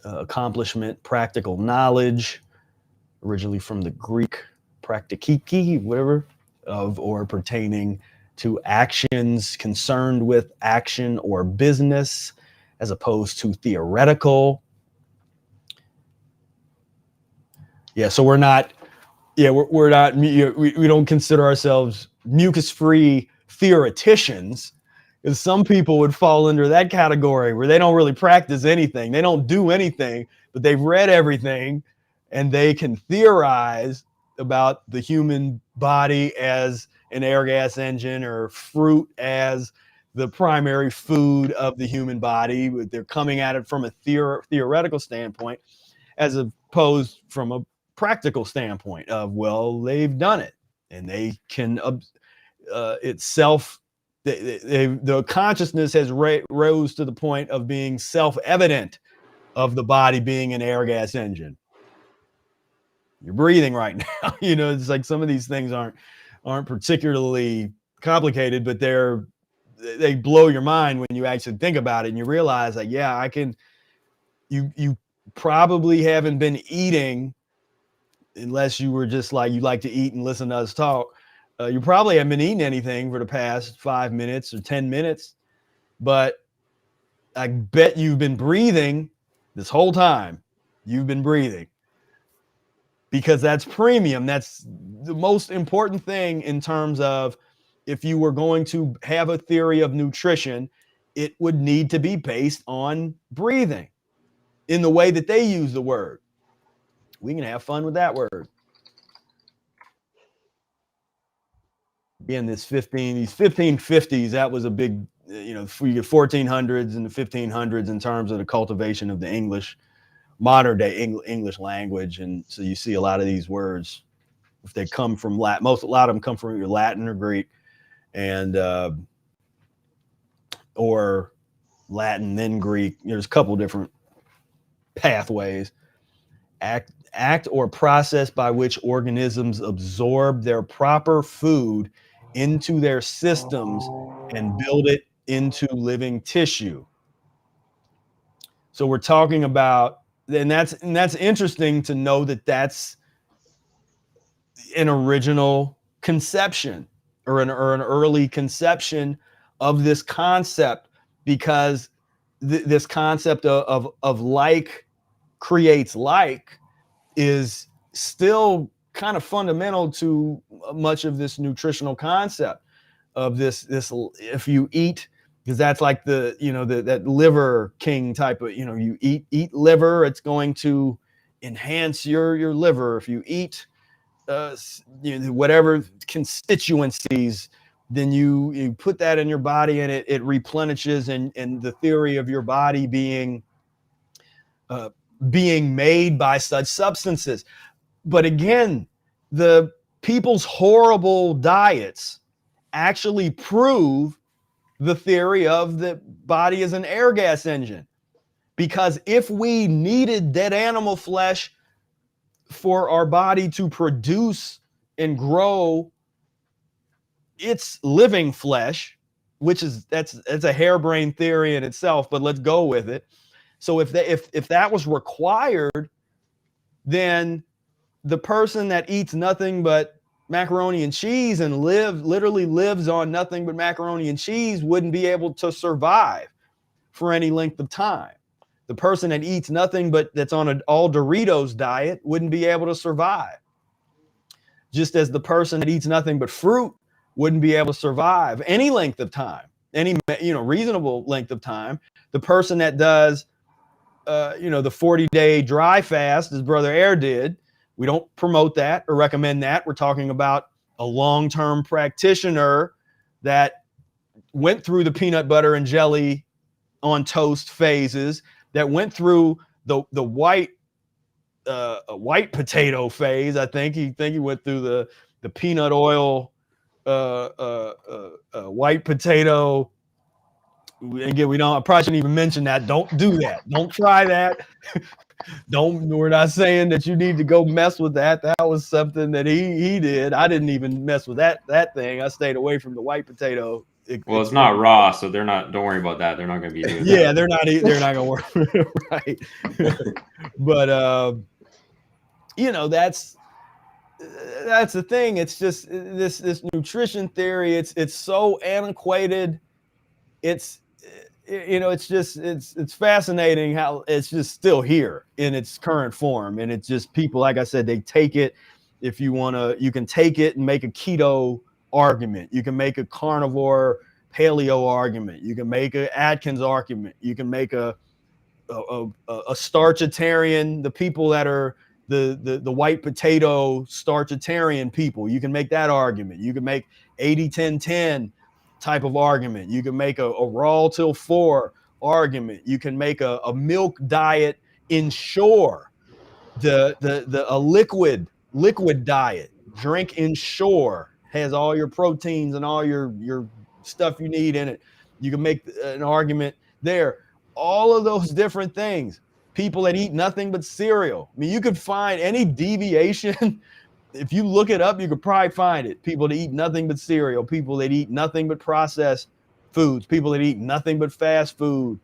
Speaker 2: accomplishment, practical knowledge, originally from the Greek praktikiki, whatever, of or pertaining to actions concerned with action or business, as opposed to theoretical. Yeah, so we're not, we don't consider ourselves mucus-free theoreticians, because some people would fall under that category where they don't really practice anything. They don't do anything, but they've read everything and they can theorize about the human body as an air gas engine, or fruit as the primary food of the human body. They're coming at it from a theoretical standpoint, as opposed from a practical standpoint of, well, they've done it and they can itself. The consciousness has rose to the point of being self-evident of the body being an air gas engine. You're breathing right now. It's like some of these things aren't particularly complicated, but they blow your mind when you actually think about it and you realize that, yeah, I can. You probably haven't been eating, unless you were just like, you like to eat and listen to us talk. You probably haven't been eating anything for the past 5 minutes or 10 minutes, but I bet you've been breathing this whole time. You've been breathing, because that's premium. That's the most important thing in terms of, if you were going to have a theory of nutrition, it would need to be based on breathing in the way that they use the word. We can have fun with that word. Again, these 1550s, that was a big you know, we get 1400s and the 1500s in terms of the cultivation of the English, modern day English language. And so you see a lot of these words, if they come from Latin, a lot of them come from either Latin or Greek, and or Latin then Greek. There's a couple different pathways. Act or process by which organisms absorb their proper food into their systems and build it into living tissue. So we're talking about, and that's interesting to know that that's an original conception or an early conception of this concept, because this concept of like creates like is still kind of fundamental to much of this nutritional concept of this if you eat, because that's like the, you know, that liver king type of, you know, you eat liver, it's going to enhance your liver. If you eat you know, whatever constituencies, then you put that in your body and it replenishes, and the theory of your body being made by such substances. But again, the people's horrible diets actually prove the theory of the body as an air gas engine. Because if we needed dead animal flesh for our body to produce and grow its living flesh, which is that's a harebrained theory in itself, but let's go with it. So if that was required, then the person that eats nothing but macaroni and cheese and literally lives on nothing but macaroni and cheese wouldn't be able to survive for any length of time. The person that eats nothing but that's on an all Doritos diet wouldn't be able to survive. Just as the person that eats nothing but fruit wouldn't be able to survive any length of time, any, you know, reasonable length of time. The person that does you know, the 40-day dry fast, as Brother Air did, we don't promote that or recommend that. We're talking about a long-term practitioner that went through the peanut butter and jelly on toast phases, that went through the white potato phase. I think he went through the peanut oil white potato. Again, I probably shouldn't even mention that. Don't do that. Don't try that. We're not saying that you need to go mess with that. That was something that he did. I didn't even mess with that thing. I stayed away from the white potato.
Speaker 3: Well, it's not raw, so they're not, don't worry about that. They're not going to be doing
Speaker 2: yeah,
Speaker 3: that.
Speaker 2: they're not going to work. Right. But, you know, that's the thing. It's just this nutrition theory. It's so antiquated. It's, you know, it's fascinating how it's just still here in its current form. And it's just people, like I said, they take it. If you want to, you can take it and make a keto argument. You can make a carnivore paleo argument. You can make an Atkins argument. You can make a starchitarian, the people that are the white potato starchitarian people. You can make that argument. You can make 80-10-10 type of argument. You can make a raw till 4 argument. You can make a milk diet ensure a liquid diet. Drink ensure has all your proteins and all your stuff you need in it. You can make an argument there. All of those different things. People that eat nothing but cereal. I mean, you could find any deviation. If you look it up, you could probably find it. People that eat nothing but cereal, people that eat nothing but processed foods, people that eat nothing but fast food.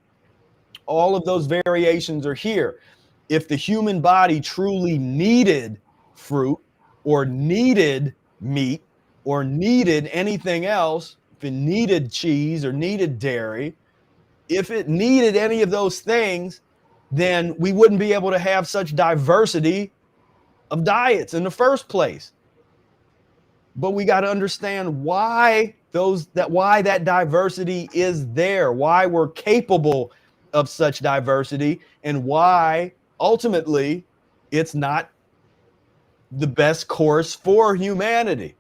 Speaker 2: All of those variations are here. If the human body truly needed fruit or needed meat or needed anything else, if it needed cheese or needed dairy, if it needed any of those things, then we wouldn't be able to have such diversity of diets in the first place. But we got to understand why that diversity is there, why we're capable of such diversity, and why ultimately it's not the best course for humanity.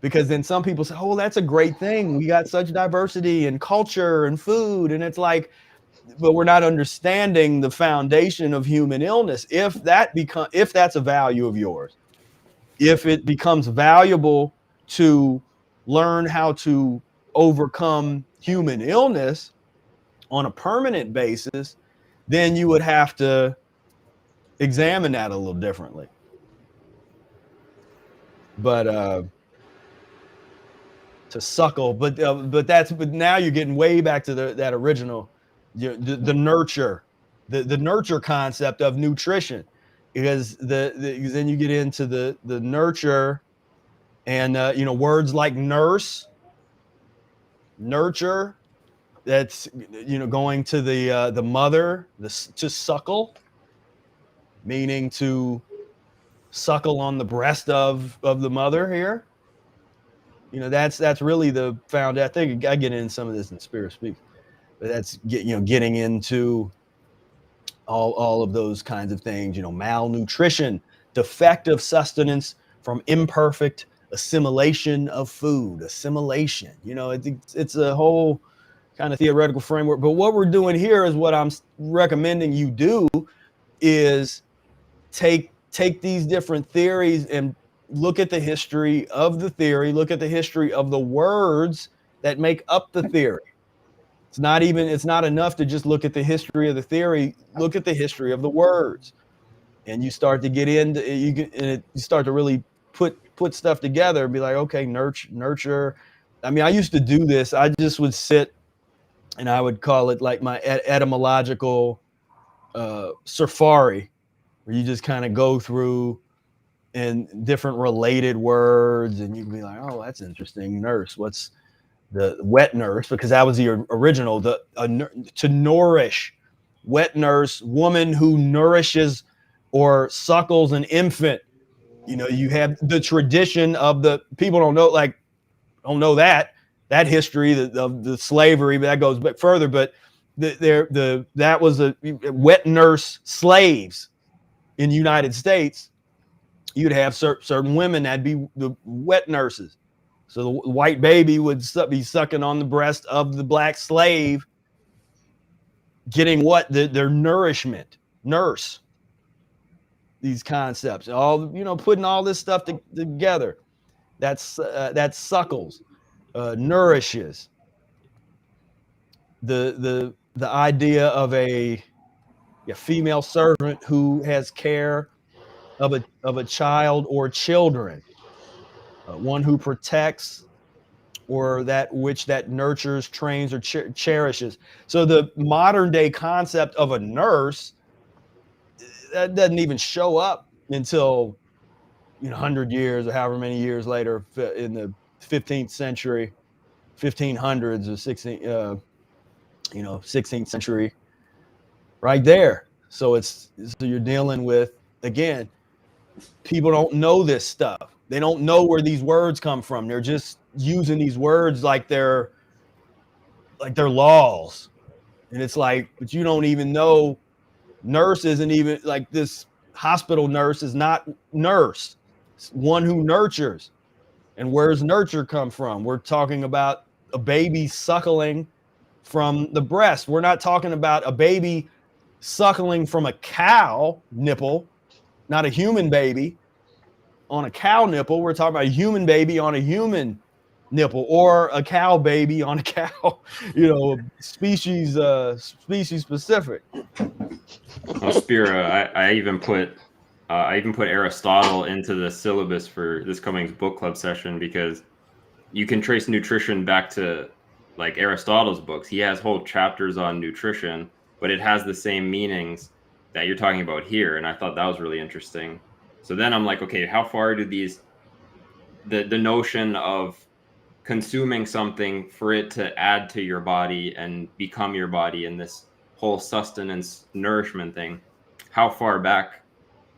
Speaker 2: Because then some people say, oh, that's a great thing. We got such diversity in culture and food. And it's like, but we're not understanding the foundation of human illness. If that's a value of yours, if it becomes valuable to learn how to overcome human illness on a permanent basis, then you would have to examine that a little differently. But to suckle, but now you're getting way back to that original, the nurture, the nurture concept of nutrition, because then you get into the nurture, and words like nurse, nurture, that's going to the mother, to suckle, meaning to suckle on the breast of the mother here. That's really the found. I think I get into some of this in Spira Speak, but that's getting into all of those kinds of things. Malnutrition, defective sustenance from imperfect assimilation of food. Assimilation. It's a whole kind of theoretical framework. But what we're doing here is what I'm recommending you do is take these different theories and look at the history of the theory, look at the history of the words that make up the theory. It's not enough to just look at the history of the theory, look at the history of the words. And you start to get into you start to really put stuff together and be like, okay, nurture. I mean, I used to do this. I just would sit and I would call it like my etymological safari, where you just kind of go through and different related words, and you can be like, oh, that's interesting. Nurse, what's the wet nurse? Because that was the original, to nourish. Wet nurse, woman who nourishes or suckles an infant. You have the tradition of the people don't know that history of the slavery, but that goes back further. But that was a wet nurse slaves in the United States. You'd have certain women that'd be the wet nurses. So the white baby would be sucking on the breast of the black slave, getting their nourishment. Nurse. These concepts, putting all this stuff together. That's suckles, nourishes. The idea of a female servant who has care of a child or children, one who protects, or that which that nurtures, trains, or cherishes. So the modern day concept of a nurse, that doesn't even show up until 100 years or however many years later, in the 15th century, 1500s or 16th century, right there. So you're dealing with, again, people don't know this stuff. They don't know where these words come from. They're just using these words like they're laws. And it's like, but you don't even know. Nurse isn't even like, this hospital nurse is not nurse. It's one who nurtures. And where's nurture come from? We're talking about a baby suckling from the breast. We're not talking about a baby suckling from a cow nipple, not a human baby on a cow nipple. We're talking about a human baby on a human nipple, or a cow baby on a cow, species specific.
Speaker 3: Well, Spira, I even put Aristotle into the syllabus for this coming book club session, because you can trace nutrition back to like Aristotle's books. He has whole chapters on nutrition, but it has the same meanings that you're talking about here. And I thought that was really interesting. So then I'm like, okay, how far do the notion of consuming something for it to add to your body and become your body, and this whole sustenance nourishment thing, how far back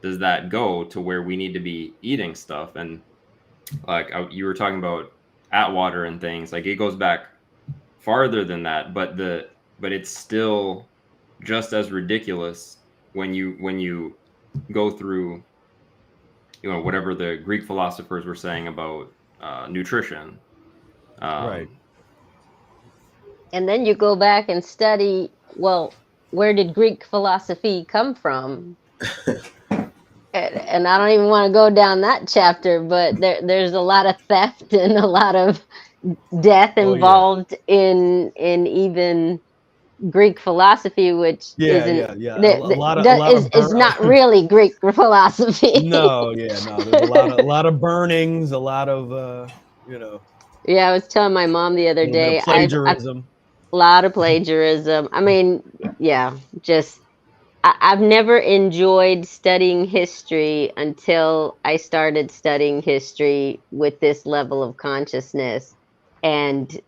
Speaker 3: does that go to where we need to be eating stuff? And like you were talking about Atwater and things, like it goes back farther than that, but it's still just as ridiculous when you go through whatever the Greek philosophers were saying about nutrition.
Speaker 2: Right.
Speaker 5: And then you go back and study, well, where did Greek philosophy come from? And I don't even want to go down that chapter, but there's a lot of theft and a lot of death
Speaker 2: Oh yeah.
Speaker 5: involved in even Greek philosophy, which
Speaker 2: Yeah,
Speaker 5: isn't
Speaker 2: yeah, yeah. A lot of
Speaker 5: is not really Greek philosophy.
Speaker 2: No, yeah, no. There's a lot of burnings, a lot of you know,
Speaker 5: Yeah, I was telling my mom the
Speaker 2: a
Speaker 5: other
Speaker 2: little bit of
Speaker 5: day, I've
Speaker 2: plagiarism.
Speaker 5: a lot of plagiarism. I mean, yeah, just I've never enjoyed studying history until I started studying history with this level of consciousness and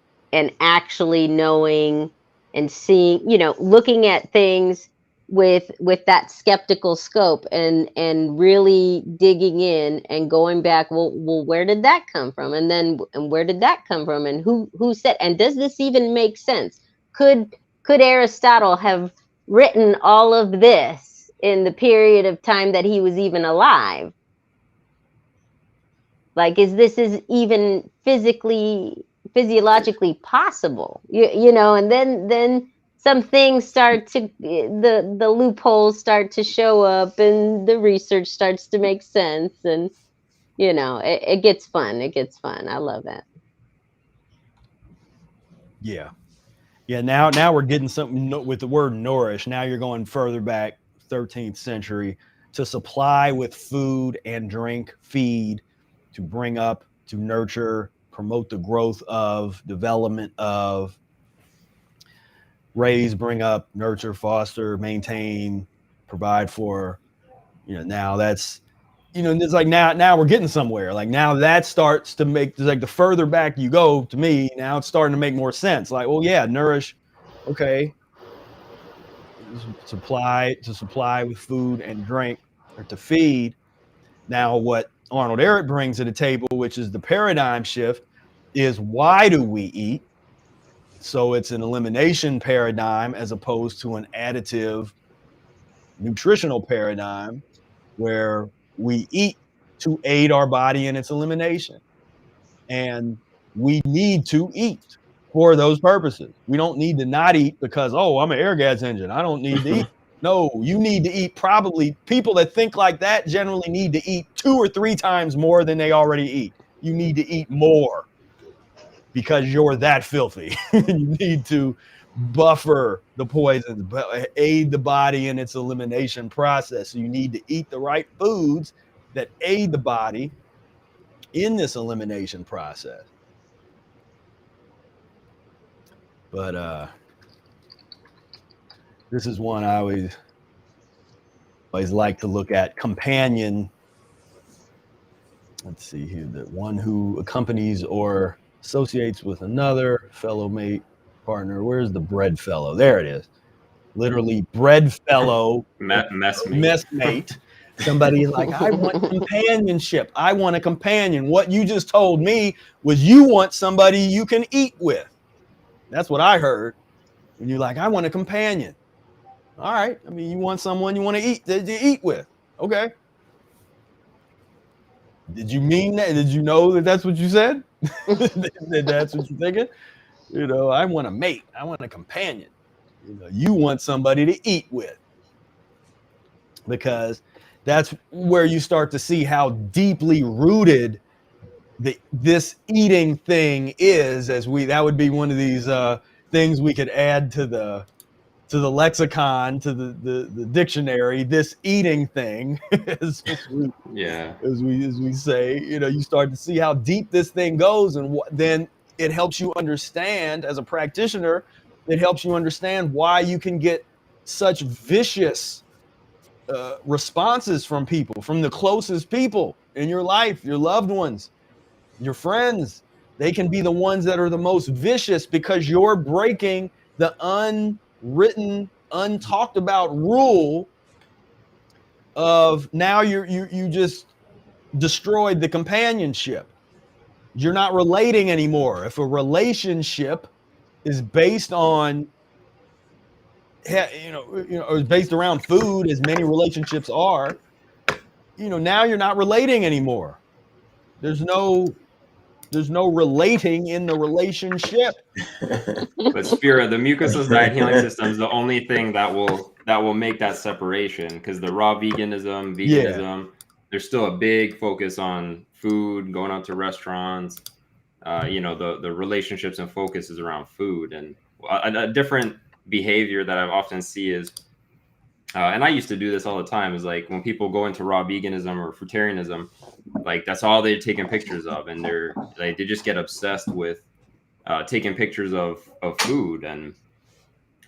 Speaker 5: actually knowing and seeing, looking at things with that skeptical scope and really digging in and going back, well, where did that come from? And where did that come from? And who said, and does this even make sense? Could Aristotle have written all of this in the period of time that he was even alive? Like, is even physiologically possible? And then some things start to the loopholes start to show up, and the research starts to make sense, and it gets fun. It gets fun. I love it.
Speaker 2: Yeah. Yeah, now we're getting something with the word nourish. Now you're going further back, 13th century, to supply with food and drink, feed, to bring up, to nurture, promote the growth of, development of, raise, bring up, nurture, foster, maintain, provide for. Now that's it's like now we're getting somewhere. Like now that starts to make, like, the further back you go, to me, now it's starting to make more sense. Like, well, yeah, nourish, okay, supply with food and drink, or to feed. Now what Arnold Ehret brings to the table, which is the paradigm shift, is why do we eat? So it's an elimination paradigm as opposed to an additive nutritional paradigm, where we eat to aid our body in its elimination. And we need to eat for those purposes. We don't need to not eat because, oh, I'm an air gas engine, I don't need to eat. No, you need to eat. Probably people that think like that generally need to eat 2 or 3 times more than they already eat. You need to eat more because you're that filthy. You need to buffer the poisons, aid the body in its elimination process. So you need to eat the right foods that aid the body in this elimination process. But this is one I always like to look at. Companion. Let's see here. The one who accompanies or associates with another fellow mate, partner. Where's the bread fellow? There it is. Literally, bread fellow, messmate. Somebody like, I want companionship. I want a companion. What you just told me was you want somebody you can eat with. That's what I heard. When you're like, I want a companion. All right. I mean, you want someone you want to eat with. Okay. Did you mean that? Did you know that that's what you said? That that's what you're thinking? I want a mate. I want a companion. You want somebody to eat with. Because that's where you start to see how deeply rooted this eating thing is. That would be one of these things we could add to the lexicon, to the dictionary. This eating thing, as we say, you start to see how deep this thing goes, and then it helps you understand, as a practitioner, it helps you understand why you can get such vicious responses from people, from the closest people in your life, your loved ones, your friends. They can be the ones that are the most vicious because you're breaking the unwritten, untalked about rule of, now you just destroyed the companionship. You're not relating anymore. If a relationship is based on is based around food, as many relationships are, now you're not relating anymore. There's no there's no relating in the relationship.
Speaker 3: But Spira, the mucusless diet healing system is the only thing that will make that separation, because the raw veganism, there's still a big focus on food, going out to restaurants. The relationships and focus is around food. And a different behavior that I often see is, and I used to do this all the time, is like when people go into raw veganism or fruitarianism, like that's all they're taking pictures of, and they just get obsessed with taking pictures of food. And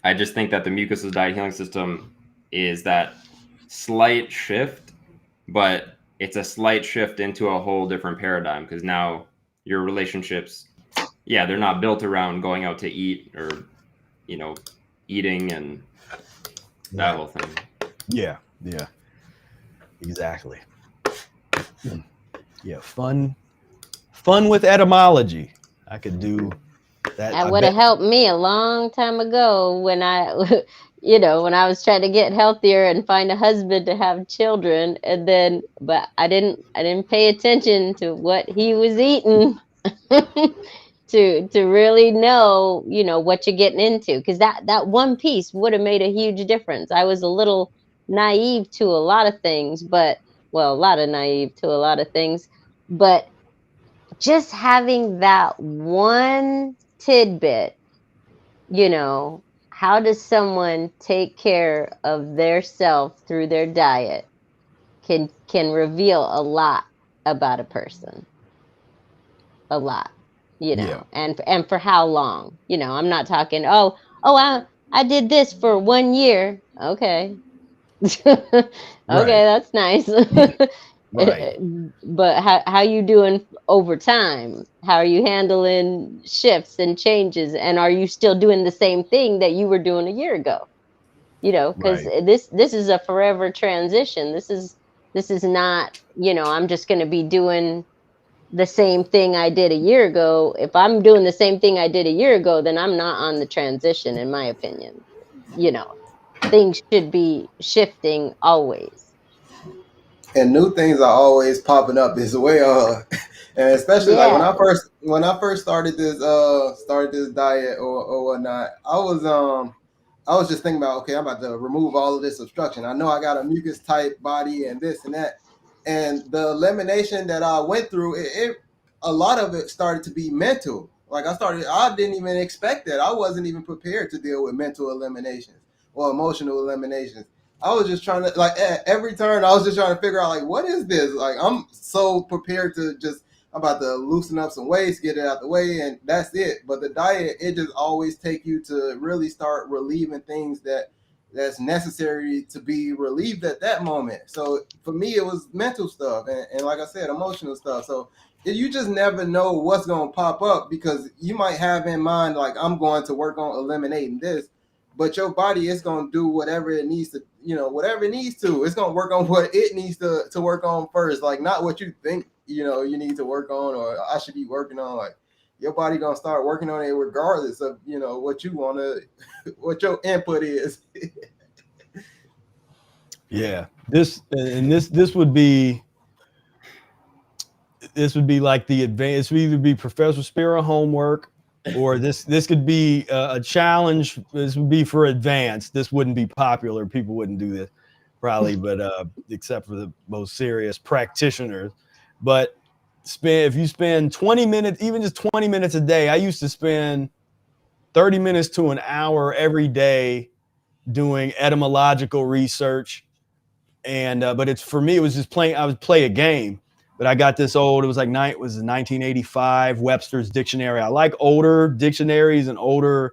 Speaker 3: I just think that the mucusless diet healing system is that slight shift, but it's a slight shift into a whole different paradigm, because now your relationships, they're not built around going out to eat or, eating and that whole thing.
Speaker 2: Yeah, exactly. Yeah, fun with etymology. I could do that.
Speaker 5: That would have helped me a long time ago when I, when I was trying to get healthier and find a husband to have children, but I didn't pay attention to what he was eating to really know, what you're getting into, because that one piece would have made a huge difference. I was a little naive to a lot of things, but just having that one tidbit, how does someone take care of their self through their diet can reveal a lot about a person. A lot, and for how long, I'm not talking, I did this for 1 year. Okay. Okay, that's nice.
Speaker 2: Right.
Speaker 5: But how you doing over time? How are you handling shifts and changes? And are you still doing the same thing that you were doing a year ago? Because this is a forever transition. This is not, I'm just going to be doing the same thing I did a year ago. If I'm doing the same thing I did a year ago, then I'm not on the transition, in my opinion. Things should be shifting always.
Speaker 4: And new things are always popping up this way. And especially like when I first started this diet or whatnot, I was just thinking about, okay, I'm about to remove all of this obstruction. I know I got a mucus type body and this and that. And the elimination that I went through, a lot of it started to be mental. Like I didn't even expect that. I wasn't even prepared to deal with mental eliminations or emotional eliminations. I was just trying to, like, at every turn, I was just trying to figure out, like, what is this? Like, I'm so prepared to I'm about to loosen up some weights, get it out the way, and that's it. But the diet, it just always take you to really start relieving things that's necessary to be relieved at that moment. So for me, it was mental stuff and like I said, emotional stuff. So you just never know what's going to pop up, because you might have in mind, like, I'm going to work on eliminating this, but your body is going to do whatever it needs to, whatever it needs to. It's going to work on what it needs to work on first, like not what you think, you need to work on or I should be working on. Like, your body going to start working on it regardless of, what you want to, what your input is.
Speaker 2: Yeah. This would be like the advanced, would either be Professor Spira homework, or this could be a challenge. This would be for advanced. This wouldn't be popular. People wouldn't do this probably, but except for the most serious practitioners. But if you spend 20 minutes, even just 20 minutes a day, I used to spend 30 minutes to an hour every day doing etymological research. And but for me, it was just playing. I would play a game. But I got this old, it was 1985 Webster's Dictionary. I like older dictionaries and older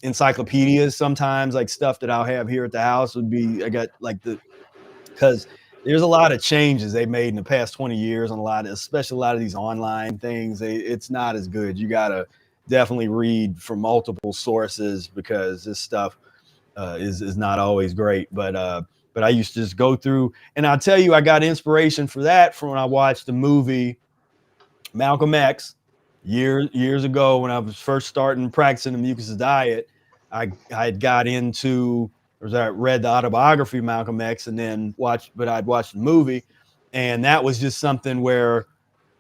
Speaker 2: encyclopedias sometimes, like stuff that I'll have here at the house because there's a lot of changes they made in the past 20 years on especially a lot of these online things. It's not as good. You got to definitely read from multiple sources, because this stuff is not always great. But I used to just go through, and I'll tell you, I got inspiration for that from when I watched the movie Malcolm X years ago when I was first starting practicing the mucusless diet. I had got into, or I read the autobiography of Malcolm X, and then I'd watched the movie, and that was just something where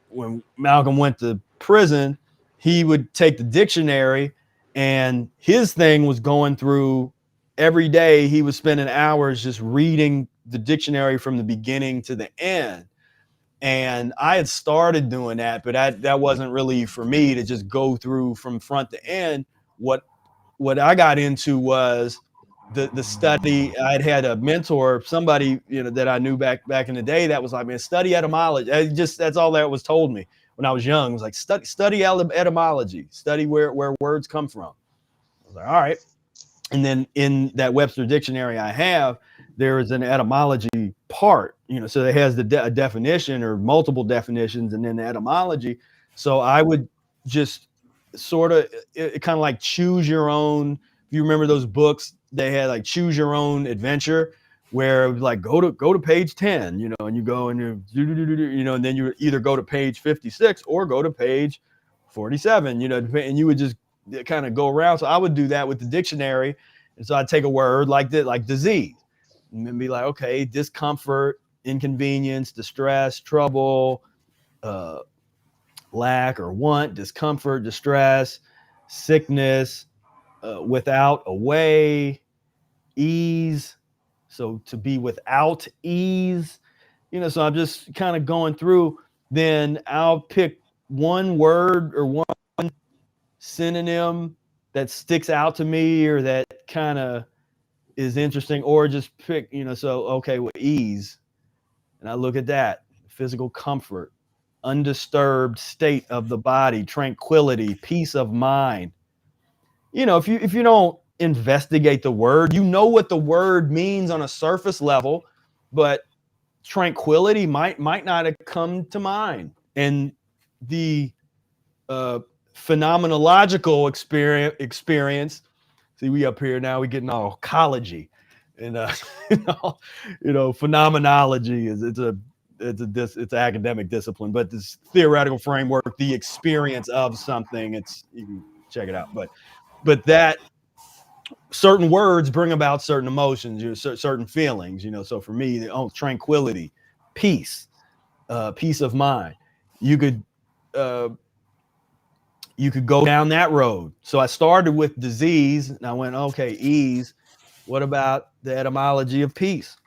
Speaker 2: when Malcolm went to prison, he would take the dictionary, and his thing was going through every day. He was spending hours just reading the dictionary from the beginning to the end. And I had started doing that, but that wasn't really for me to just go through from front to end. What I got into was the study. I'd had a mentor, somebody, you know, that I knew back in the day, that was like, man, study etymology. That's all that was told me when I was young. It was like, study etymology, study where words come from. I was like, all right. And then in that Webster dictionary I have, there is an etymology part, you know, so it has the definition or multiple definitions, and then the etymology. So I would just sort of kind of like choose your own. If you remember those books, they had like choose your own adventure, where it was like go to page 10, you know, and you go and you know, and then you either go to page 56 or go to page 47, you know, and you would just kind of go around. So I would do that with the dictionary. And so I'd take a word like disease, and then be like, okay, discomfort, inconvenience, distress, trouble, lack or want, discomfort, distress, sickness, without, away, ease. So to be without ease, you know, so I'm just kind of going through. Then I'll pick one word or one synonym that sticks out to me, or that kind of is interesting, or just pick, you know, so okay, well, ease, and I look at that: physical comfort, undisturbed state of the body, tranquility, peace of mind. You know, if you don't investigate the word, you know what the word means on a surface level, but tranquility might not have come to mind. And the phenomenological experience. See, we up here now, we getting all ecology, and you know, phenomenology is it's an academic discipline, but this theoretical framework, the experience of something, you can check it out. But that certain words bring about certain emotions, you know, certain feelings, you know. So for me, tranquility, peace, peace of mind. You could go down that road. So I started with disease, and I went, okay, ease. What about the etymology of peace?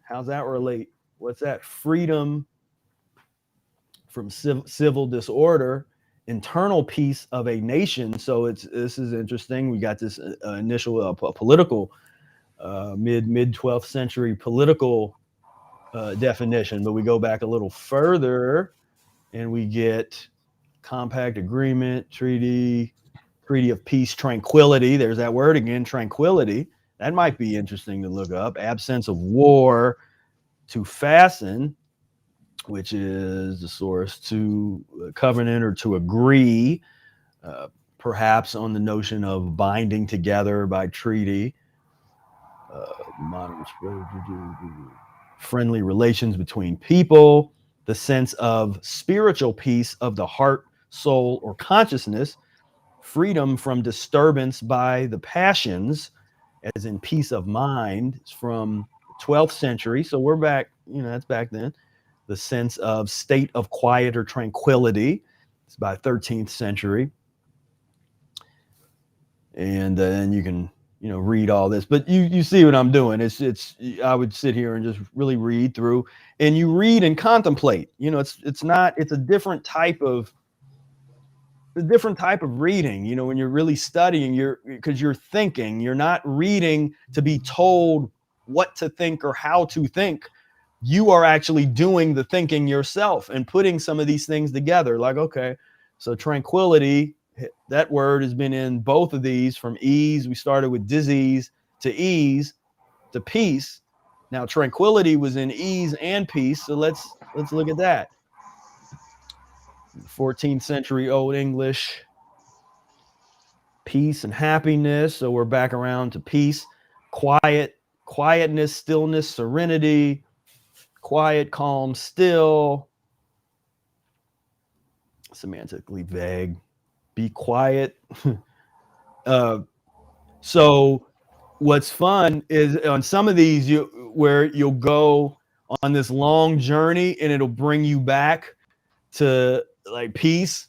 Speaker 2: How's that relate? What's that? Freedom from civil disorder, internal peace of a nation. So this is interesting. We got this initial political mid 12th century political definition, but we go back a little further, and we get compact agreement, treaty of peace, tranquility. There's that word again, tranquility. That might be interesting to look up. Absence of war, to fasten, which is the source, to covenant or to agree, perhaps on the notion of binding together by treaty. Modern friendly relations between people, the sense of spiritual peace of the heart, soul, or consciousness, freedom from disturbance by the passions, as in peace of mind. It's from 12th century. So we're back, you know, that's back then. The sense of state of quiet or tranquility. It's by 13th century. And then you can, you know, read all this, but you see what I'm doing. It's I would sit here and just really read through, and you read and contemplate. You know, it's a different type of reading. You know, when you're really studying, because you're thinking. You're not reading to be told what to think or how to think. You are actually doing the thinking yourself and putting some of these things together. Like, okay, so tranquility, that word has been in both of these. From ease, we started with disease, to ease, to peace. Now tranquility was in ease and peace. So let's look at that. 14th century Old English, peace and happiness. So we're back around to peace, quietness, stillness, serenity, quiet, calm, still. Semantically vague. Be quiet. So what's fun is on some of these, where you'll go on this long journey, and it'll bring you back to like peace,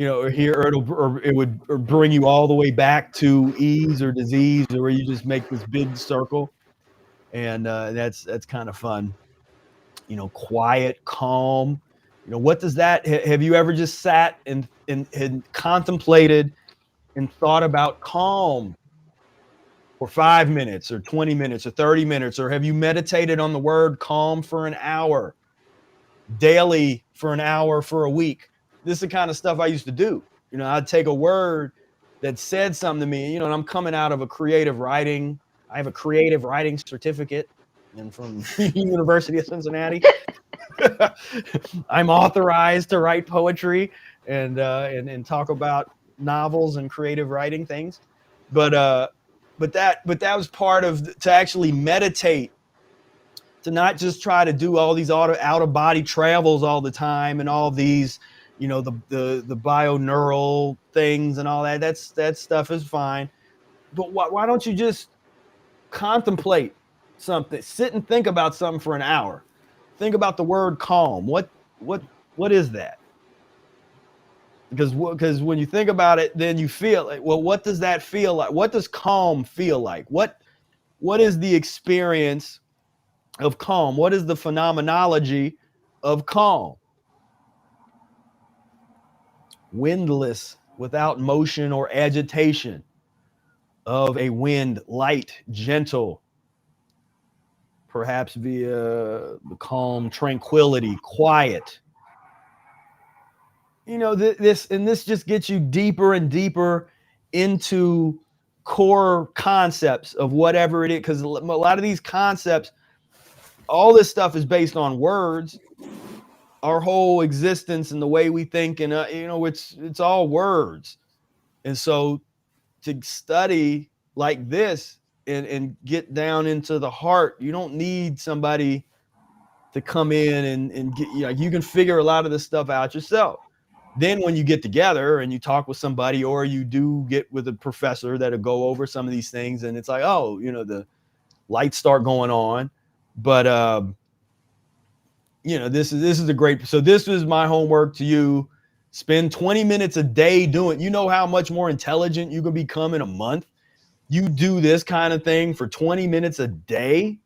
Speaker 2: or here, or it would bring you all the way back to ease or disease, or where you just make this big circle, and that's kind of fun. Quiet, calm. What does that? Have you ever just sat and contemplated and thought about calm for 5 minutes or 20 minutes or 30 minutes, or have you meditated on the word calm for an hour daily, for an hour for a week? This is the kind of stuff I used to do. I'd take a word that said something to me, and I'm coming out of a creative writing. I have a creative writing certificate and from University of Cincinnati. I'm authorized to write poetry and talk about novels and creative writing things. But that was part of to actually meditate, to not just try to do all these out of body travels all the time and all these, the bioneural things and all that. That stuff is fine. But why don't you just contemplate something, sit and think about something for an hour? Think about the word calm. What is that? Because when you think about it, then you feel like, well, what does that feel like? What does calm feel like? What is the experience of calm? What is the phenomenology of calm? Windless, without motion or agitation, of a wind, light, gentle, perhaps via the calm, tranquility, quiet. This just gets you deeper and deeper into core concepts of whatever it is, because a lot of these concepts, all this stuff is based on words. Our whole existence and the way we think, and it's all words. And so to study like this and get down into the heart, you don't need somebody to come in and get, you can figure a lot of this stuff out yourself. Then when you get together and you talk with somebody, or you do get with a professor that'll go over some of these things, and it's like, oh, the lights start going on. But this is a great. So this is my homework to you. Spend 20 minutes a day doing. You know how much more intelligent you can become in a month. You do this kind of thing for 20 minutes a day.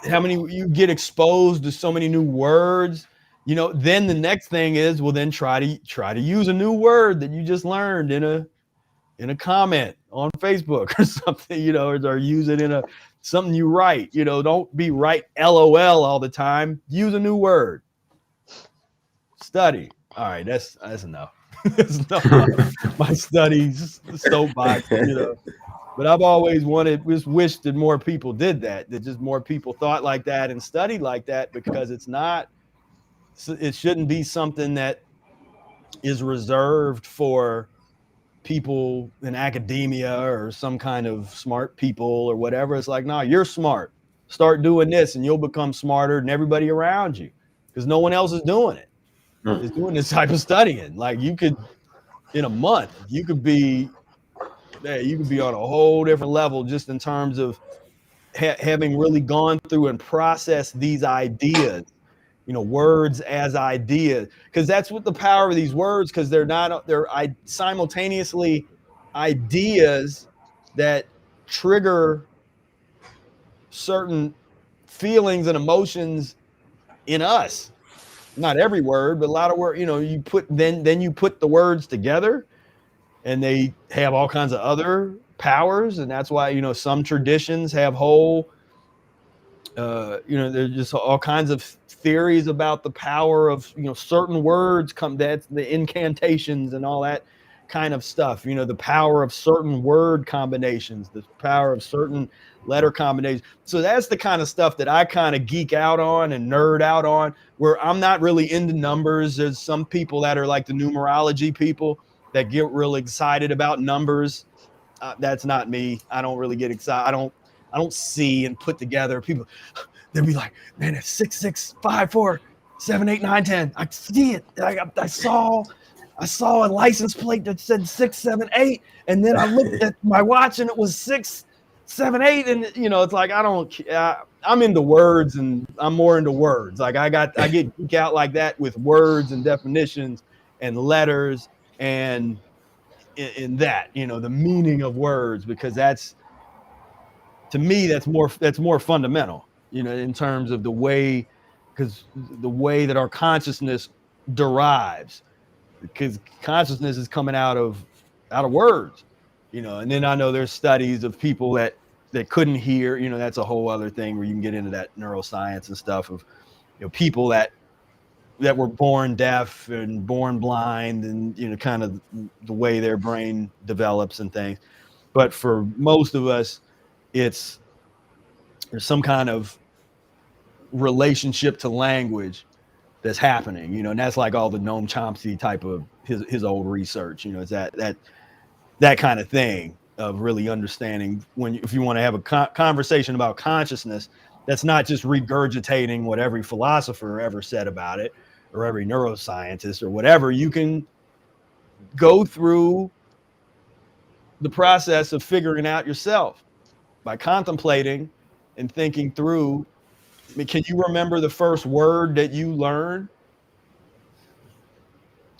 Speaker 2: How many you get exposed to so many new words. Then the next thing is, well, then try to use a new word that you just learned in a comment on Facebook or something, or use it in something you write. Don't be write LOL all the time. Use a new word. Study. All right, that's enough. That's enough. My studies soapbox, But I've always wished that more people did that just more people thought like that and studied like that, because it shouldn't be something that is reserved for people in academia or some kind of smart people or whatever. It's like, no, you're smart. Start doing this and you'll become smarter than everybody around you, because no one else is doing it. Is doing this type of studying. Like, you could, in a month, you could be on a whole different level, just in terms of having really gone through and processed these ideas. Words as ideas, because that's what the power of these words, because they're simultaneously ideas that trigger certain feelings and emotions in us. Not every word, but a lot of words, you put the words together, and they have all kinds of other powers. And that's why, some traditions have whole, there's just all kinds of theories about the power of, certain words that's the incantations and all that kind of stuff, the power of certain word combinations, the power of certain letter combinations. So that's the kind of stuff that I kind of geek out on and nerd out on, where I'm not really into numbers. There's some people that are like the numerology people that get real excited about numbers. That's not me. I don't really get excited. I don't see and put together people. They'll be like, man, it's 6, 6, 5, 4, 7, 8, 9, 10. I see it. I saw a license plate that said 6, 7, 8, and then I looked at my watch and it was 6, 7, 8, and it's like, I don't. I'm into words, and I'm more into words. Like I get geek out like that with words and definitions and letters and in that, you know, the meaning of words, because that's, to me, that's more fundamental, you know, in terms of the way, because the way that our consciousness derives, because consciousness is coming out of words, you know. And then I know there's studies of people that couldn't hear, you know, that's a whole other thing where you can get into that neuroscience and stuff of, you know, people that were born deaf and born blind, and, you know, kind of the way their brain develops and things. But for most of us, there's some kind of relationship to language that's happening, you know, and that's like all the Noam Chomsky type of his old research, you know, it's that kind of thing of really understanding if you want to have a conversation about consciousness, that's not just regurgitating what every philosopher ever said about it, or every neuroscientist or whatever. You can go through the process of figuring out yourself by contemplating and thinking through. I mean, can you remember the first word that you learned?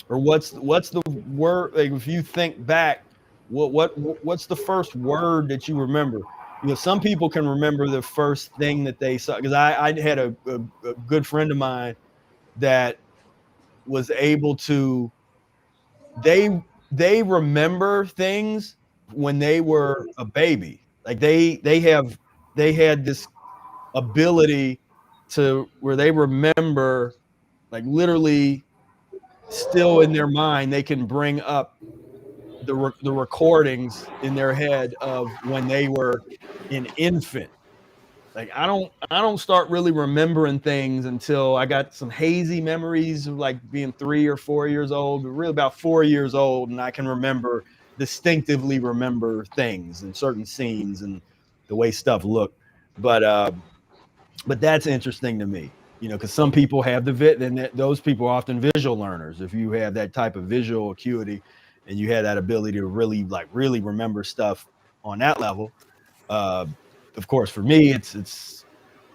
Speaker 2: Or what's the word, like, if you think back, what's the first word that you remember? You know, some people can remember the first thing that they saw, because I had a good friend of mine that was able to, they remember things when they were a baby. Like they had this ability to where they remember, like, literally still in their mind, they can bring up the recordings in their head of when they were an infant. Like I don't start really remembering things until I got some hazy memories of like being 3 or 4 years old, but really about 4 years old, and I can distinctively remember things and certain scenes and the way stuff looked. But that's interesting to me, you know, because some people have those people are often visual learners. If you have that type of visual acuity and you have that ability to really remember stuff on that level. Of course, for me, it's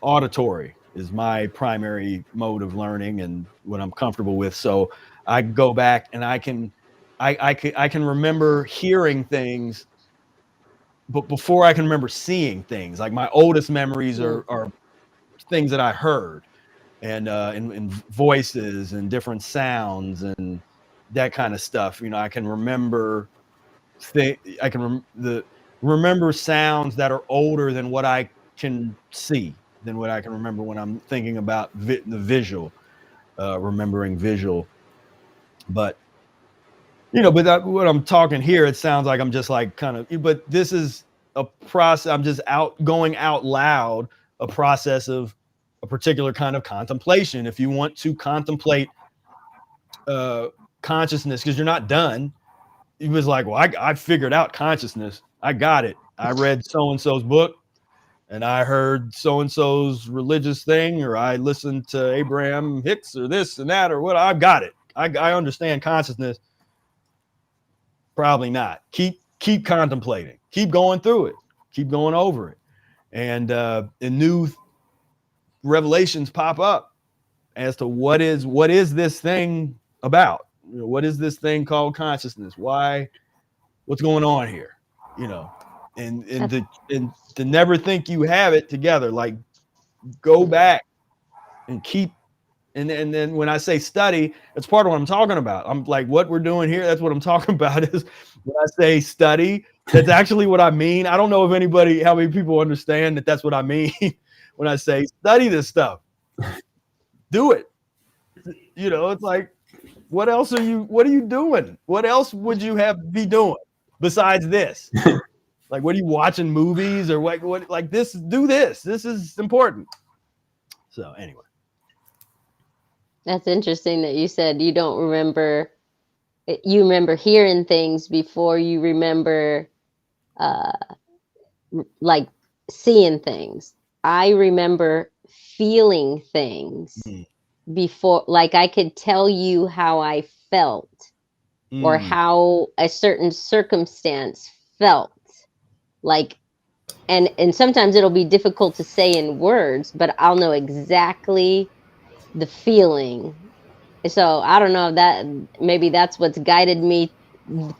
Speaker 2: auditory is my primary mode of learning and what I'm comfortable with. So I go back and I can remember hearing things, but before I can remember seeing things. Like my oldest memories are things that I heard, and voices and different sounds and that kind of stuff. You know, I can remember remember sounds that are older than what I can see, than what I can remember when I'm thinking about the visual, remembering visual. But, you know, what I'm talking here, it sounds like I'm just like but this is a process. I'm just going out loud, a process of a particular kind of contemplation. If you want to contemplate consciousness, because you're not done. He was like, well, I figured out consciousness. I got it. I read so-and-so's book, and I heard so-and-so's religious thing, or I listened to Abraham Hicks or this and that, or what. I've got it. I understand consciousness. Probably not. Keep contemplating. Keep going through it. Keep going over it. And new revelations pop up as to what is this thing about? You know, what is this thing called consciousness? Why? What's going on here? You know, and to never think you have it together. Like, go back and keep. And then when I say study, it's part of what I'm talking about. I'm like, what we're doing here, that's what I'm talking about. Is when I say study, that's actually what I mean. I don't know if how many people understand that that's what I mean when I say study this stuff. Do it. You know, it's like, what are you doing? What else would you be doing besides this? Like, what are you watching, movies or what like this? Do this. This is important. So anyway.
Speaker 5: That's interesting that you said you don't remember. You remember hearing things before you remember, like seeing things. I remember feeling things before, like I could tell you how I felt or how a certain circumstance felt. Like and sometimes it'll be difficult to say in words, but I'll know exactly the feeling. So I don't know if that maybe that's what's guided me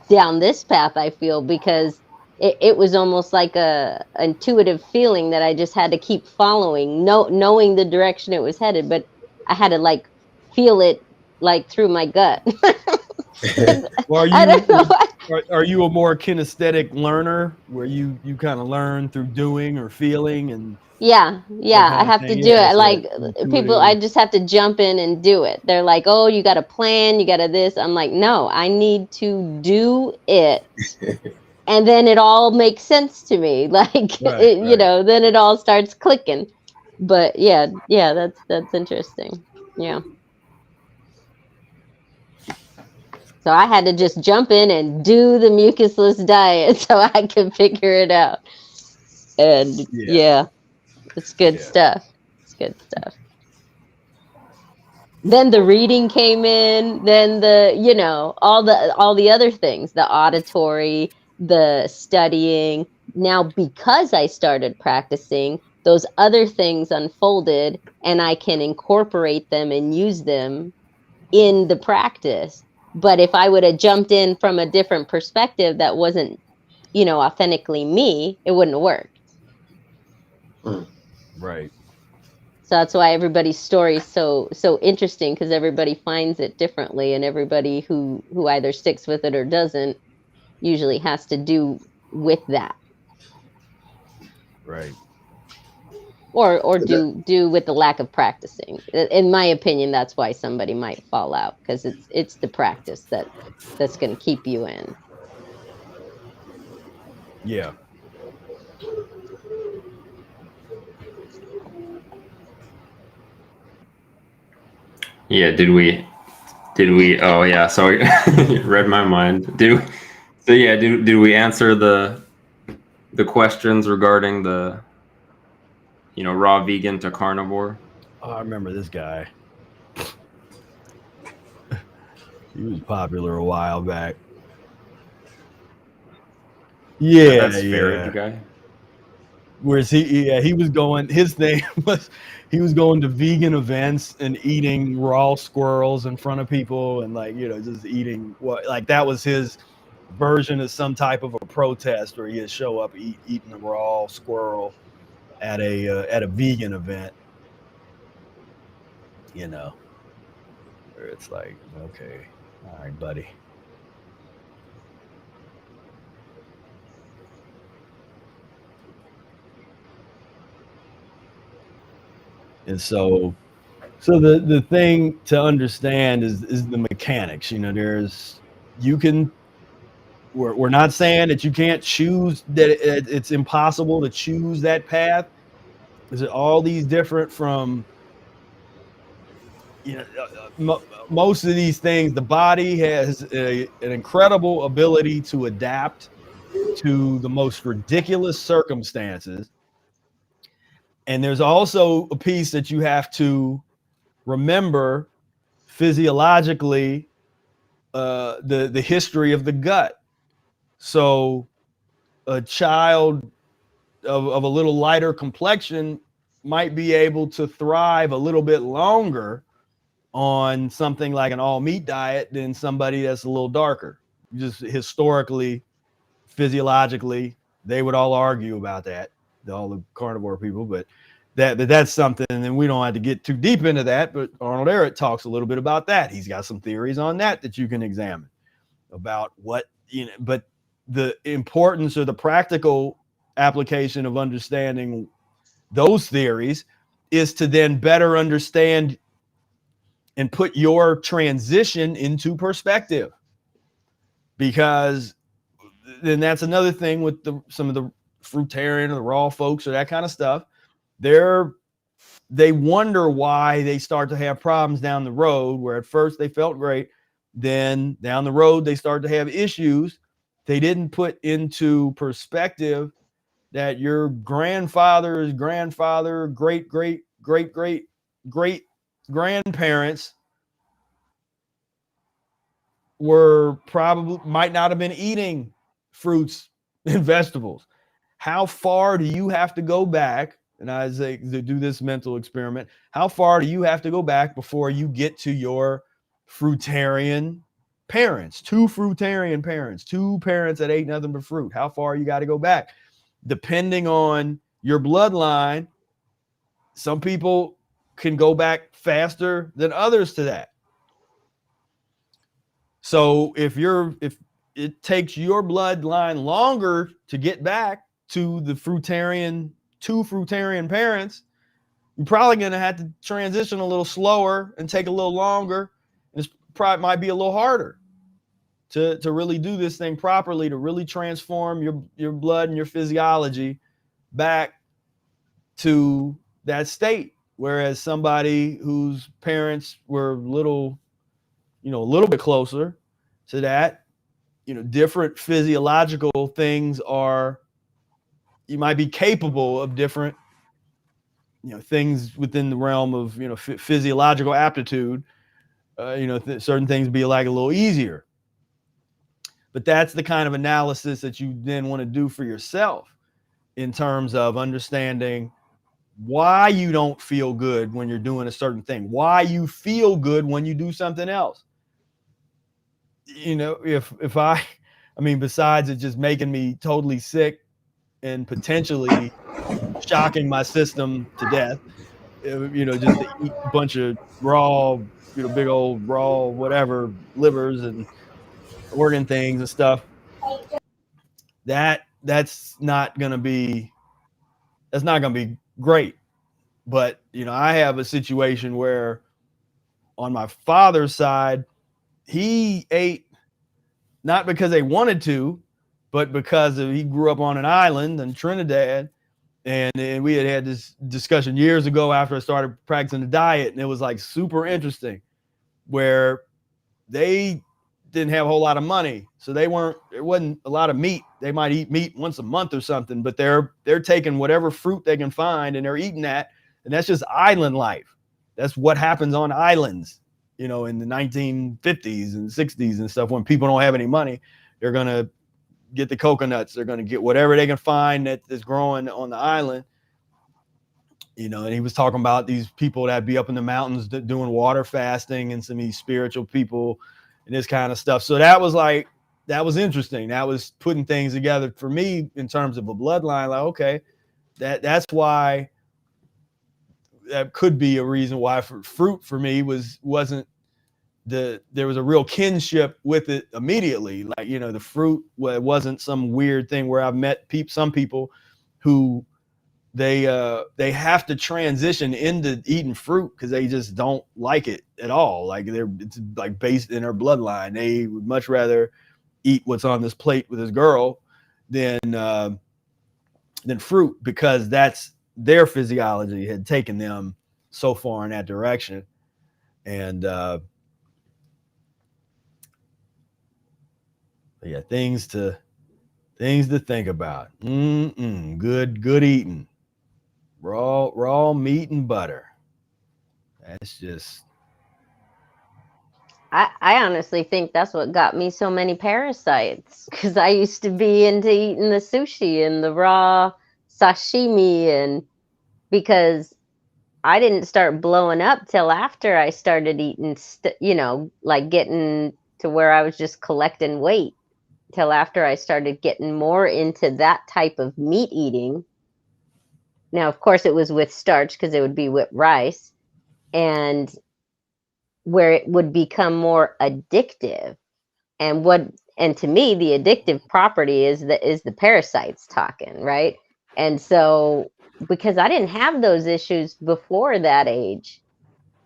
Speaker 5: down this path, I feel, because it was almost like a intuitive feeling that I just had to keep following, knowing the direction it was headed, but I had to like feel it like through my gut.
Speaker 2: Well,
Speaker 5: I don't know.
Speaker 2: are you a more kinesthetic learner where you kind of learn through doing or feeling and
Speaker 5: Yeah,
Speaker 2: that
Speaker 5: I
Speaker 2: kind of
Speaker 5: have to
Speaker 2: thing?
Speaker 5: do
Speaker 2: Yeah,
Speaker 5: it.
Speaker 2: so
Speaker 5: Like people, I
Speaker 2: intuitive.
Speaker 5: just have to jump in and do it. They're like, "Oh, you got a plan, you got to this." I'm like, "No, I need to do it." And then it all makes sense to me. Like,
Speaker 2: Right, right.
Speaker 5: then it all starts clicking. But yeah, that's interesting. Yeah. So I had to just jump in and do the mucusless diet so I could figure it out. And
Speaker 2: Yeah,
Speaker 5: yeah, it's good
Speaker 2: yeah.
Speaker 5: stuff. It's good stuff. Then the reading came in, then all the other things, the auditory, the studying. Now because I started practicing, those other things unfolded and I can incorporate them and use them in the practice. But if I would have jumped in from a different perspective that wasn't, authentically me, it wouldn't have worked.
Speaker 2: Right.
Speaker 5: So that's why everybody's story is so interesting, because everybody finds it differently, and everybody who either sticks with it or doesn't usually has to do with that,
Speaker 2: Right.
Speaker 5: or do with the lack of practicing. In my opinion, that's why somebody might fall out, because it's the practice that's going to keep you in.
Speaker 2: Yeah.
Speaker 3: Yeah, did we oh yeah, sorry. Read my mind. Did we answer the questions regarding the raw vegan to carnivore?
Speaker 2: Oh, I remember this guy. He was popular a while back. Yeah,
Speaker 3: That's fair,
Speaker 2: yeah.
Speaker 3: the guy.
Speaker 2: Whereas he was going, his thing was he was going to vegan events and eating raw squirrels in front of people and just eating like that was his version of some type of a protest where he'd show up eating a raw squirrel at a vegan event, where it's like, okay, all right, buddy. And so the thing to understand is the mechanics. We're not saying that you can't choose, that it's impossible to choose that path. There's all these different from most of these things. The body has an incredible ability to adapt to the most ridiculous circumstances. And there's also a piece that you have to remember physiologically, the history of the gut. So a child of a little lighter complexion might be able to thrive a little bit longer on something like an all meat diet than somebody that's a little darker. Just historically, physiologically, they would all argue about that, all the carnivore people, but that's something, and we don't have to get too deep into that, but Arnold Ehret talks a little bit about that. He's got some theories on that you can examine about but the importance or the practical application of understanding those theories is to then better understand and put your transition into perspective, because then that's another thing with some of the fruitarian or the raw folks or that kind of stuff. They wonder why they start to have problems down the road, where at first they felt great, then down the road they start to have issues. They didn't put into perspective that your grandfather's grandfather, great great great great great grandparents might not have been eating fruits and vegetables. how far do you have to go back? And I say to do this mental experiment. How far do you have to go back before you get to your fruitarian parents? Two fruitarian parents, two parents that ate nothing but fruit. How far you got to go back? Depending on your bloodline, some people can go back faster than others to that. So if it takes your bloodline longer to get back to the two fruitarian parents, you're probably going to have to transition a little slower and take a little longer. And it's probably might be a little harder to really do this thing properly, to really transform your blood and your physiology back to that state. Whereas somebody whose parents were a little bit closer to that, different physiological things you might be capable of different, things within the realm of, physiological aptitude, certain things be like a little easier. But that's the kind of analysis that you then want to do for yourself in terms of understanding why you don't feel good when you're doing a certain thing, why you feel good when you do something else. If I mean, besides it just making me totally sick and potentially shocking my system to death, just to eat a bunch of raw, big old raw, whatever, livers and organ things and stuff, that's not going to be great. But, I have a situation where on my father's side, he ate not because they wanted to, but because he grew up on an island in Trinidad. And we had this discussion years ago after I started practicing the diet. And it was like super interesting where they didn't have a whole lot of money. So there wasn't a lot of meat. They might eat meat once a month or something, but they're taking whatever fruit they can find and they're eating that. And that's just island life. That's what happens on islands, in the 1950s and 60s and stuff. When people don't have any money, they're going to get the coconuts. They're going to get whatever they can find that is growing on the island. And he was talking about these people that be up in the mountains doing water fasting and some of these spiritual people and this kind of stuff. So that was interesting. That was putting things together for me in terms of a bloodline. Like, okay, that's why that could be a reason why fruit for me wasn't there was a real kinship with it immediately. Like, the fruit wasn't some weird thing where I've met some people who they have to transition into eating fruit because they just don't like it at all. Like it's like based in their bloodline. They would much rather eat what's on this plate with this girl than fruit, because that's their physiology had taken them so far in that direction. And yeah, things to think about. Good eating. Raw meat and butter. That's just.
Speaker 5: I honestly think that's what got me so many parasites, because I used to be into eating the sushi and the raw sashimi, and because I didn't start blowing up till after I started eating, like getting to where I was just collecting weight, till after I started getting more into that type of meat eating. Now, of course, it was with starch because it would be with rice, and where it would become more addictive. And to me, the addictive property is the parasites talking, right? And so, because I didn't have those issues before that age,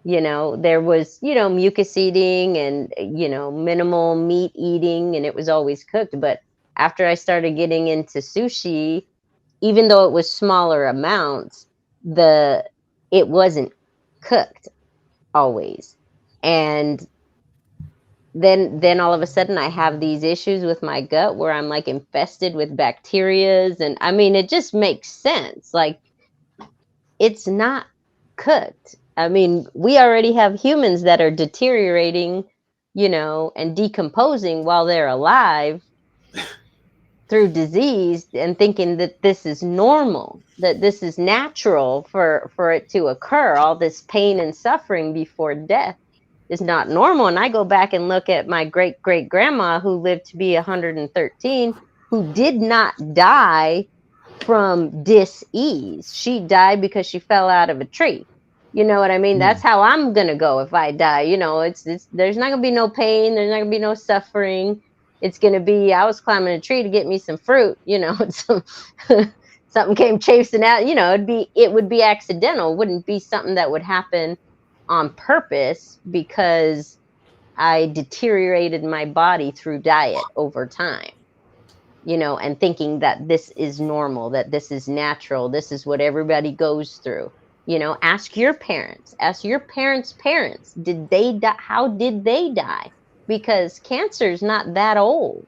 Speaker 5: there was, mucus eating and, minimal meat eating, and it was always cooked. But after I started getting into sushi, even though it was smaller amounts, it wasn't cooked always. And then all of a sudden I have these issues with my gut where I'm like infested with bacterias. And I mean, it just makes sense. Like, it's not cooked. I mean, we already have humans that are deteriorating, and decomposing while they're alive. through disease and thinking that this is normal, that this is natural for it to occur. All this pain and suffering before death is not normal. And I go back and look at my great great grandma who lived to be 113, who did not die from dis-ease. She died because she fell out of a tree. You know what I mean? That's how I'm gonna go if I die. You know, it's there's not gonna be no pain, there's not gonna be no suffering. It's gonna be, I was climbing a tree to get me some fruit, you know, some something came chasing out, you know, it would be accidental, it wouldn't be something that would happen on purpose because I deteriorated my body through diet over time, you know, and thinking that this is normal, that this is natural, this is what everybody goes through. You know, ask your parents, ask your parents' parents, did they die? How did they die? Because cancer is not that old.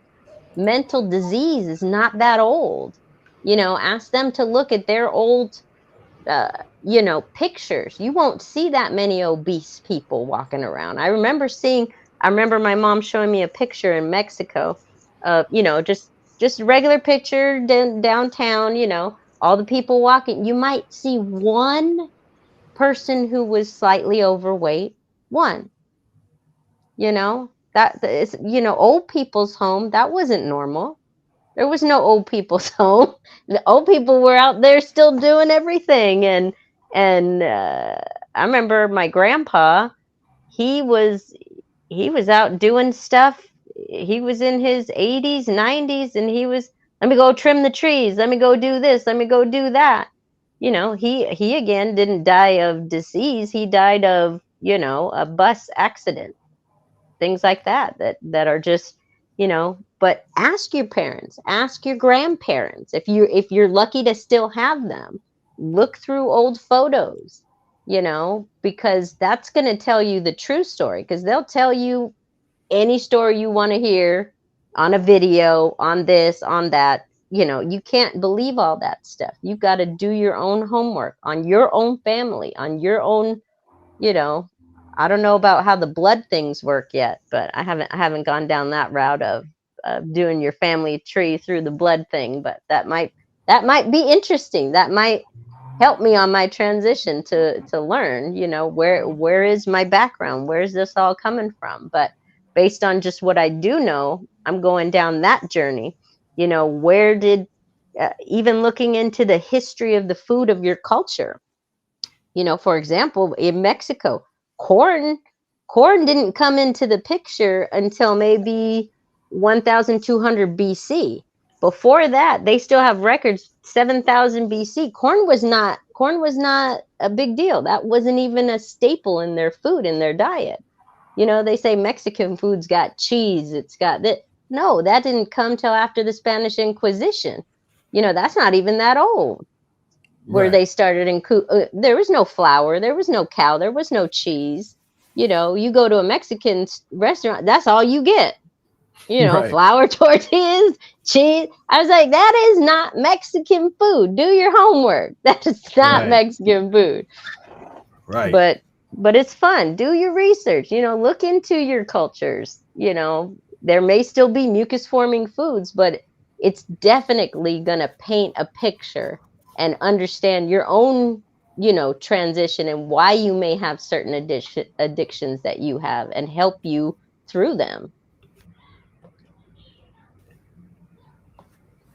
Speaker 5: Mental disease is not that old. You know, ask them to look at their old, you know, pictures. You won't see that many obese people walking around. I remember my mom showing me a picture in Mexico of, you know, just a regular picture downtown, you know, all the people walking. You might see one person who was slightly overweight, one, you know, that is, you know, old people's home, that wasn't normal. There was no old people's home. The old people were out there still doing everything. And I remember my grandpa, he was out doing stuff. He was in his 80s, 90s, and he was, let me go trim the trees. Let me go do this. Let me go do that. You know, he again didn't die of disease. He died of, you know, a bus accident, things like that are just, you know. But ask your parents, ask your grandparents, if you're lucky to still have them, look through old photos, you know, because that's going to tell you the true story, because they'll tell you any story you want to hear on a video, on this, on that. You know, you can't believe all that stuff. You've got to do your own homework on your own family, on your own, you know. I don't know about how the blood things work yet, but I haven't gone down that route of doing your family tree through the blood thing, but that might be interesting. That might help me on my transition to learn, you know, where is my background? Where's this all coming from? But based on just what I do know, I'm going down that journey. You know, where did, even looking into the history of the food of your culture, you know, for example, in Mexico, corn didn't come into the picture until maybe 1200 BC. Before that, they still have records 7000 BC. Corn was not a big deal. That wasn't even a staple in their food, in their diet. You know, they say Mexican food's got cheese, it's got that. No, that didn't come till after the Spanish Inquisition. You know, that's not even that old. Where they started there was no flour, there was no cow, there was no cheese. You know, you go to a Mexican restaurant, that's all you get. You know, flour, tortillas, cheese. I was like, that is not Mexican food. Do your homework. That is not Mexican food.
Speaker 2: Right.
Speaker 5: But it's fun. Do your research. You know, look into your cultures. You know, there may still be mucus forming foods, but it's definitely gonna paint a picture and understand your own, you know, transition and why you may have certain addictions that you have, and help you through them.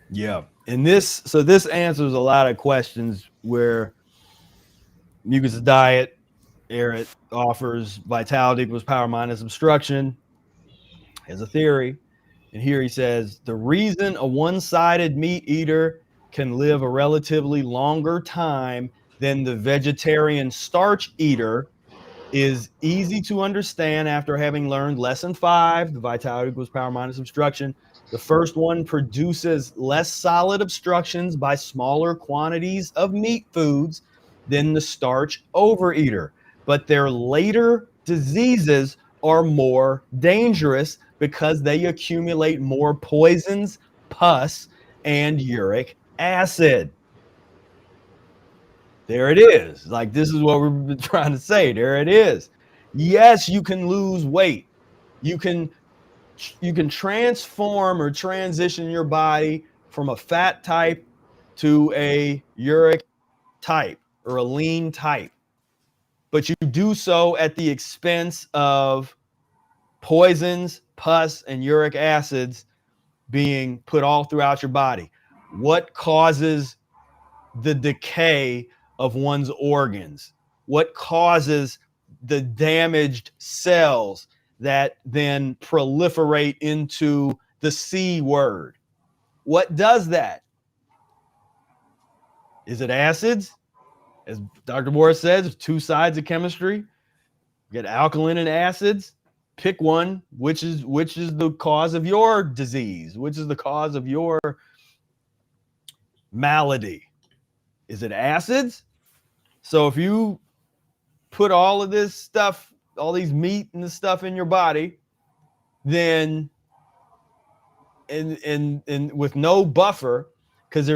Speaker 2: Yeah. And this answers a lot of questions where Mucus diet, Eric offers vitality equals power minus obstruction as a theory. And here he says, the reason a one-sided meat eater can live a relatively longer time than the vegetarian starch eater is easy to understand after having learned lesson 5, the vitality equals power minus obstruction. The first one produces less solid obstructions by smaller quantities of meat foods than the starch overeater, but their later diseases are more dangerous because they accumulate more poisons, pus, and uric acid. There it is. Like, this is what we've been trying to say. There it is. Yes, you can lose weight. You can transform or transition your body from a fat type to a uric type or a lean type, but you do so at the expense of poisons, pus, and uric acids being put all throughout your body. What causes the decay of one's organs? What causes the damaged cells that then proliferate into the C word? What does that? Is it acids? As Dr. Morris says, there's two sides of chemistry. You get alkaline and acids. Pick one. Which is the cause of your disease? Which is the cause of your malady? Is it acids? So if you put all of this stuff, all these meat and the stuff in your body, then and with no buffer, because there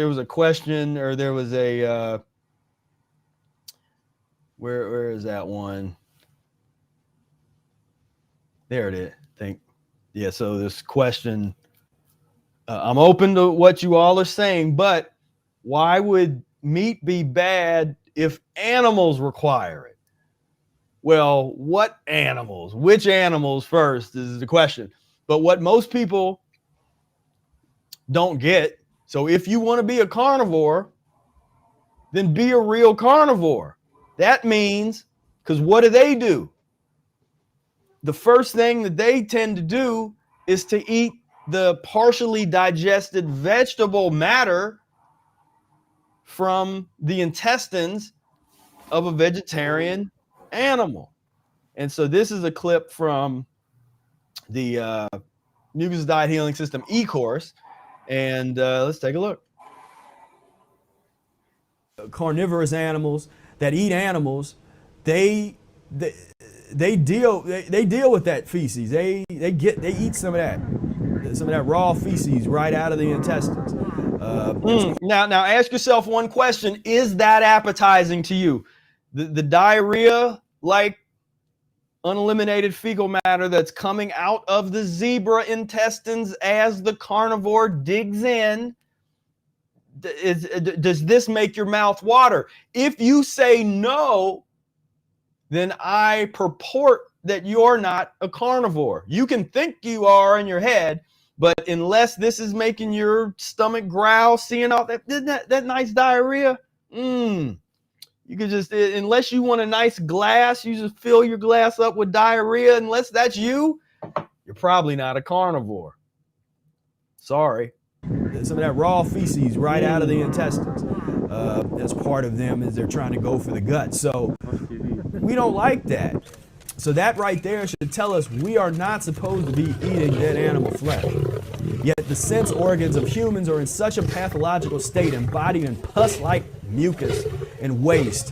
Speaker 2: was a question, or there was a where is that one? There it is. I think. Yeah, so this question, I'm open to what you all are saying, but why would meat be bad if animals require it? Well, what animals? Which animals first is the question. But what most people don't get, so if you want to be a carnivore, then be a real carnivore. That means, because what do? The first thing that they tend to do is to eat the partially digested vegetable matter from the intestines of a vegetarian animal. And so this is a clip from the Mucus Diet Healing System e-course, and let's take a look.
Speaker 1: Carnivorous animals that eat animals, they deal with that feces. They eat some of that raw feces right out of the intestines.
Speaker 2: Now ask yourself one question: is that appetizing to you? The diarrhea, like uneliminated fecal matter that's coming out of the zebra intestines as the carnivore digs in, does this make your mouth water? If you say no, then I purport that you're not a carnivore. You can think you are in your head, but unless this is making your stomach growl, seeing all that nice diarrhea, you could just, unless you want a nice glass, you just fill your glass up with diarrhea. Unless that's you're probably not a carnivore. Sorry.
Speaker 1: Some of that raw feces right out of the intestines. As part of them as they're trying to go for the gut. So we don't like that. So that right there should tell us we are not supposed to be eating dead animal flesh. Yet the sense organs of humans are in such a pathological state, embodied in pus-like mucus and waste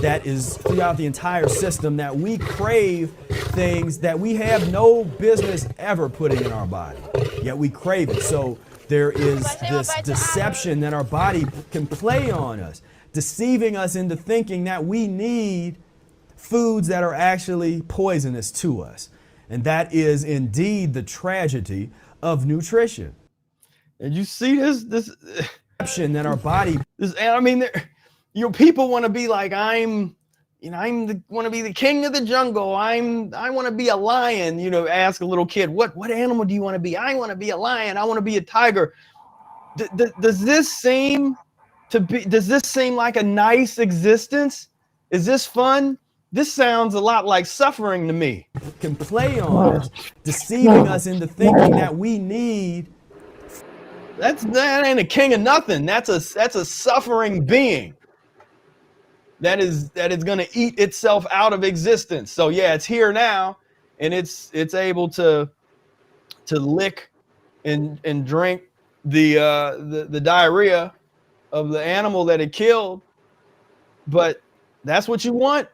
Speaker 1: that is throughout the entire system, that we crave things that we have no business ever putting in our body. Yet we crave it. So there is this deception that our body can play on us, deceiving us into thinking that we need foods that are actually poisonous to us. And that is indeed the tragedy of nutrition.
Speaker 2: And you see this
Speaker 1: Deception that our body,
Speaker 2: I mean, people want to be like, want to be the king of the jungle. I want to be a lion. Ask a little kid, what animal do you want to be? I want to be a lion. I want to be a tiger. Does this seem like a nice existence? Is this fun? This sounds a lot like suffering to me.
Speaker 1: can play on us, deceiving us into thinking that we need.
Speaker 2: That ain't a king of nothing. That's a suffering being. That is going to eat itself out of existence. So yeah, it's here now, and it's able to lick and drink the diarrhea of the animal that it killed. But that's what you want.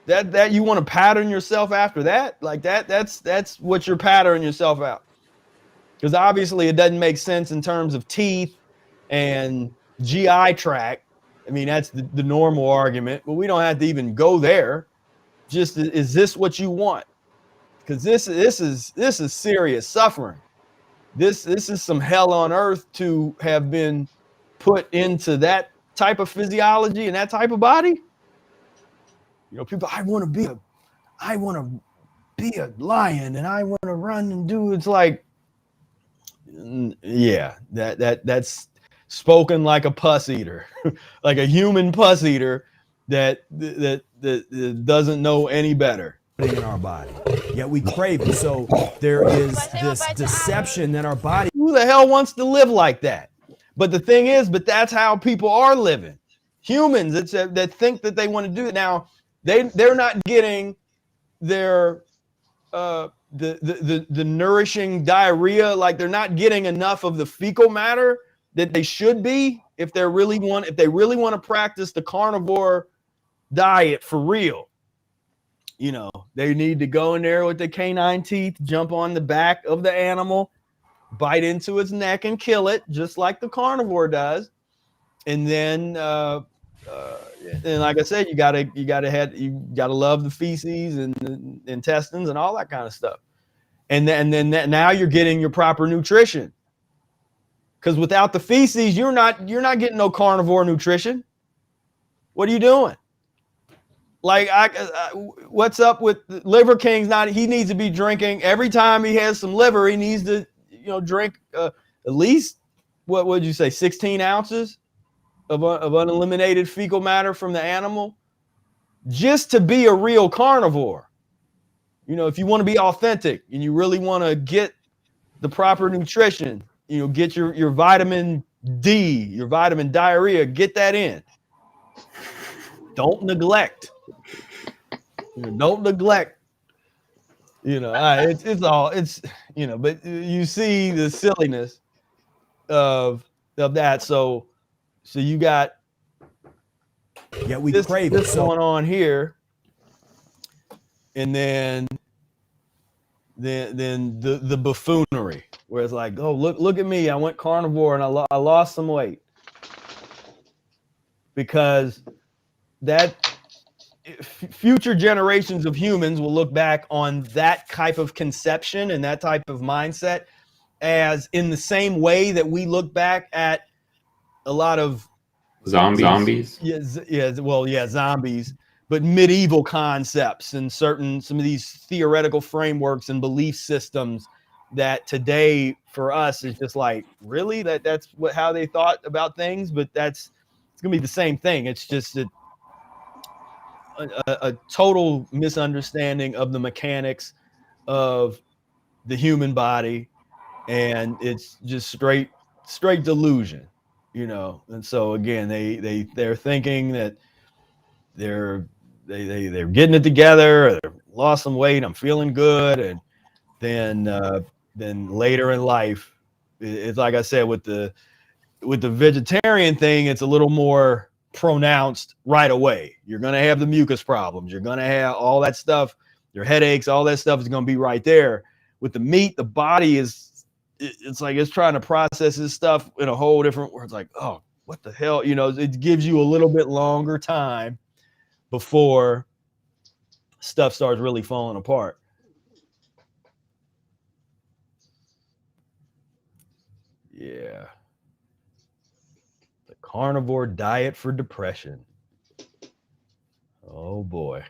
Speaker 2: That you want to pattern yourself after that, like that's what you're patterning yourself out. Because obviously it doesn't make sense in terms of teeth and GI tract. I mean, that's the normal argument, but we don't have to even go there. Just, is this what you want? Because this is serious suffering. this is some hell on earth to have been put into that type of physiology and that type of body. You know, people, I want to be a lion and I want to run and do. It's like, yeah, that's spoken like a pus eater, like a human pus eater that doesn't know any better.
Speaker 1: In our body, yet we crave it. So there is this deception that our body.
Speaker 2: Who the hell wants to live like that? But the thing is, that's how people are living. Humans that think that they want to do it. Now, they're not getting their the nourishing diarrhea. Like, they're not getting enough of the fecal matter that they should be if they really want to practice the carnivore diet for real. You know, they need to go in there with the canine teeth, jump on the back of the animal, bite into its neck and kill it, just like the carnivore does. And then, and like I said, you gotta love the feces and the intestines and all that kind of stuff. And then now you're getting your proper nutrition. Because without the feces, you're not getting no carnivore nutrition. What are you doing? Like, what's up with Liver King's? He needs to be drinking every time he has some liver. He needs to, drink at least, what would you say, 16 ounces of uneliminated fecal matter from the animal, just to be a real carnivore. If you want to be authentic and you really want to get the proper nutrition, get your vitamin D, your vitamin diarrhea, get that in. Don't neglect. Don't neglect. But you see the silliness of that. So you got
Speaker 1: we crave
Speaker 2: this going on here, and then the buffoonery, where it's like, oh, look at me, I went carnivore and I lost some weight, because that future generations of humans will look back on that type of conception and that type of mindset as in the same way that we look back at a lot of
Speaker 3: zombies.
Speaker 2: Zombies, but medieval concepts and some of these theoretical frameworks and belief systems that today for us is just like, really, that's how they thought about things. But it's gonna be the same thing. It's just a total misunderstanding of the mechanics of the human body, and it's just straight delusion, And so again, they're thinking that they're getting it together, they lost some weight, I'm feeling good, and then later in life, it's like I said, with the vegetarian thing, it's a little more pronounced right away. You're going to have the mucus problems. You're going to have all that stuff, your headaches, all that stuff is going to be right there. With the meat, the body it's like it's trying to process this stuff in a whole different, where it's like, oh, what the hell? It gives you a little bit longer time before stuff starts really falling apart. Yeah. The carnivore diet for depression. Oh boy.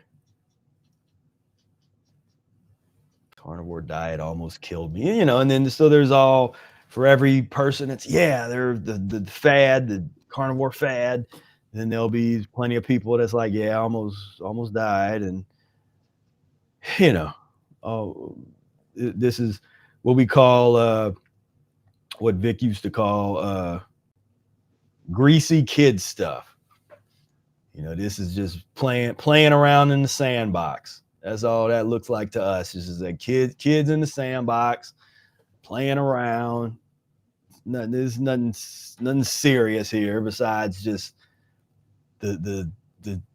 Speaker 2: Carnivore diet almost killed me, and then so there's all, for every person, it's, they're the fad, the carnivore fad. Then there'll be plenty of people that's like, almost died. And, this is what we call, what Vic used to call greasy kid stuff. This is just playing around in the sandbox. That's all that looks like to us. This is like kids in the sandbox playing around. There's nothing serious here besides just the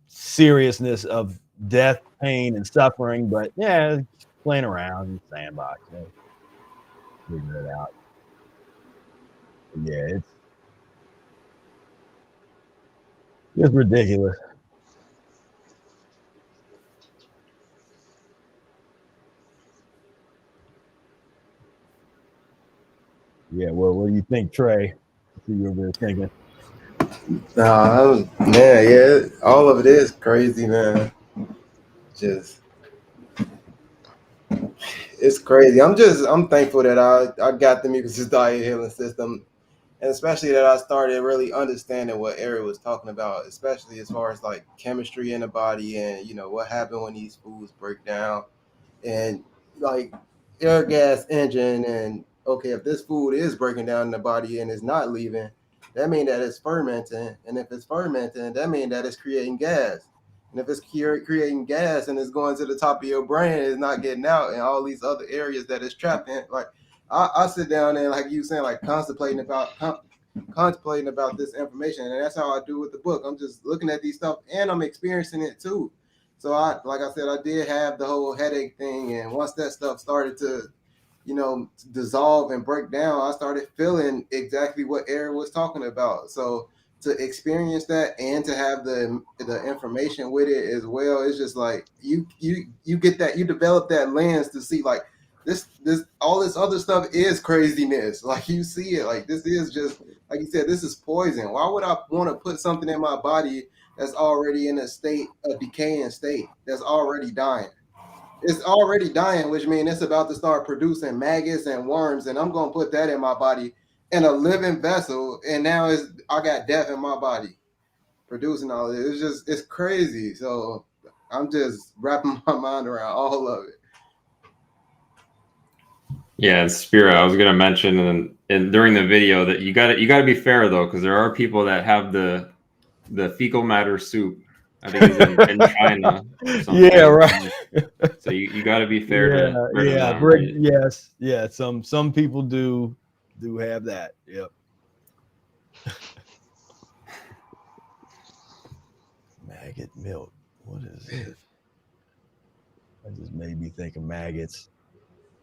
Speaker 2: seriousness of death, pain, and suffering. But playing around in the sandbox, figure it out. It's ridiculous. Yeah. Well, what do you think, Trey? See you over there thinking.
Speaker 4: Man, yeah, all of it is crazy, man. Just it's crazy. I'm thankful that I got the Mucusless diet healing system, and especially that I started really understanding what Eric was talking about, especially as far as like chemistry in the body and what happened when these foods break down and like air gas engine. And okay, if this food is breaking down in the body and is not leaving, that means that it's fermenting, and if it's fermenting, that means that it's creating gas. And if it's creating gas and it's going to the top of your brain, it's not getting out, and all these other areas that it's trapped in. Like I sit down and, like you saying, like contemplating about this information, and that's how I do with the book. I'm just looking at these stuff and I'm experiencing it too. So like I said, I did have the whole headache thing, and once that stuff started to dissolve and break down, I started feeling exactly what Eric was talking about. So to experience that and to have the information with it as well, it's just like you get that, you develop that lens to see like this all this other stuff is craziness. Like you see it, like this is just, like you said, this is poison. Why would I want to put something in my body that's already in a decaying state, that's already dying? It's already dying, which means it's about to start producing maggots and worms, and I'm gonna put that in my body in a living vessel, and now I got death in my body producing all of it. It's crazy. So I'm just wrapping my mind around all of it.
Speaker 3: Yeah, it's Spira. I was gonna mention and during the video that you gotta be fair though, because there are people that have the fecal matter soup. I think it's in China or something.
Speaker 2: Yeah, right.
Speaker 3: So you got to be fair to them,
Speaker 2: Brick,
Speaker 3: right?
Speaker 2: yes, yeah. Some people do have that. Yep. Maggot milk. What is it? That just made me think of maggots.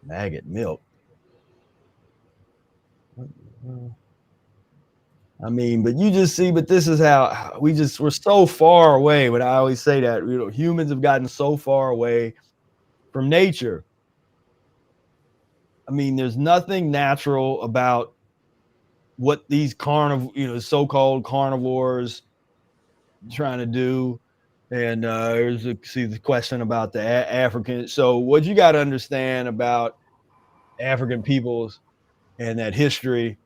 Speaker 2: Maggot milk. I mean, but you just see, but this is how we're so far away. But I always say that, humans have gotten so far away from nature. I mean, there's nothing natural about what these so-called carnivores trying to do. And see the question about the African. So what you got to understand about African peoples and that history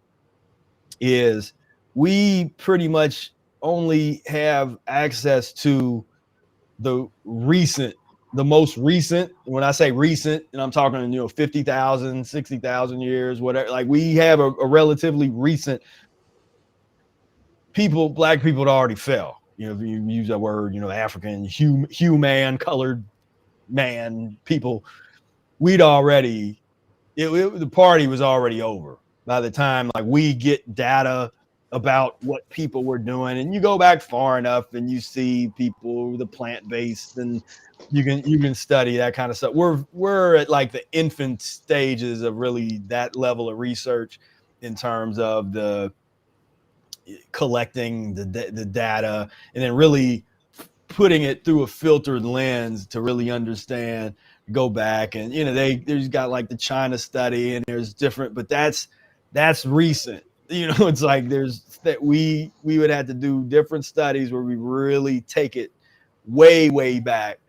Speaker 2: is we pretty much only have access to the most recent. When I say recent, and I'm talking 50,000, 60,000 years, whatever, like we have a relatively recent black people that already fell. If you use that word, African, human, colored man, people, the party was already over by the time like we get data about what people were doing. And you go back far enough and you see people, the plant-based, and you can study that kind of stuff. We're at like the infant stages of really that level of research in terms of the collecting the data and then really putting it through a filtered lens to really understand, go back. And there's got like the China study and there's different, but that's recent. It's like there's that we would have to do different studies where we really take it way back.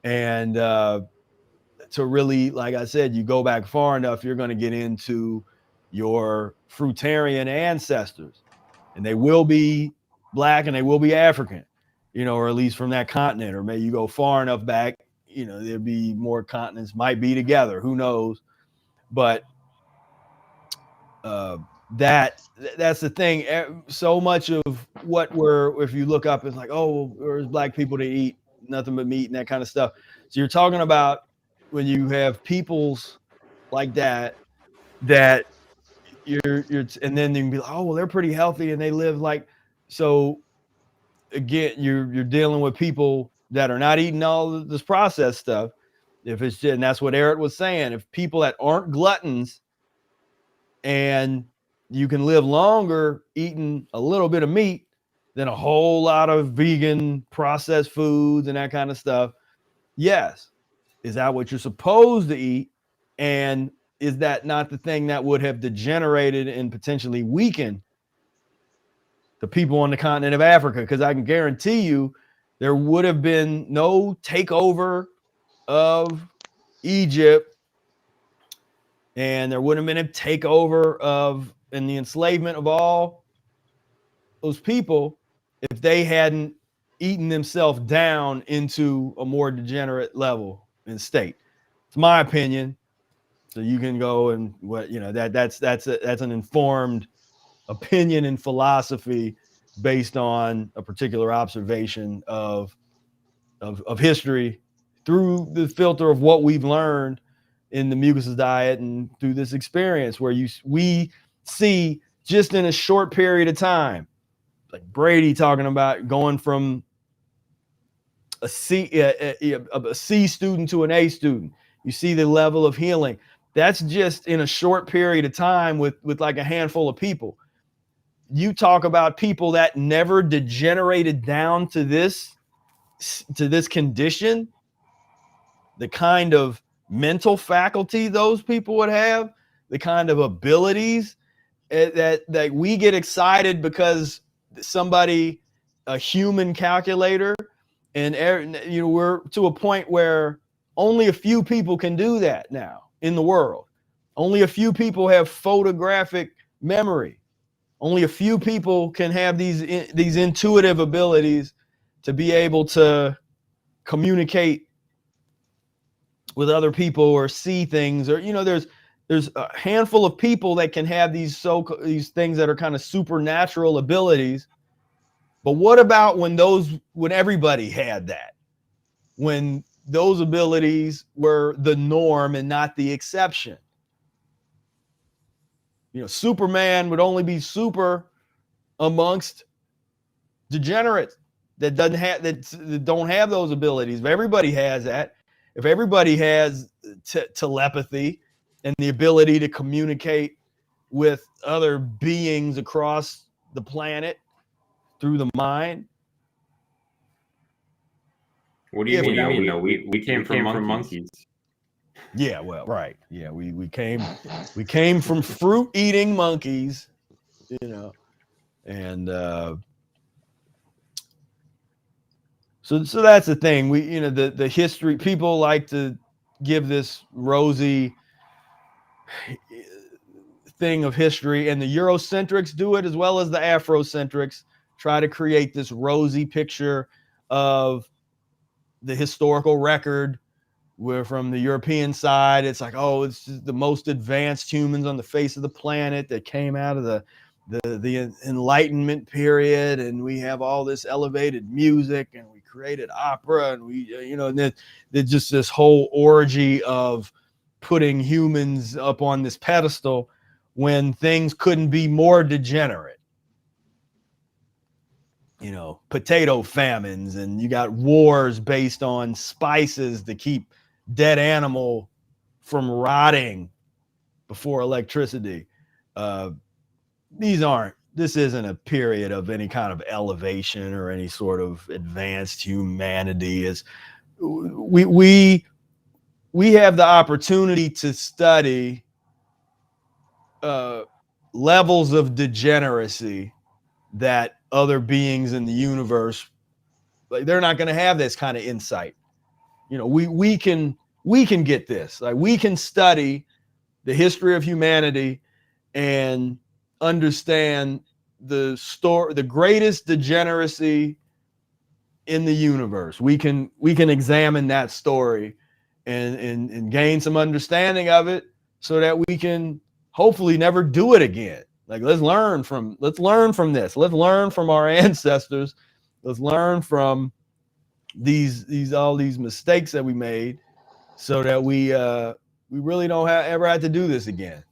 Speaker 2: And to really, like I said, you go back far enough, you're going to get into your fruitarian ancestors, and they will be black and they will be African, or at least from that continent. Or maybe you go far enough back, there'll be more continents might be together, who knows. But that's the thing. So much of what if you look up, it's like, oh, there's black people that eat nothing but meat and that kind of stuff. So you're talking about when you have peoples like that you're and then you can be like, oh, well, they're pretty healthy and they live like. So again, you're dealing with people that are not eating all this processed stuff. And that's what Eric was saying. If people that aren't gluttons, and you can live longer eating a little bit of meat than a whole lot of vegan processed foods and that kind of stuff. Yes. Is that what you're supposed to eat? And is that not the thing that would have degenerated and potentially weakened the people on the continent of Africa? Because I can guarantee you there would have been no takeover of Egypt, and there wouldn't have been a takeover of and the enslavement of all those people if they hadn't eaten themselves down into a more degenerate level and state. It's my opinion. So you can go and what you know that's an informed opinion and philosophy based on a particular observation of history through the filter of what we've learned in the Mucusless diet and through this experience where we see just in a short period of time, like Brady talking about going from a C student to an A student. You see the level of healing. That's just in a short period of time with like a handful of people. You talk about people that never degenerated down to this condition, the kind of mental faculty those people would have, the kind of abilities that we get excited because somebody, a human calculator, and you know, we're to a point where only a few people can do that now in the world. Only a few people have photographic memory. Only a few people can have these intuitive abilities to be able to communicate with other people or see things, or you know, there's a handful of people that can have these things that are kind of supernatural abilities. But what about when everybody had that? When those abilities were the norm and not the exception? You know, Superman would only be super amongst degenerates that don't have those abilities. If everybody has that, if everybody has telepathy and the ability to communicate with other beings across the planet through the mind.
Speaker 3: What do you mean? No, we came from monkeys.
Speaker 2: Yeah, well, right. Yeah, we came from fruit eating monkeys, you know, and so that's the thing. We, you know, the history, people like to give this rosy thing of history, and the Eurocentrics do it as well as the Afrocentrics, try to create this rosy picture of the historical record, where from the European side, it's like, oh, it's just the most advanced humans on the face of the planet that came out of the Enlightenment period, and we have all this elevated music, and we created opera, and we, you know, and there's just this whole orgy of putting humans up on this pedestal when things couldn't be more degenerate. You know, potato famines, and you got wars based on spices to keep dead animal from rotting before electricity. This isn't a period of any kind of elevation or any sort of advanced humanity. Is we have the opportunity to study levels of degeneracy that other beings in the universe, like, they're not going to have this kind of insight. You know, we can get this. Like, we can study the history of humanity and understand the greatest degeneracy in the universe. We can examine that story and gain some understanding of it, so that we can hopefully never do it again. Like, let's learn from this. Let's learn from our ancestors. Let's learn from all these mistakes that we made, so that we really don't ever have to do this again.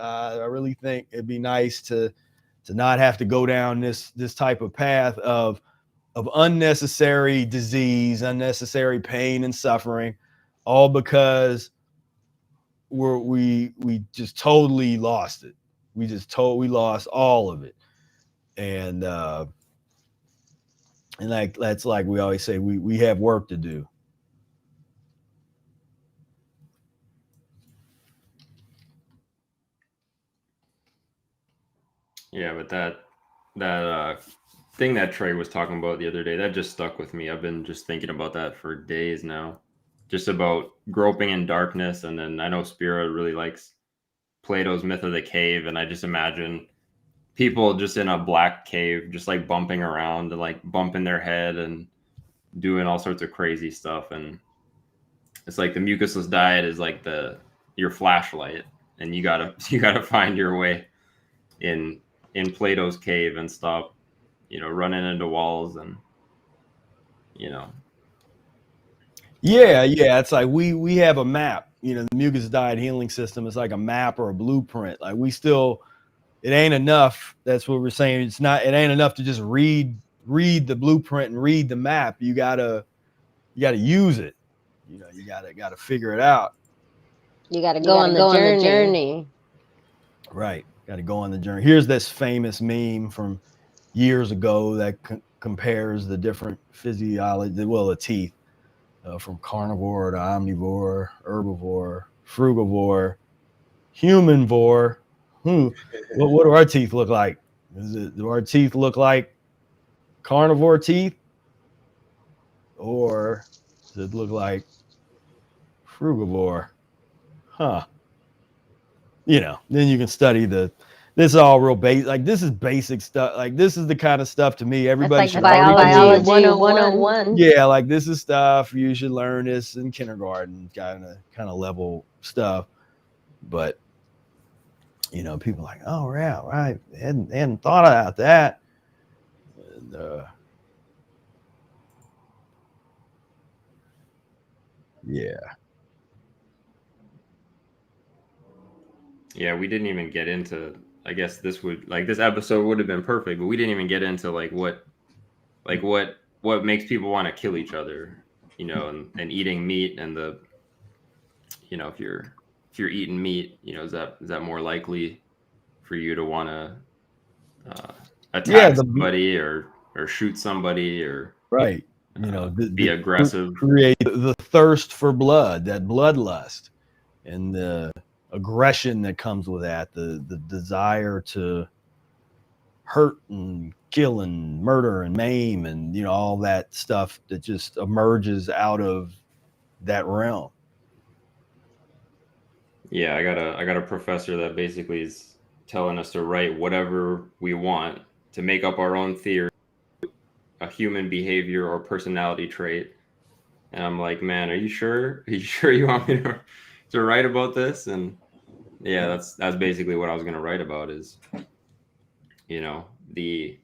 Speaker 2: I really think it'd be nice to not have to go down this type of path of unnecessary disease, unnecessary pain and suffering, all because we just totally lost it. We lost all of it. And that's like we always say, we have work to do.
Speaker 3: Yeah, but that thing that Trey was talking about the other day, that just stuck with me. I've been just thinking about that for days now. Just about groping in darkness, and then I know Spira really likes Plato's Myth of the Cave, and I just imagine people just in a black cave, just like bumping around and like bumping their head and doing all sorts of crazy stuff. And it's like the mucusless diet is like your flashlight, and you gotta you gotta find your way in Plato's cave and stop, running into walls and you know.
Speaker 2: Yeah, it's like we have a map. The mucus diet healing system is like a map or a blueprint. Like it ain't enough. That's what we're saying. It ain't enough to just read the blueprint and read the map. You gotta use it. You gotta figure it out.
Speaker 5: You got to go on the journey.
Speaker 2: Right. Got to go on the journey. Here's this famous meme from years ago that compares the different physiology, the teeth, from carnivore to omnivore, herbivore, frugivore, humanvore. What do our teeth look like? Do our teeth look like carnivore teeth, or does it look like frugivore? Then you can study this is all real basic. Like, this is basic stuff. Like, this is the kind of stuff, to me, everybody should
Speaker 5: biology 101.
Speaker 2: Yeah, like, this is stuff you should learn this in kindergarten, kind of level stuff. But people are like, oh yeah, right, hadn't thought about that. And
Speaker 3: Yeah, we didn't even get into, I guess this episode would have been perfect, but we didn't even get into what makes people want to kill each other, and eating meat, and if you're eating meat, is that more likely for you to want to attack somebody or shoot somebody or
Speaker 2: right,
Speaker 3: be aggressive,
Speaker 2: create the thirst for blood, that bloodlust, and the aggression that comes with that, the desire to hurt and kill and murder and maim, and all that stuff that just emerges out of that realm.
Speaker 3: Yeah, I got a professor that basically is telling us to write whatever we want to make up our own theory, a human behavior or personality trait. And I'm like, man, are you sure? Are you sure you want me to write about this? And yeah, that's basically what I was going to write about is, the,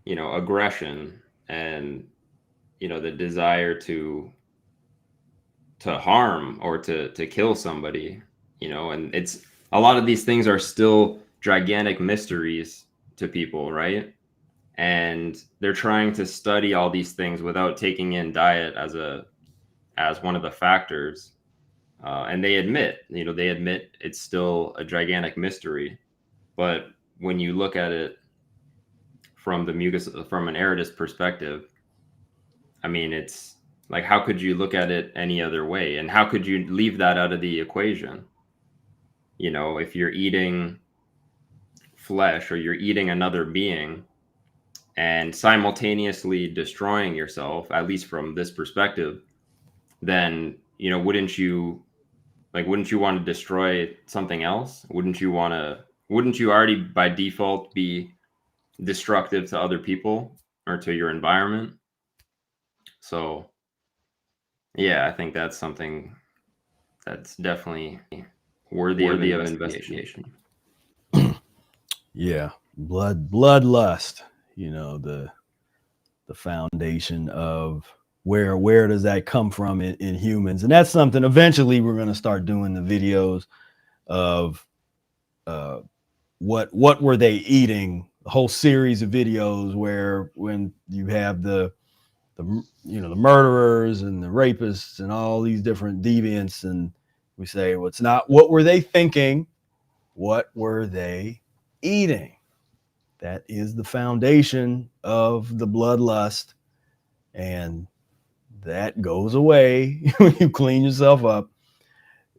Speaker 3: aggression and, the desire to harm or to kill somebody, and it's a lot of these things are still gigantic mysteries to people, right? And they're trying to study all these things without taking in diet as one of the factors. And they admit it's still a gigantic mystery. But when you look at it from from an aridist perspective, I mean, it's like, how could you look at it any other way? And how could you leave that out of the equation? If you're eating flesh or you're eating another being and simultaneously destroying yourself, at least from this perspective, then, wouldn't you want to destroy something else? Wouldn't you already by default be destructive to other people or to your environment? So yeah, I think that's something that's definitely worthy of investigation.
Speaker 2: Yeah, bloodlust, the foundation of where does that come from in humans? And that's something eventually we're going to start doing the videos of what were they eating, a whole series of videos where when you have the murderers and the rapists and all these different deviants, and we say, well, it's not what were they thinking, what were they eating? That is the foundation of the bloodlust, and that goes away when you clean yourself up.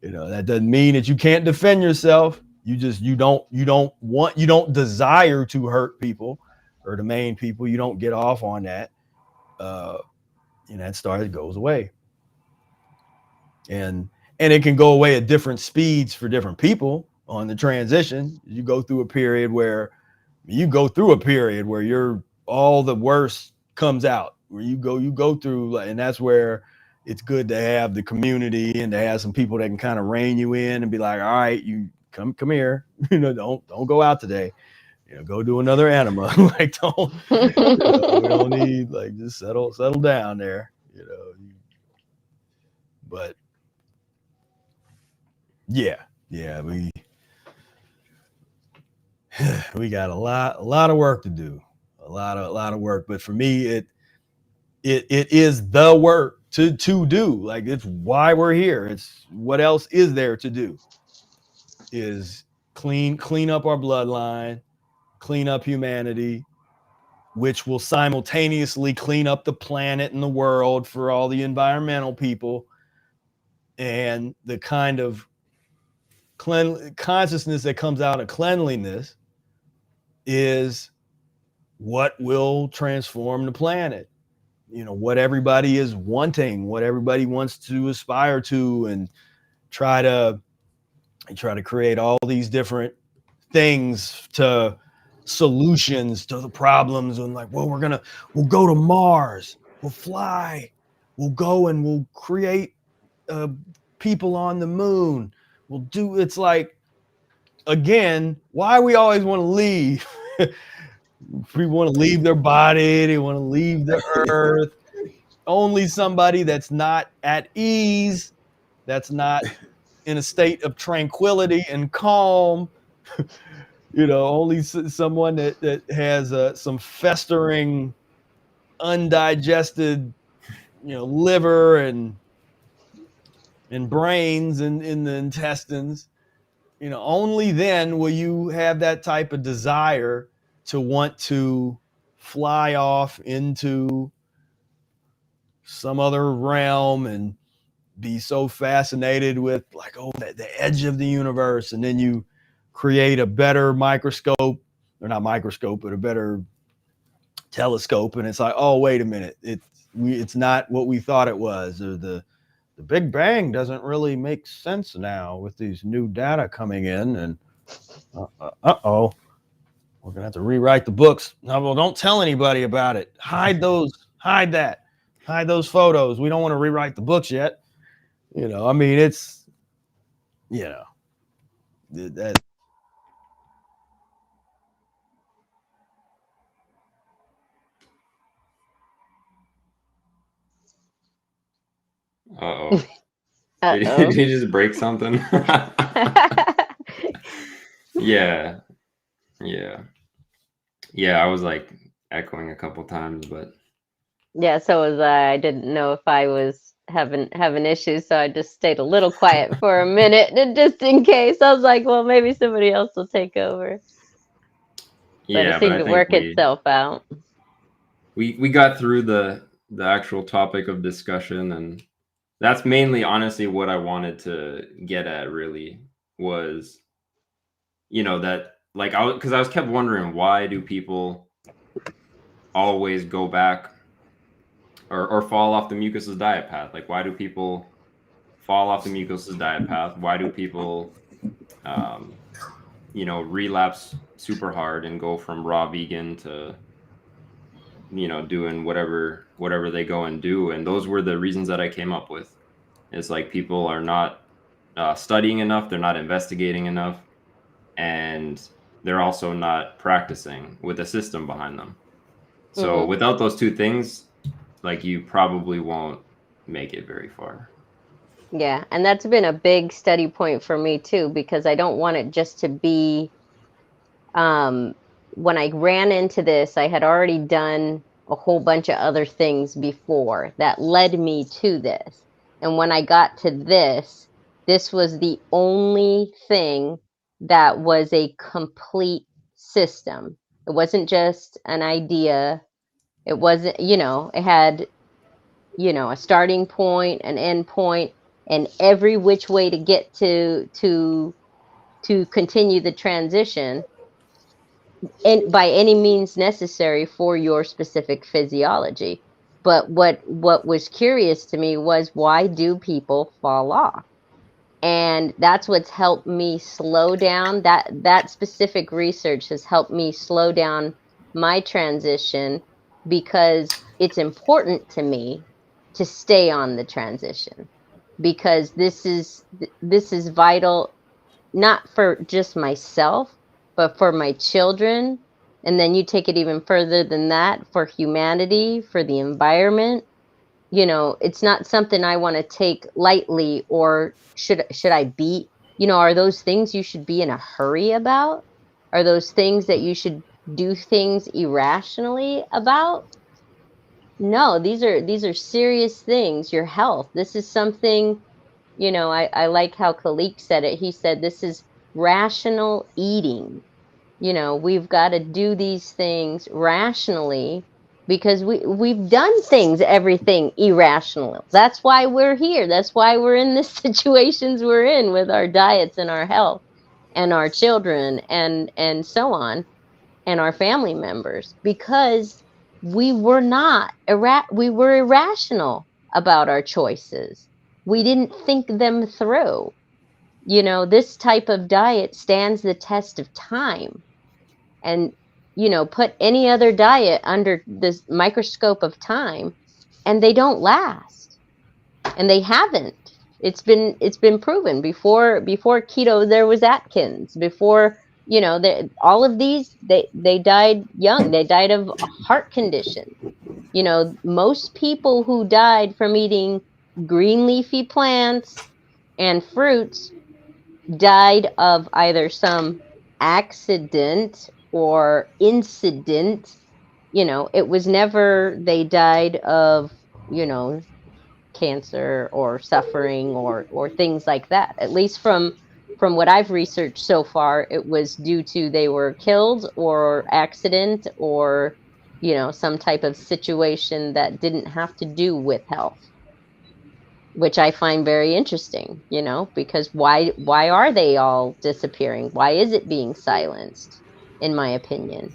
Speaker 2: That doesn't mean that you can't defend yourself. You don't desire to hurt people or to maim people. You don't get off on that. And that goes away. And it can go away at different speeds for different people on the transition. You go through a period where you're all the worst comes out, where you go through, and that's where it's good to have the community and to have some people that can kind of rein you in and be like, all right, you come here, don't go out today, go do another anima. Like, we don't need, like, just settle down there, but yeah, we got a lot of work to do, a lot of work. But for me, it is the work to do. Like, it's why we're here. It's what else is there to do? Is clean up our bloodline, clean up humanity, which will simultaneously clean up the planet and the world for all the environmental people, and the kind of consciousness that comes out of cleanliness is what will transform the planet. What everybody is wanting, what everybody wants to aspire to, and try to create all these different things, to solutions to the problems. And like, well, we'll go to Mars, we'll fly, we'll go and we'll create people on the moon. It's like, again, why we always want to leave. People want to leave their body, they want to leave the earth. Only somebody that's not at ease, that's not in a state of tranquility and calm, only someone that has some festering, undigested, liver and brains in the intestines. Only then will you have that type of desire to want to fly off into some other realm and be so fascinated with, like, the edge of the universe. And then you create a better microscope, or not microscope, but a better telescope. And it's like, oh, wait a minute. It's not what we thought it was. Or the Big Bang doesn't really make sense now with these new data coming in. And we're going to have to rewrite the books. No, well, don't tell anybody about it. Hide those photos. We don't want to rewrite the books yet. I mean, it's, that.
Speaker 3: Uh-oh.
Speaker 5: Uh-oh.
Speaker 3: Did he just break something? Yeah. I was like echoing a couple times, but
Speaker 5: Yeah, so was I. I didn't know if I was having issues, so I just stayed a little quiet for a minute, and just in case. I was like, well, maybe somebody else will take over. But it seemed to work itself out.
Speaker 3: We got through the actual topic of discussion, and that's mainly, honestly, what I wanted to get at, really, was, that, like, because I was kept wondering, why do people always go back or fall off the Mucusless diet path? Like, why do people fall off the Mucusless diet path? Why do people, relapse super hard and go from raw vegan to, doing whatever they go and do? And those were the reasons that I came up with. It's like, people are not studying enough, they're not investigating enough, and they're also not practicing with a system behind them. So without those two things, like, you probably won't make it very far.
Speaker 5: Yeah, and that's been a big study point for me too, because I don't want it just to be, when I ran into this, I had already done a whole bunch of other things before that led me to this. And when I got to this was the only thing that was a complete system. It wasn't just an idea. It wasn't, it had, a starting point, an end point, and every which way to get to to continue the transition and by any means necessary for your specific physiology. But what was curious to me was, why do people fall off? And that's what's helped me slow down. That specific research has helped me slow down my transition, because it's important to me to stay on the transition, because this is vital, not for just myself, but for my children. And then you take it even further than that, for humanity, for the environment. It's not something I want to take lightly, or should I be, are those things you should be in a hurry about? Are those things that you should do things irrationally about? No, these are serious things. Your health. This is something, I like how Khalik said it. He said, this is rational eating. We've got to do these things rationally, because we've done everything irrational. That's why we're here. That's why we're in the situations we're in with our diets and our health and our children and so on, and our family members, because we were irrational about our choices. We didn't think them through. This type of diet stands the test of time. And put any other diet under this microscope of time, and they don't last. And they haven't. It's been proven. Before keto, there was Atkins. Before, all of these, they died young. They died of heart condition. Most people who died from eating green leafy plants and fruits died of either some accident or incident. It was never they died of, cancer or suffering or things like that. At least from what I've researched so far, it was due to they were killed or accident, or some type of situation that didn't have to do with health, which I find very interesting, because why are they all disappearing? Why is it being silenced, in my opinion?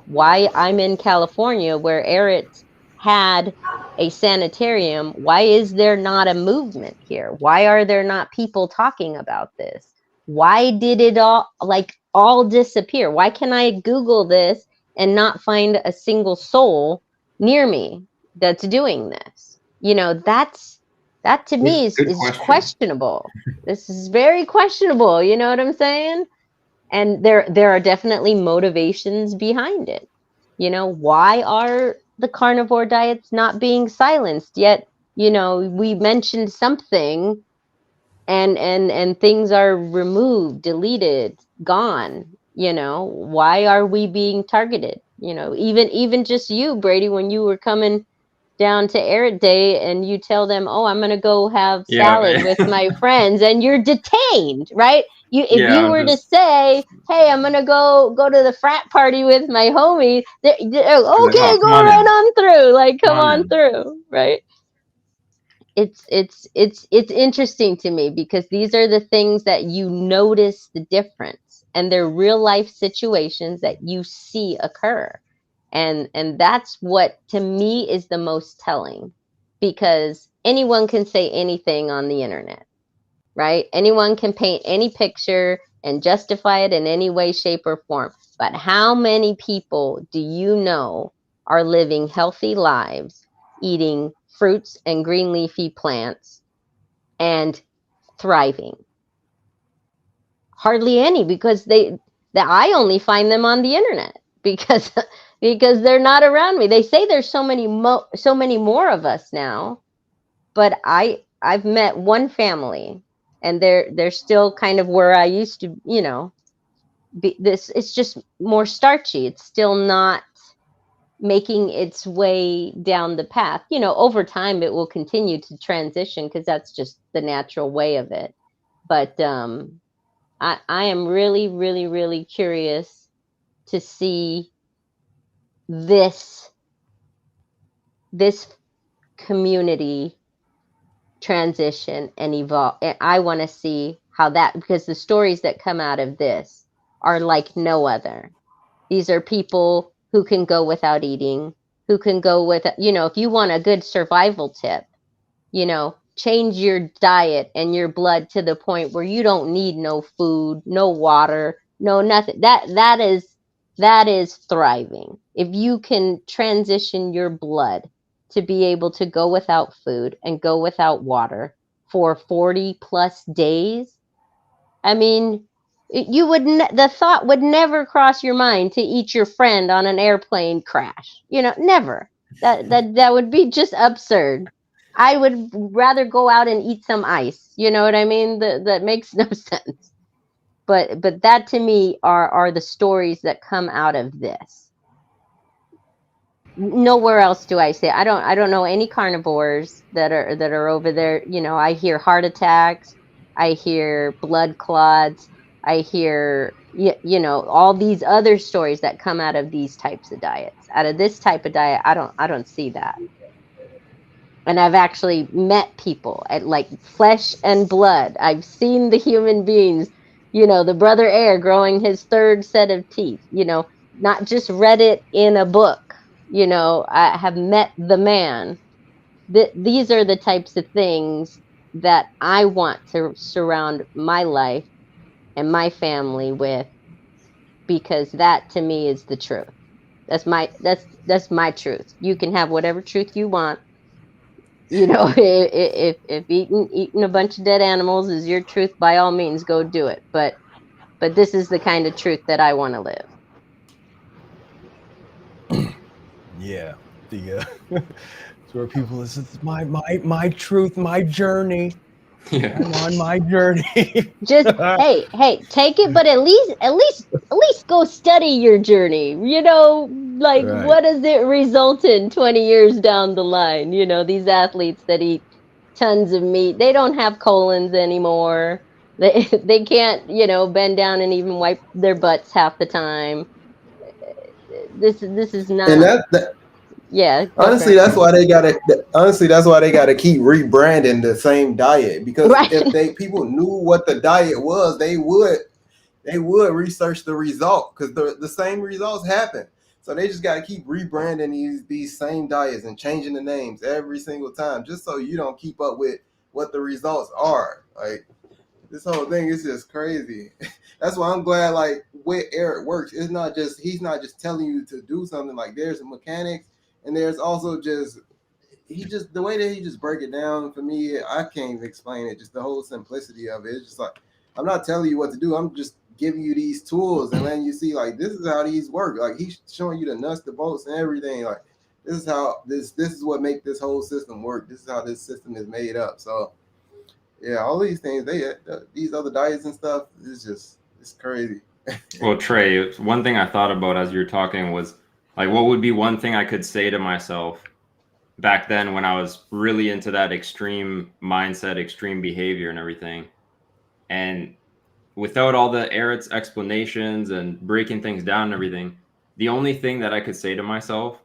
Speaker 5: Why I'm in California, where Eric had a sanitarium, why is there not a movement here? Why are there not people talking about this? Why did it all disappear? Why can I Google this and not find a single soul near me that's doing this? That to me
Speaker 3: Good
Speaker 5: is
Speaker 3: question.
Speaker 5: questionable. This is very questionable. You know what I'm saying? And there are definitely motivations behind it. Why are the carnivore diets not being silenced yet? We mentioned something, and things are removed, deleted, gone. Why are we being targeted? Even just you, Brady, when you were coming down to Eric Day and you tell them, oh, I'm going to go have salad with my friends, and you're detained, right? If you were to say, hey, I'm going to go to the frat party with my homie, okay,
Speaker 3: no,
Speaker 5: go
Speaker 3: on
Speaker 5: right
Speaker 3: in.
Speaker 5: on through. Like, come
Speaker 3: Come on
Speaker 5: on
Speaker 3: in.
Speaker 5: through, right? It's interesting to me, because these are the things that you notice the difference, and they're real life situations that you see occur. And that's what to me is the most telling, because anyone can say anything on the internet, right? Anyone can paint any picture and justify it in any way, shape, or form. But how many people do you know are living healthy lives, eating fruits and green leafy plants and thriving? Hardly any, because I only find them on the internet, because they're not around me. They say there's so many more of us now, but I've met one family, and they're still kind of where I used to, it's just more starchy. It's still not making its way down the path. Over time it will continue to transition, because that's just the natural way of it. But I am really, really, really curious to see this community transition and evolve. And I want to see because the stories that come out of this are like no other. These are people who can go without eating, who can go with, if you want a good survival tip, change your diet and your blood to the point where you don't need no food, no water, no nothing. That is thriving. If you can transition your blood to be able to go without food and go without water for 40 plus days, I mean, the thought would never cross your mind to eat your friend on an airplane crash. Never. That would be just absurd. I would rather go out and eat some ice. You know what I mean? That makes no sense. But that to me are the stories that come out of this. Nowhere else do I see. I don't know any carnivores that are over there. I hear heart attacks, I hear blood clots, I hear all these other stories that come out of these types of diets. Out of this type of diet, I don't see that. And I've actually met people at like flesh and blood. I've seen the human beings, the brother Air growing his third set of teeth, not just read it in a book. I have met the man. These are the types of things that I want to surround my life and my family with, because that to me is the truth. That's my truth. You can have whatever truth you want. If eating a bunch of dead animals is your truth, by all means, go do it. But this is the kind of truth that I want to live.
Speaker 2: Yeah, it's where people this is my truth, my journey.
Speaker 3: Yeah.
Speaker 2: I'm on my journey.
Speaker 5: Just hey, take it, but at least go study your journey. Like
Speaker 2: Right.
Speaker 5: what does it result in 20 years down the line? These athletes that eat tons of meat, they don't have colons anymore. They can't, bend down and even wipe their butts half the time. This is not.
Speaker 4: And that
Speaker 5: Yeah.
Speaker 4: honestly, that's why they gotta keep rebranding the same diet, because
Speaker 5: Right.
Speaker 4: if people knew what the diet was, they would research the result, because the same results happen. So they just gotta keep rebranding these same diets and changing the names every single time, just so you don't keep up with what the results are. Like, this whole thing is just crazy. That's why I'm glad, like, with Eric works. He's not just telling you to do something. Like, there's mechanics, and there's also just the way that he just break it down for me. I can't even explain it. Just the whole simplicity of it. It's just like, I'm not telling you what to do. I'm just giving you these tools and letting you see, like, this is how these work. Like, he's showing you the nuts, the bolts, and everything. Like, this is how this is what make this whole system work. This is how this system is made up. So yeah, all these things, these other diets and stuff, it's crazy.
Speaker 3: Well, Trey, one thing I thought about as you were talking was, like, what would be one thing I could say to myself back then when I was really into that extreme mindset, extreme behavior and everything. And without all the Eric's explanations and breaking things down and everything, the only thing that I could say to myself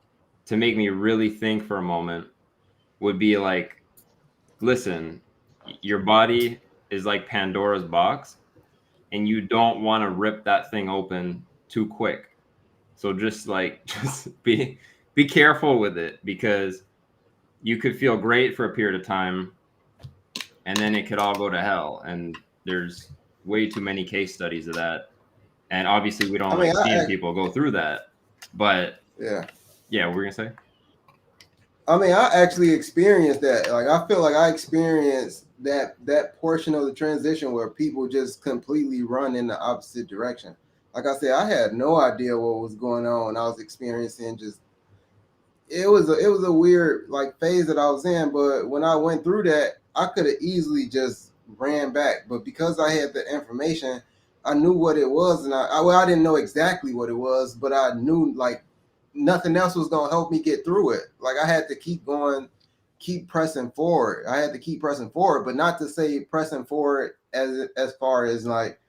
Speaker 3: to make me really think for a moment would be like, listen, your body is like Pandora's box, and you don't want to rip that thing open too quick. So just be careful with it, because you could feel great for a period of time and then it could all go to hell. And there's way too many case studies of that. And obviously we don't like seeing people go through that. But yeah, what were you gonna say?
Speaker 4: I mean, I actually experienced that. Like, I feel like I experienced that portion of the transition where people just completely run in the opposite direction. Like I said, I had no idea what was going on. I was experiencing it was a weird, like, phase that I was in. But when I went through that, I could have easily just ran back. But because I had the information, I knew what it was, and I didn't know exactly what it was, but I knew, like, nothing else was going to help me get through it. Like, I had to keep going, keep pressing forward. I had to keep pressing forward, but not to say pressing forward as far as, like,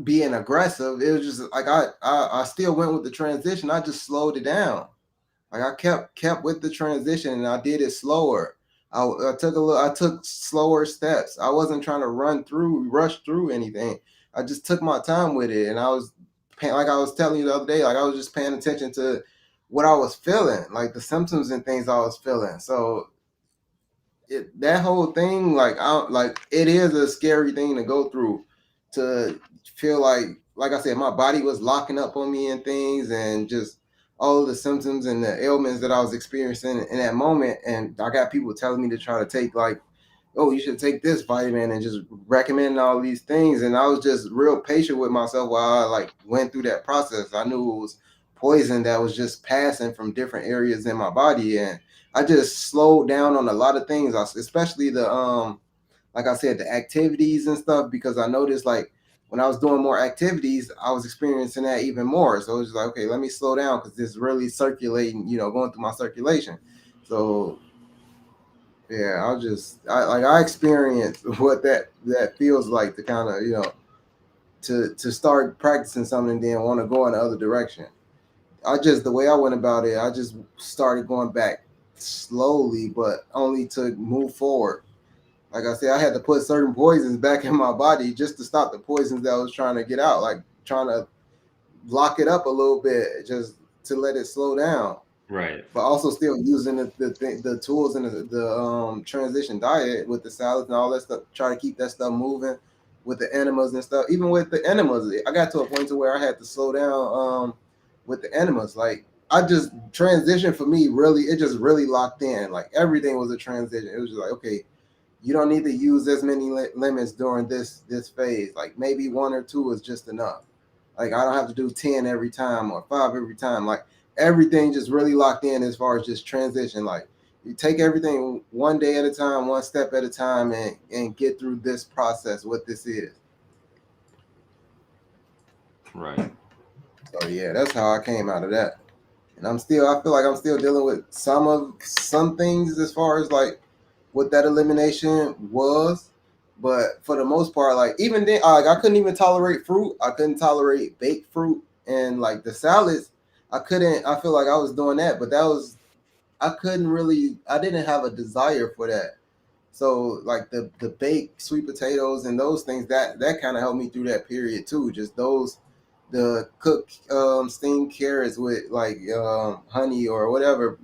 Speaker 4: being aggressive. It was just like, I still went with the transition. I just slowed it down. Like, I kept with the transition, and I did it slower. I took slower steps. I wasn't trying to rush through anything. I just took my time with it, and I was like I was telling you the other day, like I was just paying attention to what I was feeling, like the symptoms and things I was feeling. So that whole thing, like it is a scary thing to go through, to feel like I said, my body was locking up on me and things, and just all of the symptoms and the ailments that I was experiencing in that moment. And I got people telling me to try to take, like, oh, you should take this vitamin, and just recommending all these things. And I was just real patient with myself while I like went through that process. I knew it was poison that was just passing from different areas in my body, and I just slowed down on a lot of things, especially the like I said, the activities and stuff, because I noticed like when I was doing more activities, I was experiencing that even more. So it was just like, okay, let me slow down, because it's really circulating, going through my circulation. So yeah, I experienced what that feels like, to kind of to start practicing something and then want to go in the other direction. The way I went about it, I just started going back slowly, but only to move forward. Like I said, I had to put certain poisons back in my body just to stop the poisons that I was trying to get out, like trying to lock it up a little bit, just to let it slow down.
Speaker 3: Right.
Speaker 4: But also still using the tools and the transition diet with the salads and all that stuff, try to keep that stuff moving with the enemas and stuff. Even with the enemas, I got to a point to where I had to slow down with the enemas. Like I just transition for me, really, it just really locked in. Like everything was a transition. It was just like, okay, you don't need to use as many limits during this phase. Like maybe 1 or 2 is just enough. Like I don't have to do 10 every time or 5 every time. Like everything just really locked in as far as just transition. Like you take everything one day at a time, one step at a time, and get through this process, what this is.
Speaker 3: Right.
Speaker 4: So yeah, that's how I came out of that. And I feel like I'm still dealing with some things as far as like what that elimination was. But for the most part, like even then, like I couldn't even tolerate fruit. I couldn't tolerate baked fruit, and like the salads, I couldn't. I feel like I was doing that, but I couldn't really. I didn't have a desire for that. So like the baked sweet potatoes and those things, that kind of helped me through that period too. Just the cooked steamed carrots with like honey or whatever,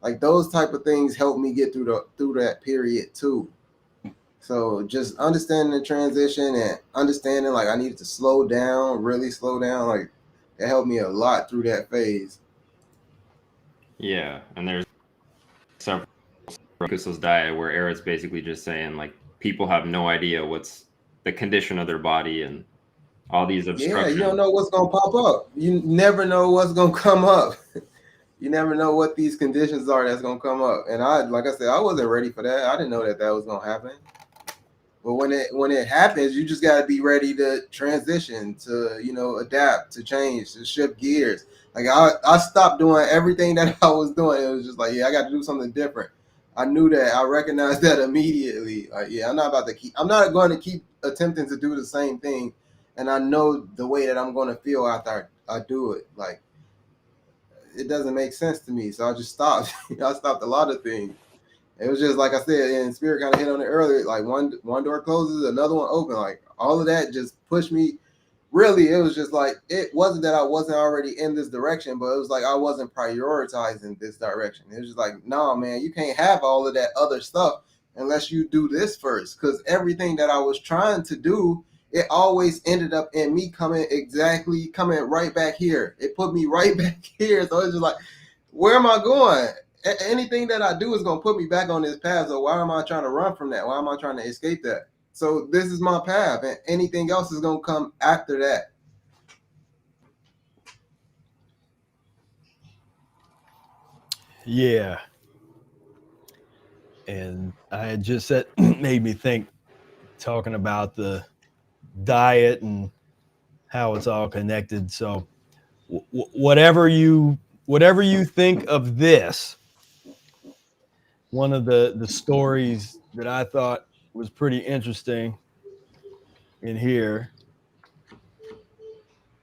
Speaker 4: like those type of things helped me get through that period too. So just understanding the transition and understanding like I needed to slow down, really slow down, like it helped me a lot through that phase.
Speaker 3: Yeah, and there's several Mucusless diet where Eric's basically just saying like people have no idea what's the condition of their body and all these obstructions.
Speaker 4: Yeah, you don't know what's gonna pop up. You never know what's gonna come up. You never know what these conditions are that's gonna come up. And like I said, I wasn't ready for that. I didn't know that was gonna happen. But when it happens, you just gotta be ready to transition, to adapt, to change, to shift gears. Like I stopped doing everything that I was doing. It was just like, yeah, I got to do something different. I knew that. I recognized that immediately. Like, yeah, I'm not going to keep attempting to do the same thing. And I know the way that I'm going to feel after I do it. Like, it doesn't make sense to me. So I just stopped. I stopped a lot of things. It was just like I said, and Spirit kind of hit on it earlier. Like one door closes, another one open. Like all of that just pushed me. Really, it was just like, it wasn't that I wasn't already in this direction, but it was like I wasn't prioritizing this direction. It was just like, no, man, you can't have all of that other stuff unless you do this first. Because everything that I was trying to do, it always ended up in me coming right back here. It put me right back here. So it's just like, where am I going? Anything that I do is going to put me back on this path. So why am I trying to run from that? Why am I trying to escape that? So this is my path, and anything else is going to come after that.
Speaker 2: Yeah. And I had just said, made me think, talking about the diet and how it's all connected. So whatever you think of this, one of the stories that I thought was pretty interesting in here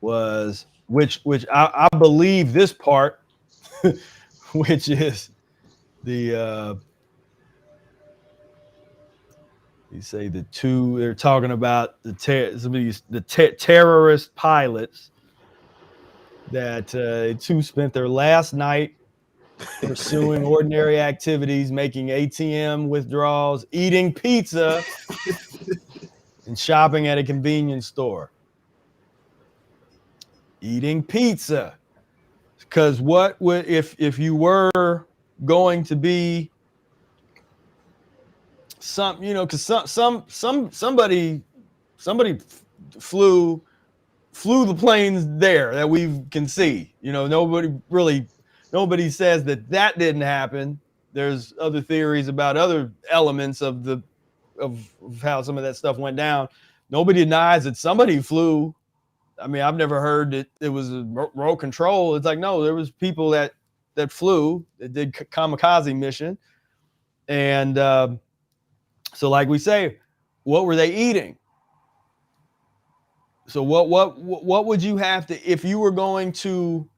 Speaker 2: was which I believe this part, which is the You say they're talking about the terrorist pilots that two spent their last night pursuing ordinary activities, making ATM withdrawals, eating pizza, and shopping at a convenience store. Eating pizza. Because what would if you were going to be some, you know, because somebody flew the planes there that we can see. You know, nobody says that didn't happen. There's other theories about other elements of how some of that stuff went down. Nobody denies that somebody flew. I mean, I've never heard that it was a remote control. It's like, no, there was people that flew, that did kamikaze mission. And so like we say, what were they eating? So what would you have to, if you were going to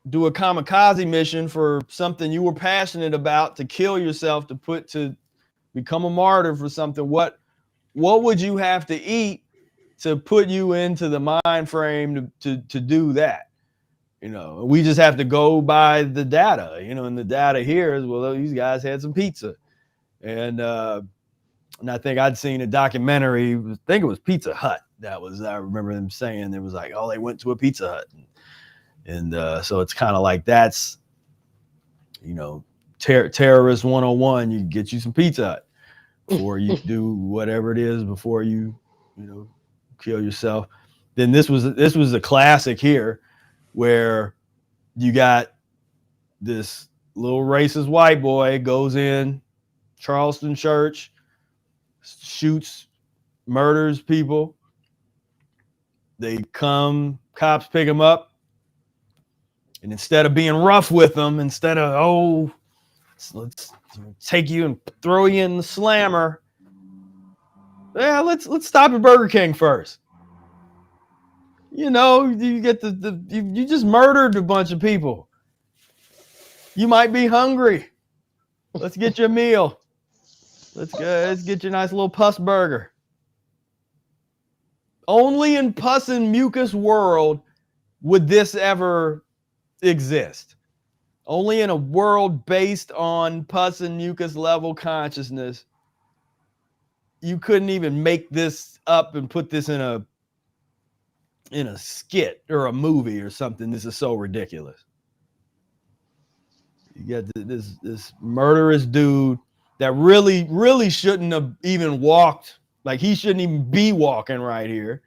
Speaker 2: do a kamikaze mission for something you were passionate about, to kill yourself, to become a martyr for something, what would you have to eat to put you into the mind frame to do that? You know, we just have to go by the data, you know, and the data here is, well, these guys had some pizza. And I think I'd seen a documentary, I think it was Pizza Hut. I remember them saying, it was like, oh, they went to a Pizza Hut. And so it's kind of like, that's, you know, terrorist 101, you get you some Pizza Hut before you do whatever it is, before you know, kill yourself. Then this was a classic here, where you got this little racist white boy goes in Charleston church, shoots, murders people. They come, cops pick him up, and instead of being rough with them, instead of, oh, let's take you and throw you in the slammer, yeah, let's stop at Burger King first. You know, you get you just murdered a bunch of people. You might be hungry. Let's get you a meal. Let's get you a nice little pus burger. Only in pus and mucus world would this ever exist. Only in a world based on pus and mucus level consciousness. You couldn't even make this up and put this in a skit or a movie or something. This is so ridiculous. You got this murderous dude that really shouldn't have even walked. Like, he shouldn't even be walking right here.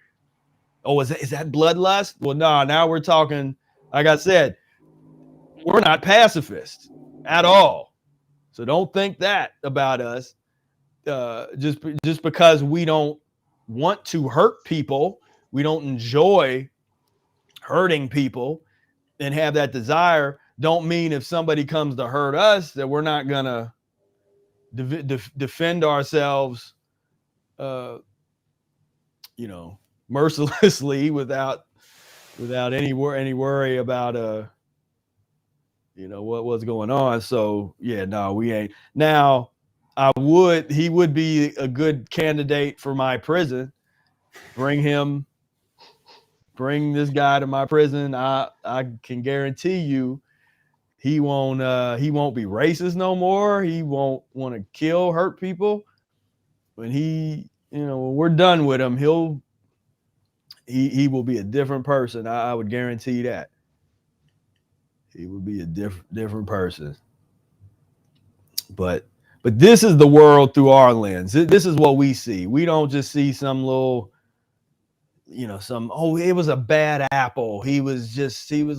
Speaker 2: Oh, is that bloodlust? Well, no, now we're talking, like I said, we're not pacifists at all. So don't think that about us. Just because we don't want to hurt people, we don't enjoy hurting people and have that desire, don't mean if somebody comes to hurt us that we're not gonna defend ourselves, you know, mercilessly without any worry about you know, what's going on. So yeah, no, we ain't. Now, he would be a good candidate for my prison. Bring this guy to my prison. I can guarantee you he won't be racist no more. He won't want to kill, hurt people. When when we're done with him, he will be a different person. I would guarantee that. He would be a different person. But this is the world through our lens. This is what we see. We don't just see some little, you know, it was a bad apple. He was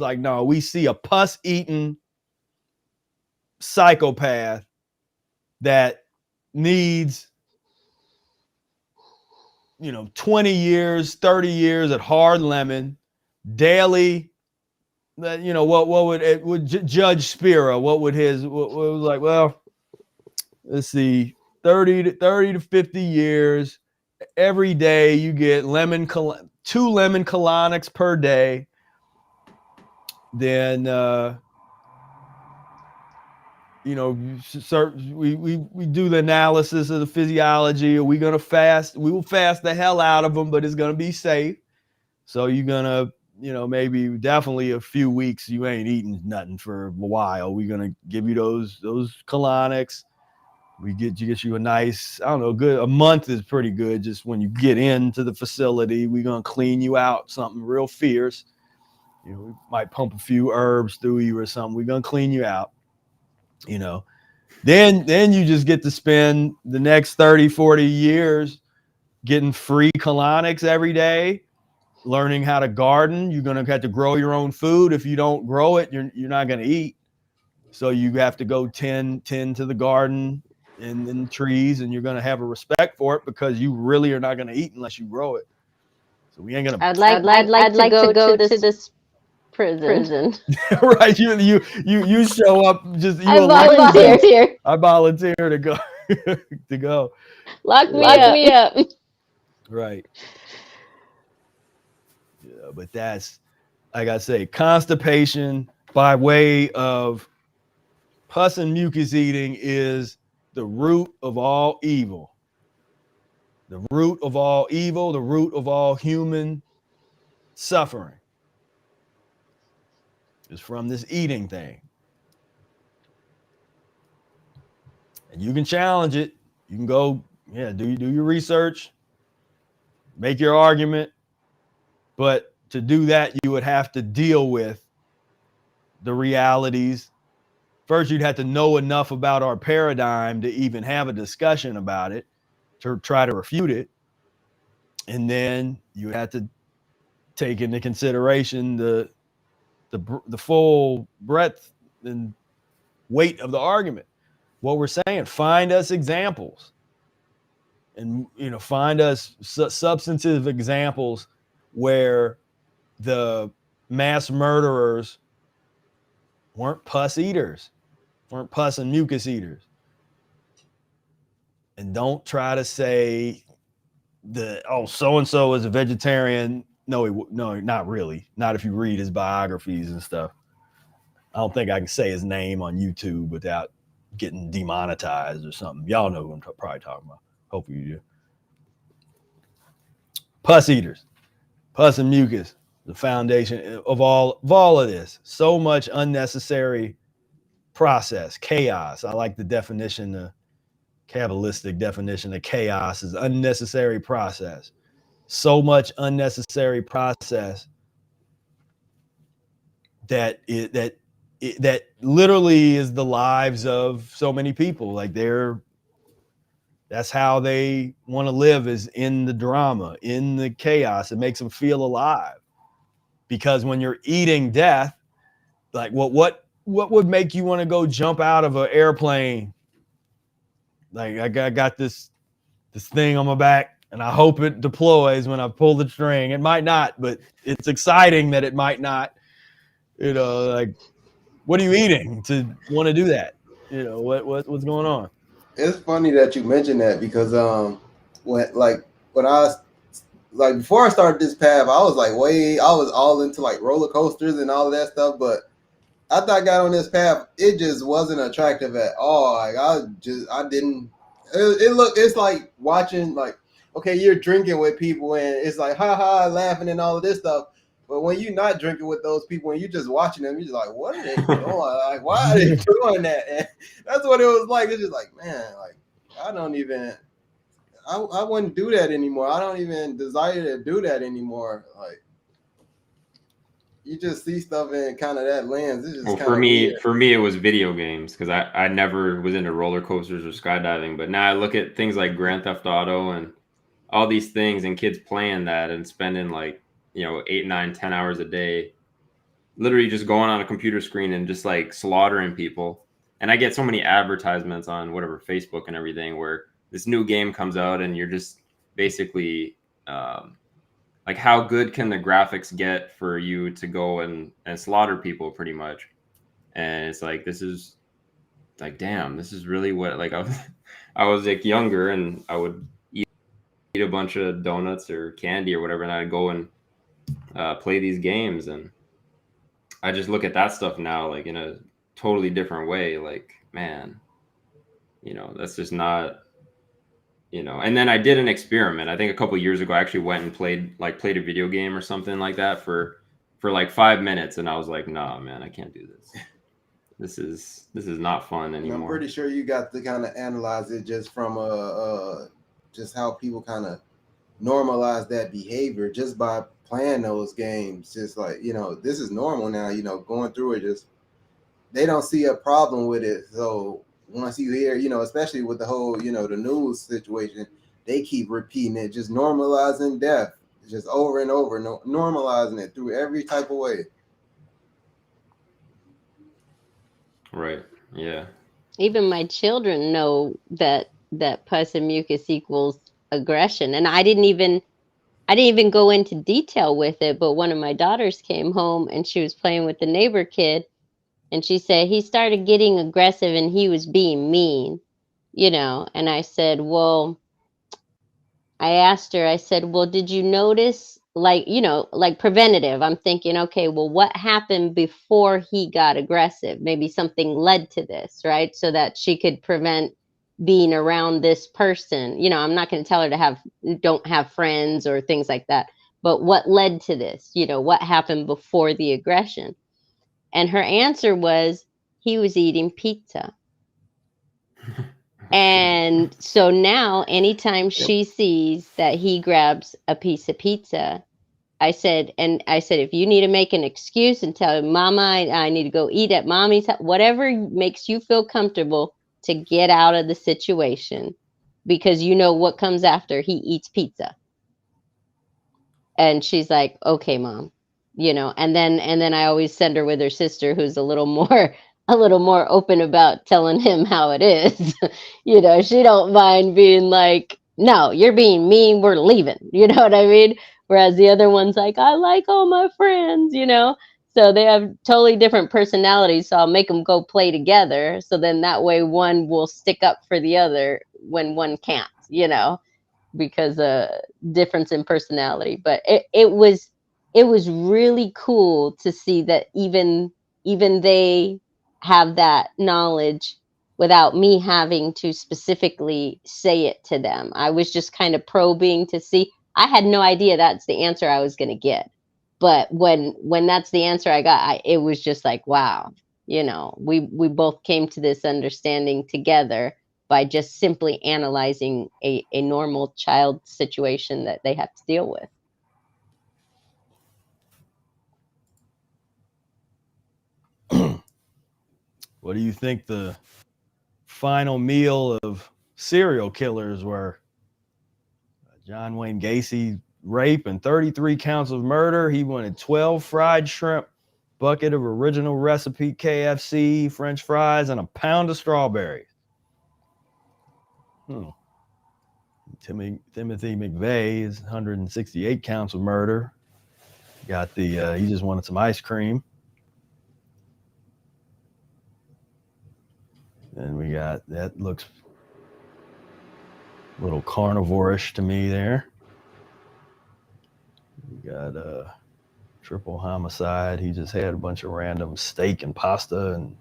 Speaker 2: like, no, we see a pus-eating psychopath that needs, 20 years, 30 years at hard lemon, daily. That, what would Judge Spira, what was like, well, let's see, 30 to 50 years. Every day you get 2 lemon colonics per day. Then you know, we do the analysis of the physiology. Are we gonna fast? We will fast the hell out of them, but it's gonna be safe. So you're gonna, you know, maybe definitely a few weeks you ain't eating nothing for a while. We're gonna give you those colonics. We get you a nice, I don't know, a month is pretty good. Just when you get into the facility, we're gonna clean you out, something real fierce. You know, we might pump a few herbs through you or something. We're gonna clean you out. You know, then you just get to spend the next 30, 40 years getting free colonics every day, learning how to garden. You're gonna have to grow your own food. If you don't grow it, you're not gonna eat. So you have to go tend to the garden and trees, and you're gonna have a respect for it because you really are not gonna eat unless you grow it. So we ain't gonna.
Speaker 5: I'd like to go to this prison.
Speaker 2: Right? You show up just you
Speaker 5: I volunteer.
Speaker 2: I volunteer to go to go.
Speaker 5: Lock me up.
Speaker 2: Right. Yeah, but that's, like I say, constipation by way of pus and mucus eating is the root of all evil. The root of all evil, the root of all human suffering is from this eating thing. And you can challenge it. You can go, do your research, make your argument. But to do that, you would have to deal with the realities. First, you'd have to know enough about our paradigm to even have a discussion about it, to try to refute it. And then you would have to take into consideration the full breadth and weight of the argument. What we're saying, find us examples, and find us substantive examples where the mass murderers weren't pus eaters, weren't pus and mucus eaters. And don't try to say so-and-so is a vegetarian. No, not really. Not if you read his biographies and stuff. I don't think I can say his name on YouTube without getting demonetized or something. Y'all know who I'm probably talking about. Hopefully you do. Pus eaters, pus and mucus, the foundation of all of this. So much unnecessary process, chaos. I like the definition, the Kabbalistic definition of chaos is unnecessary process. So much unnecessary process that literally is the lives of so many people. Like that's how they want to live, is in the drama, in the chaos. It makes them feel alive. Because when you're eating death, like what would make you want to go jump out of an airplane? Like I got this thing on my back, and I hope it deploys when I pull the string. It might not, but it's exciting that it might not. Like, what are you eating to want to do that? What's going on?
Speaker 4: It's funny that you mentioned that because when I was like, before I started this path, I was all into like roller coasters and all of that stuff, but after I got on this path, it just wasn't attractive at all. Like it's like watching, like, okay, you're drinking with people and it's like ha laughing and all of this stuff. But when you're not drinking with those people and you're just watching them, you're just like, what are they doing? Like, why are they doing that? And that's what it was like. It's just like, man, like I wouldn't do that anymore. I don't even desire to do that anymore. Like, you just see stuff in kind of that lens. It's just
Speaker 3: for me, it was video games, because I never was into roller coasters or skydiving. But now I look at things like Grand Theft Auto and all these things, and kids playing that and spending like 8, 9, 10 hours a day, literally just going on a computer screen and just like slaughtering people. And I get so many advertisements on whatever, Facebook and everything, where this new game comes out and you're just basically like, how good can the graphics get for you to go and slaughter people, pretty much? And it's like, this is like, damn, this is really what, like, I was like younger and I would eat a bunch of donuts or candy or whatever, and I'd go and play these games. And I just look at that stuff now, like in a totally different way, like, man, you know, that's just not, you know. And then I did an experiment. I think a couple of years ago, I actually went and played a video game or something like that for like 5 minutes, and I was like, nah, man, I can't do this. This is not fun anymore.
Speaker 4: And I'm pretty sure you got to kind of analyze it just from just how people kind of normalize that behavior just by playing those games. Just like, you know, this is normal now, you know, going through it, just they don't see a problem with it. So once you hear, you know, especially with the whole, you know, the news situation, they keep repeating it, just normalizing death, just over and over, normalizing it through every type of way.
Speaker 3: Right. Yeah.
Speaker 5: Even my children know that pus and mucus equals aggression, and I didn't even go into detail with it. But one of my daughters came home and she was playing with the neighbor kid, and she said he started getting aggressive and he was being mean, you know. And I said, well, I asked her, I said, well, did you notice, like, you know, like preventative? I'm thinking, okay, well, what happened before he got aggressive? Maybe something led to this, right? So that she could prevent being around this person. You know, I'm not going to tell her to don't have friends or things like that. But what led to this? You know, what happened before the aggression? And her answer was, he was eating pizza. And so now anytime she sees that he grabs a piece of pizza, I said, if you need to make an excuse and tell Mama, I need to go eat at Mommy's house, whatever makes you feel comfortable to get out of the situation, because you know what comes after he eats pizza. And she's like, okay, Mom, you know. And then I always send her with her sister, who's a little more open about telling him how it is. You know, she don't mind being like, no, you're being mean, we're leaving. You know what I mean? Whereas the other one's like, I like all my friends, you know. So they have totally different personalities. So I'll make them go play together. So then that way one will stick up for the other when one can't, you know, because difference in personality. But it was really cool to see that even they have that knowledge without me having to specifically say it to them. I was just kind of probing to see. I had no idea that's the answer I was going to get. But when that's the answer I got, it was just like, wow, you know, we both came to this understanding together by just simply analyzing a normal child situation that they have to deal with.
Speaker 2: What do you think the final meal of serial killers were? John Wayne Gacy, rape and 33 counts of murder. He wanted 12 fried shrimp, bucket of original recipe KFC, French fries, and a pound of strawberries. Timothy McVeigh is 168 counts of murder. Got he just wanted some ice cream. And we got, that looks a little carnivore-ish to me there. We got triple homicide. He just had a bunch of random steak and pasta, and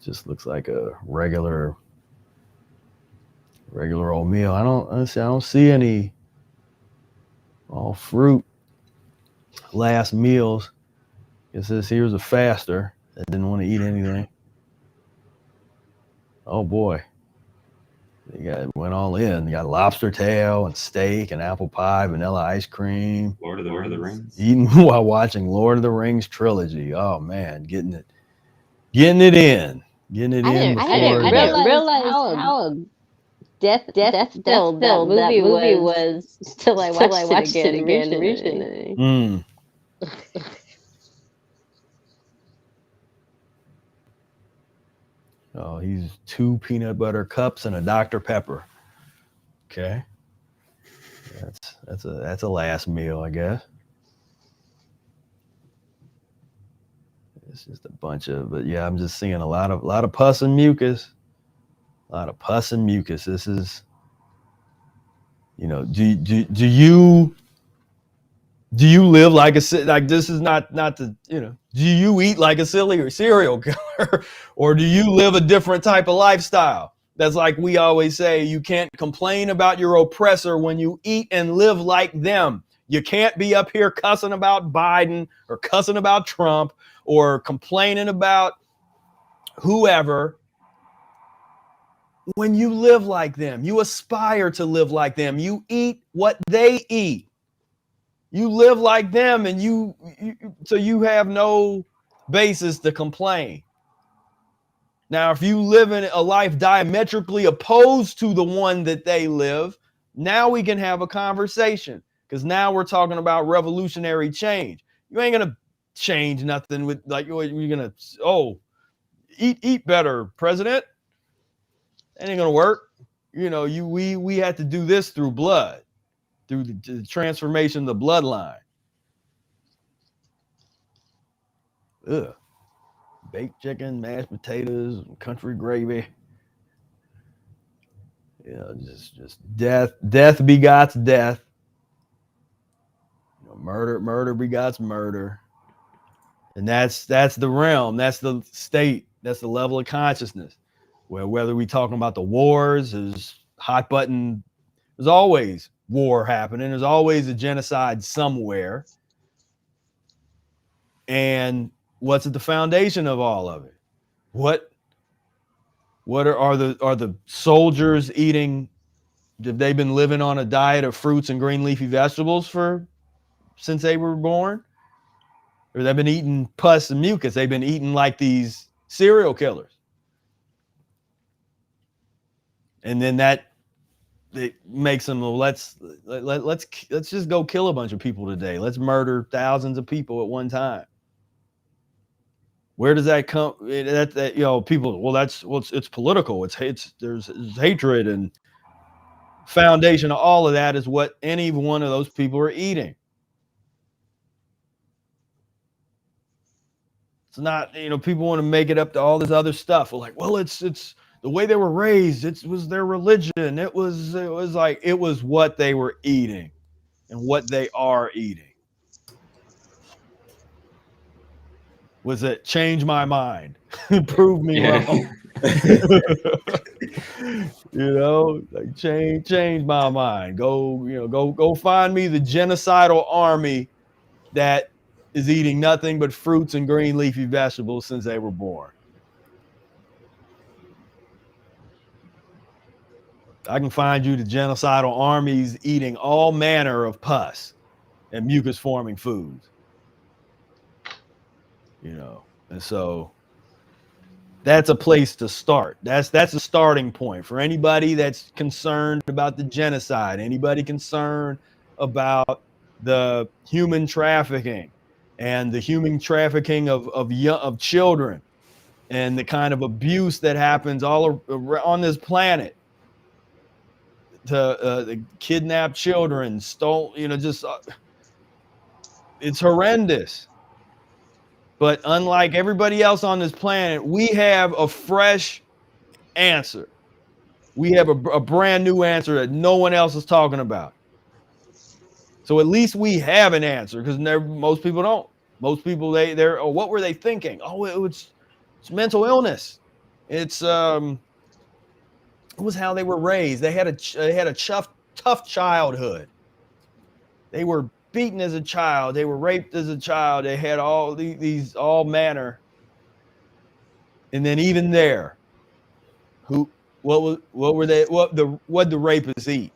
Speaker 2: just looks like a regular old meal. I don't see any all fruit last meals. It says here's a faster that didn't want to eat anything. Oh boy. Went all in. You got lobster tail and steak and apple pie, vanilla ice cream.
Speaker 3: Lord of the Rings.
Speaker 2: Eating while watching Lord of the Rings trilogy. Oh man, getting it in. I
Speaker 5: didn't realize how death filled that movie was till I watched it again recently.
Speaker 2: Oh, he's 2 peanut butter cups and a Dr. Pepper. Okay. That's a last meal, I guess. It's just a bunch of, but yeah, I'm just seeing a lot of pus and mucus. A lot of pus and mucus. This is, you know, do Do you live like this is not the, do you eat like a silly serial killer or do you live a different type of lifestyle? That's like we always say, you can't complain about your oppressor when you eat and live like them. You can't be up here cussing about Biden or cussing about Trump or complaining about whoever when you live like them. You aspire to live like them. You eat what they eat. You live like them, and so you have no basis to complain. Now, if you live in a life diametrically opposed to the one that they live, now we can have a conversation, because now we're talking about revolutionary change. You ain't gonna change nothing with like you're gonna eat better, president. That ain't gonna work. We had to do this through blood, through the transformation of the bloodline. Ugh. Baked chicken, mashed potatoes, country gravy. Just death. Death begots death. Murder begots murder. And that's the realm. That's the state. That's the level of consciousness. Where whether we talking about the wars, is hot button, there's always war happening. There's always a genocide somewhere. And what's at the foundation of all of it? What are the soldiers eating? Have they been living on a diet of fruits and green leafy vegetables since they were born? Or they've been eating pus and mucus? They've been eating like these serial killers. And then that it makes them, let's just go kill a bunch of people today. Let's murder thousands of people at one time. Where does that come? People. It's political. There's hatred, and foundation of all of that is what any one of those people are eating. It's not, people want to make it up to all this other stuff. We're like, well, it's the way they were raised. It was their religion. It was what they were eating and what they are eating. Was it change my mind? Prove me wrong. Like change my mind. Go find me the genocidal army that is eating nothing but fruits and green leafy vegetables since they were born. I can find you the genocidal armies eating all manner of pus and mucus forming foods. And so that's a place to start. That's a starting point for anybody that's concerned about the genocide, anybody concerned about the human trafficking and the human trafficking of children and the kind of abuse that happens all on this planet to the kidnapped children, it's horrendous. But unlike everybody else on this planet, we have a fresh answer. We have a brand new answer that no one else is talking about. So at least we have an answer, because most people don't. Most people, what were they thinking? It's mental illness. It was how they were raised. They had a tough childhood. They were beaten as a child. They were raped as a child. They had all these all manner. And then even there, what the rapists eat?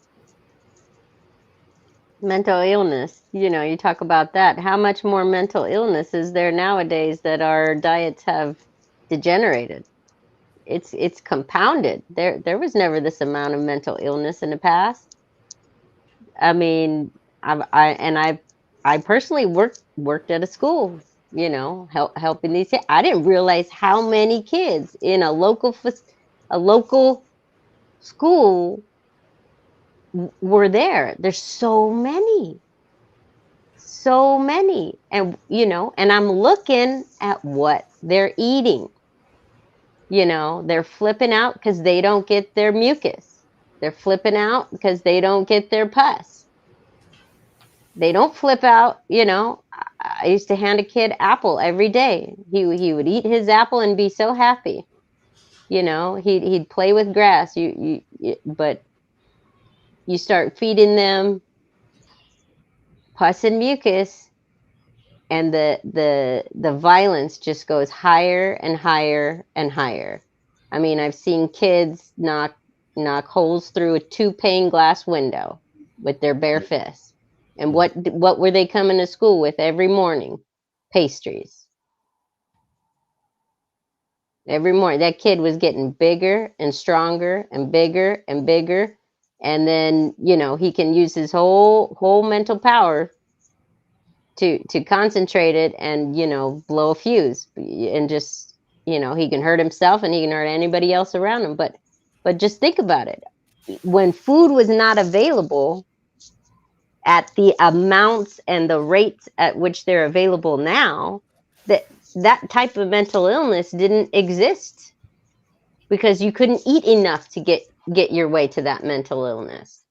Speaker 5: Mental illness. You talk about that. How much more mental illness is there nowadays that our diets have degenerated? It's compounded. There was never this amount of mental illness in the past. I mean, I personally worked at a school, helping these kids. I didn't realize how many kids in a local school were there. There's so many, and and I'm looking at what they're eating. They're flipping out because they don't get their mucus. They're flipping out because they don't get their pus. They don't flip out, you know. I used to hand a kid apple every day. He would eat his apple and be so happy. You know, he'd play with grass. But you start feeding them pus and mucus, and the violence just goes higher and higher and higher. I mean, I've seen kids knock holes through a 2-pane glass window with their bare fists. And what were they coming to school with every morning? Pastries. Every morning, that kid was getting bigger and stronger and bigger and bigger. And then, you know, he can use his whole mental power to concentrate it and, you know, blow a fuse, and just, you know, he can hurt himself and he can hurt anybody else around him. But just think about it. When food was not available at the amounts and the rates at which they're available now, that type of mental illness didn't exist, because you couldn't eat enough to get your way to that mental illness.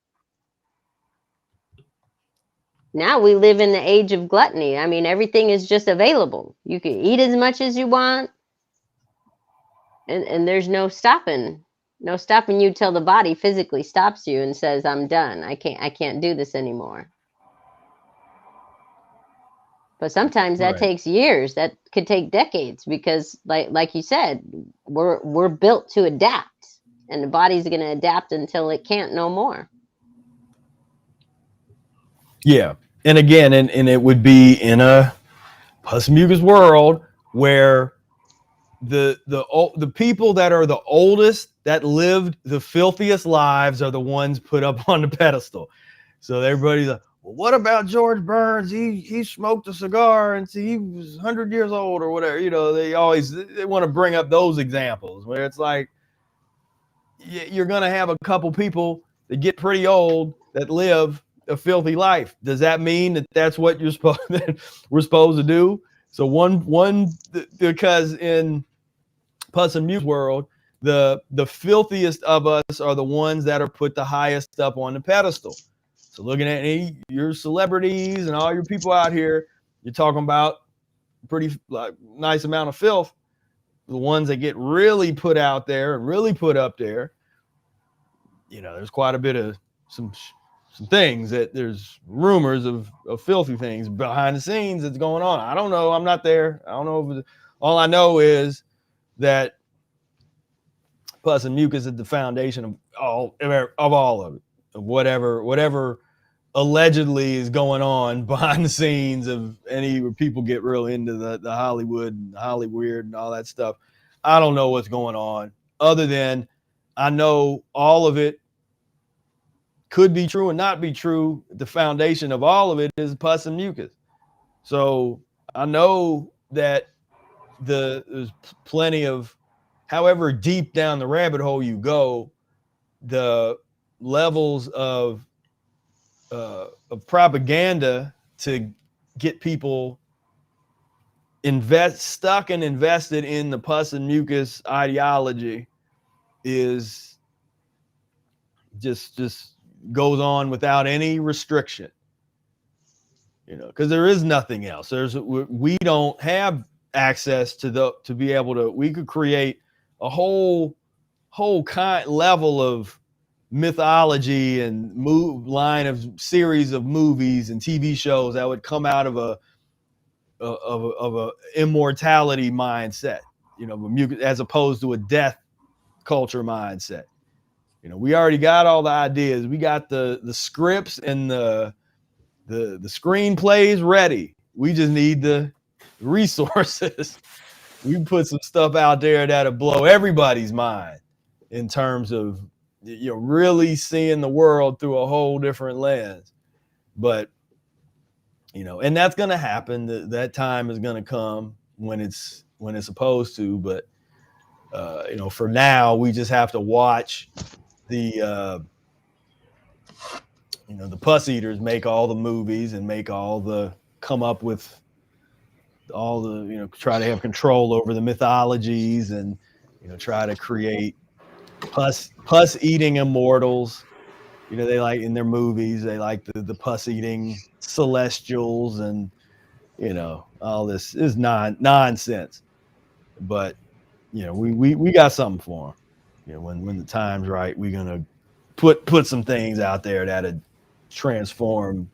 Speaker 5: Now we live in the age of gluttony. I mean, everything is just available. You can eat as much as you want, and there's no stopping you till the body physically stops you and says, I'm done. I can't do this anymore. But sometimes that takes years. That could take decades, because like you said, we're built to adapt, and the body's going to adapt until it can't no more.
Speaker 2: Yeah. And again, and it would be in a pus mucus world where the people that are the oldest, that lived the filthiest lives, are the ones put up on the pedestal. So everybody's like, well, what about George Burns? He smoked a cigar and he was 100 years old or whatever. You know, they want to bring up those examples where it's like, you're going to have a couple people that get pretty old that live a filthy life. Does that mean that that's what we're supposed to do? So one because in pus and mucus world, the filthiest of us are the ones that are put the highest up on the pedestal. So looking at your celebrities and all your people out here, you're talking about pretty nice amount of filth. The ones that get really put out there and really put up there, you know, there's quite a bit of some things that there's rumors of filthy things behind the scenes that's going on. I don't know. I'm not there. I don't know. All I know is that pus and mucus is the foundation of all of it, of whatever allegedly is going on behind the scenes of any where people get real into the Hollywood and Hollyweird and all that stuff. I don't know what's going on, other than I know all of it could be true and not be true. The foundation of all of it is pus and mucus. So I know that there's plenty of, however deep down the rabbit hole you go, the levels of propaganda to get people stuck and invested in the pus and mucus ideology is just goes on without any restriction, you know, because there is nothing else. We don't have access to be able to, we could create a whole level of mythology and line of series of movies and TV shows that would come out of a immortality mindset, you know, as opposed to a death culture mindset. You know, we already got all the ideas. We got the scripts and the screenplays ready. We just need the resources. We can put some stuff out there that'll blow everybody's mind in terms of, you know, really seeing the world through a whole different lens. But, you know, and that's going to happen. That time is going to come when it's supposed to. But, you know, for now, we just have to watch the pus eaters make all the movies and come up with all the, you know, try to have control over the mythologies and, you know, try to create pus eating immortals You know, they like in their movies, they like the pus eating celestials and, you know, all this is nonsense. But, you know, we got something for them. You know, when the time's right, we're gonna put some things out there that'll transform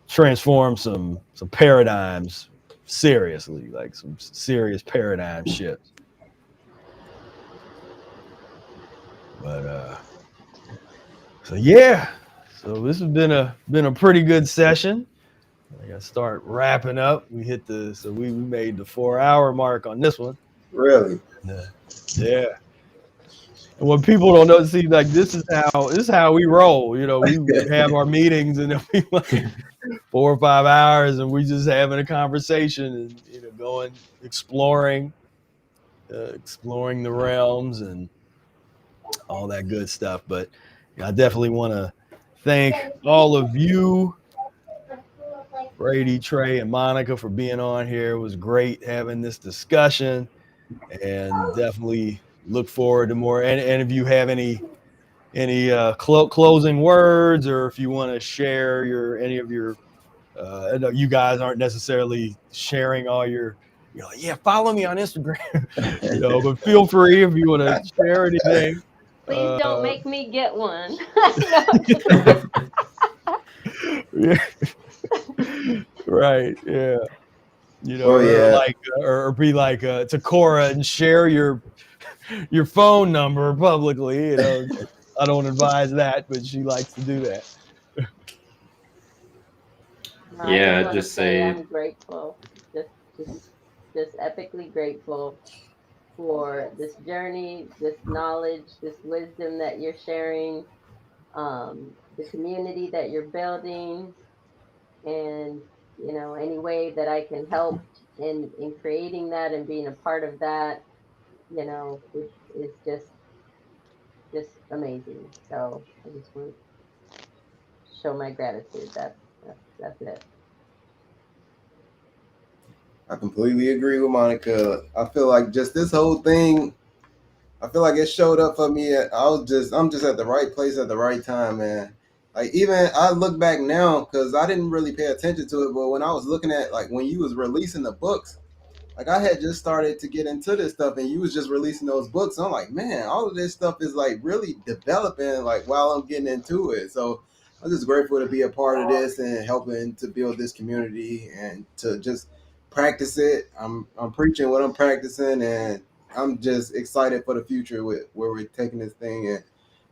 Speaker 2: some paradigms seriously, like some serious paradigm shifts. But so yeah, so this has been a pretty good session. I gotta start wrapping up. We made the 4-hour mark on this one.
Speaker 4: Really?
Speaker 2: Yeah. And what people don't know, see, like this is how we roll. You know, we have our meetings and then we like 4 or 5 hours and we just having a conversation and, you know, going exploring the realms and all that good stuff. But yeah, I definitely want to thank all of you, Brady, Trey, and Monica, for being on here. It was great having this discussion, and definitely look forward to more. And if you have any closing words, or if you want to share any of your, I know you guys aren't necessarily sharing all your, you know, yeah, follow me on Instagram, you know, but feel free if you want to share anything.
Speaker 5: Please don't make me get one.
Speaker 2: Yeah. Right. Yeah. You know,
Speaker 4: Well, yeah.
Speaker 2: or be like to Cora and share your phone number publicly. You know, I don't advise that, but she likes to do that.
Speaker 5: No,
Speaker 3: Yeah,
Speaker 5: I just want to
Speaker 3: just
Speaker 5: say
Speaker 3: say
Speaker 5: I'm grateful, just epically grateful for this journey, this knowledge, this wisdom that you're sharing, the community that you're building, and you know, any way that I can help in creating that and being a part of that, you know, is just amazing. So I just want to show my gratitude. That's it.
Speaker 4: I completely agree with Monica. I feel like just this whole thing, I feel like it showed up for me. I'm just at the right place at the right time, man. Like even I look back now because I didn't really pay attention to it, but when I was looking at like when you was releasing the books, like I had just started to get into this stuff, and you was just releasing those books. I'm like, man, all of this stuff is like really developing, like while I'm getting into it. So I'm just grateful to be a part of this and helping to build this community and to just practice it. I'm preaching what I'm practicing, and I'm just excited for the future with where we're taking this thing and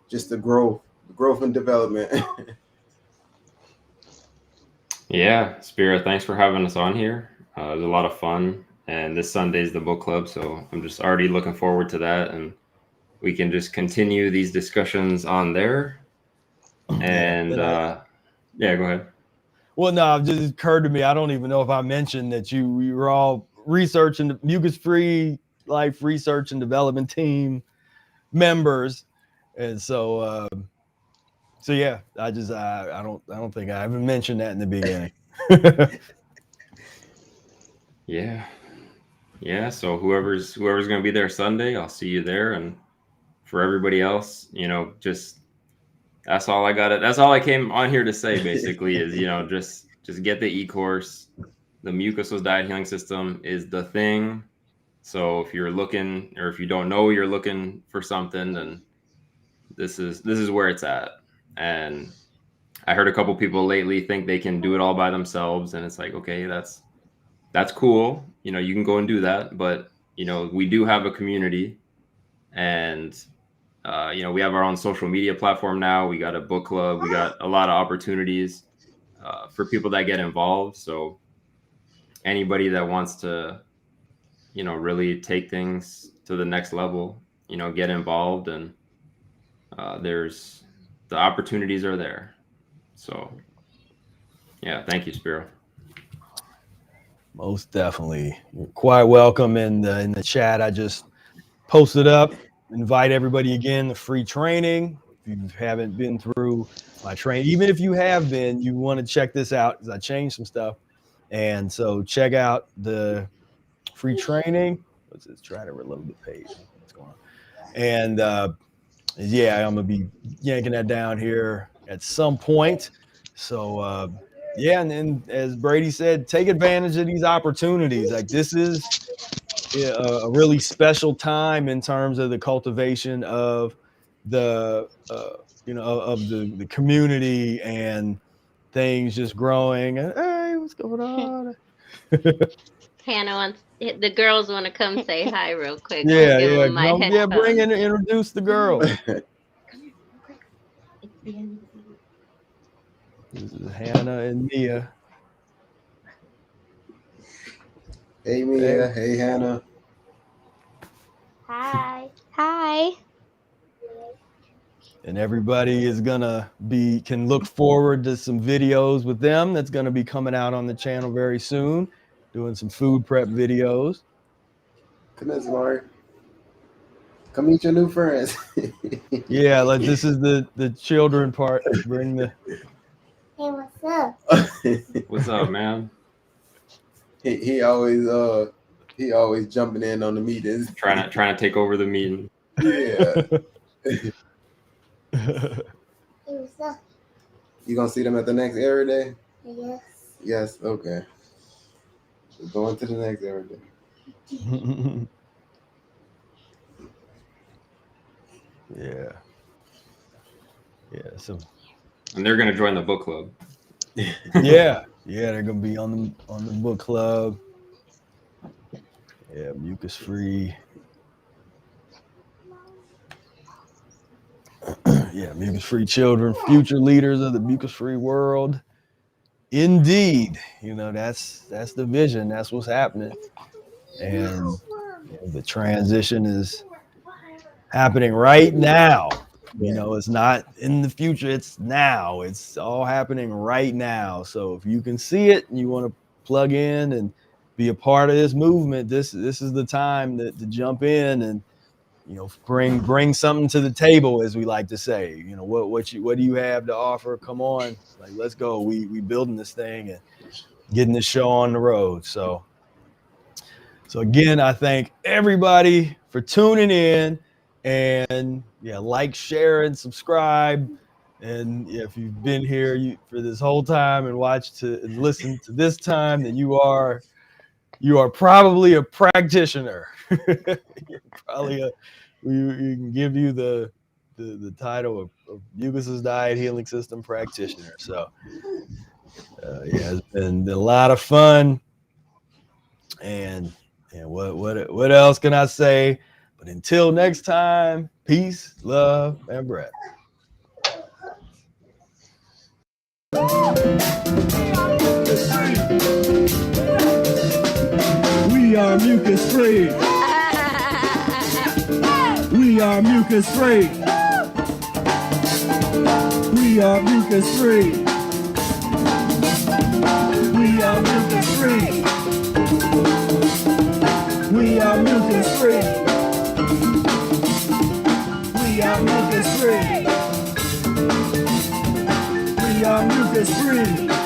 Speaker 4: just the growth and development.
Speaker 3: yeah, Spira, thanks for having us on here. It was a lot of fun, and this Sunday's the book club, so I'm just already looking forward to that, and we can just continue these discussions on there. And yeah, go ahead.
Speaker 2: Well, no, it just occurred to me. I don't even know if I mentioned that you were all researching the Mucus-free life research and development team members, and so yeah, I don't think I even mentioned that in the beginning.
Speaker 3: Yeah. So whoever's going to be there Sunday, I'll see you there. And for everybody else, you know, just that's all I got. That's all I came on here to say. Basically, is you know just get the e-course. The Mucusless diet healing system is the thing. So if you're looking, or if you don't know you're looking for something, then this is where it's at. And I heard a couple people lately think they can do it all by themselves, and it's like, okay, that's cool. You know, you can go and do that, but you know, we do have a community, and you know, we have our own social media platform now. We got a book club. We got a lot of opportunities for people that get involved. So anybody that wants to, you know, really take things to the next level, you know, get involved, and there's the opportunities are there. So yeah, thank you, Spiro.
Speaker 2: Most definitely. You're quite welcome in the chat. I just posted up. Invite everybody again to free training. If you haven't been through my training, even if you have been, you want to check this out because I changed some stuff. And so check out the free training. Let's try to reload the page. What's going on? And Yeah, I'm gonna be yanking that down here at some point. So yeah, and then as Brady said, take advantage of these opportunities. Like this is a really special time in terms of the cultivation of the of the community and things just growing. Hey, what's going on?
Speaker 5: Hannah wants the girls want to come say hi real quick.
Speaker 2: Yeah,
Speaker 5: We'll give
Speaker 2: yeah,
Speaker 5: them my headphones.
Speaker 2: bring in and introduce the girls. This is Hannah and Mia.
Speaker 4: Hey Mia, hey Hannah.
Speaker 5: Hi. Hi.
Speaker 2: And everybody is can look forward to some videos with them that's gonna be coming out on the channel very soon, doing some food prep videos.
Speaker 4: Come in, Samari. Come meet your new friends.
Speaker 2: Yeah, like this is the children part. Bring the
Speaker 8: Hey, what's up?
Speaker 3: What's up, man?
Speaker 4: he always jumping in on the meetings.
Speaker 3: Trying to take over the meeting.
Speaker 4: Yeah.
Speaker 8: Hey, what's up?
Speaker 4: You gonna see them at the next area day?
Speaker 8: Yes.
Speaker 4: Yes. Okay. We're going to the next area day.
Speaker 2: Yeah. So
Speaker 3: And they're gonna join the book club.
Speaker 2: yeah, they're gonna be on the book club. Yeah, Mucus-free. Yeah, Mucus-free children, future leaders of the Mucus-free world. Indeed, that's the vision. That's what's happening, and the transition is happening right now. It's not in the future. It's now. It's all happening right now. So if you can see it and you want to plug in and be a part of this movement, this is the time to jump in and bring something to the table, as we like to say. What do you have to offer? Come on, like let's go. We building this thing and getting this show on the road. So again, I thank everybody for tuning in, and like, share, and subscribe. And if you've been here for this whole time and listened to this time, then you are probably a practitioner. You're probably we can give you the title of Mucusless diet healing system practitioner. So it's been a lot of fun, and what else can I say? But until next time, peace, love, and breath.
Speaker 1: We are mucus-free. We are mucus-free. We are mucus-free. We are mucus-free. We are mucus-free. We are mucus-free. We are mucus-free.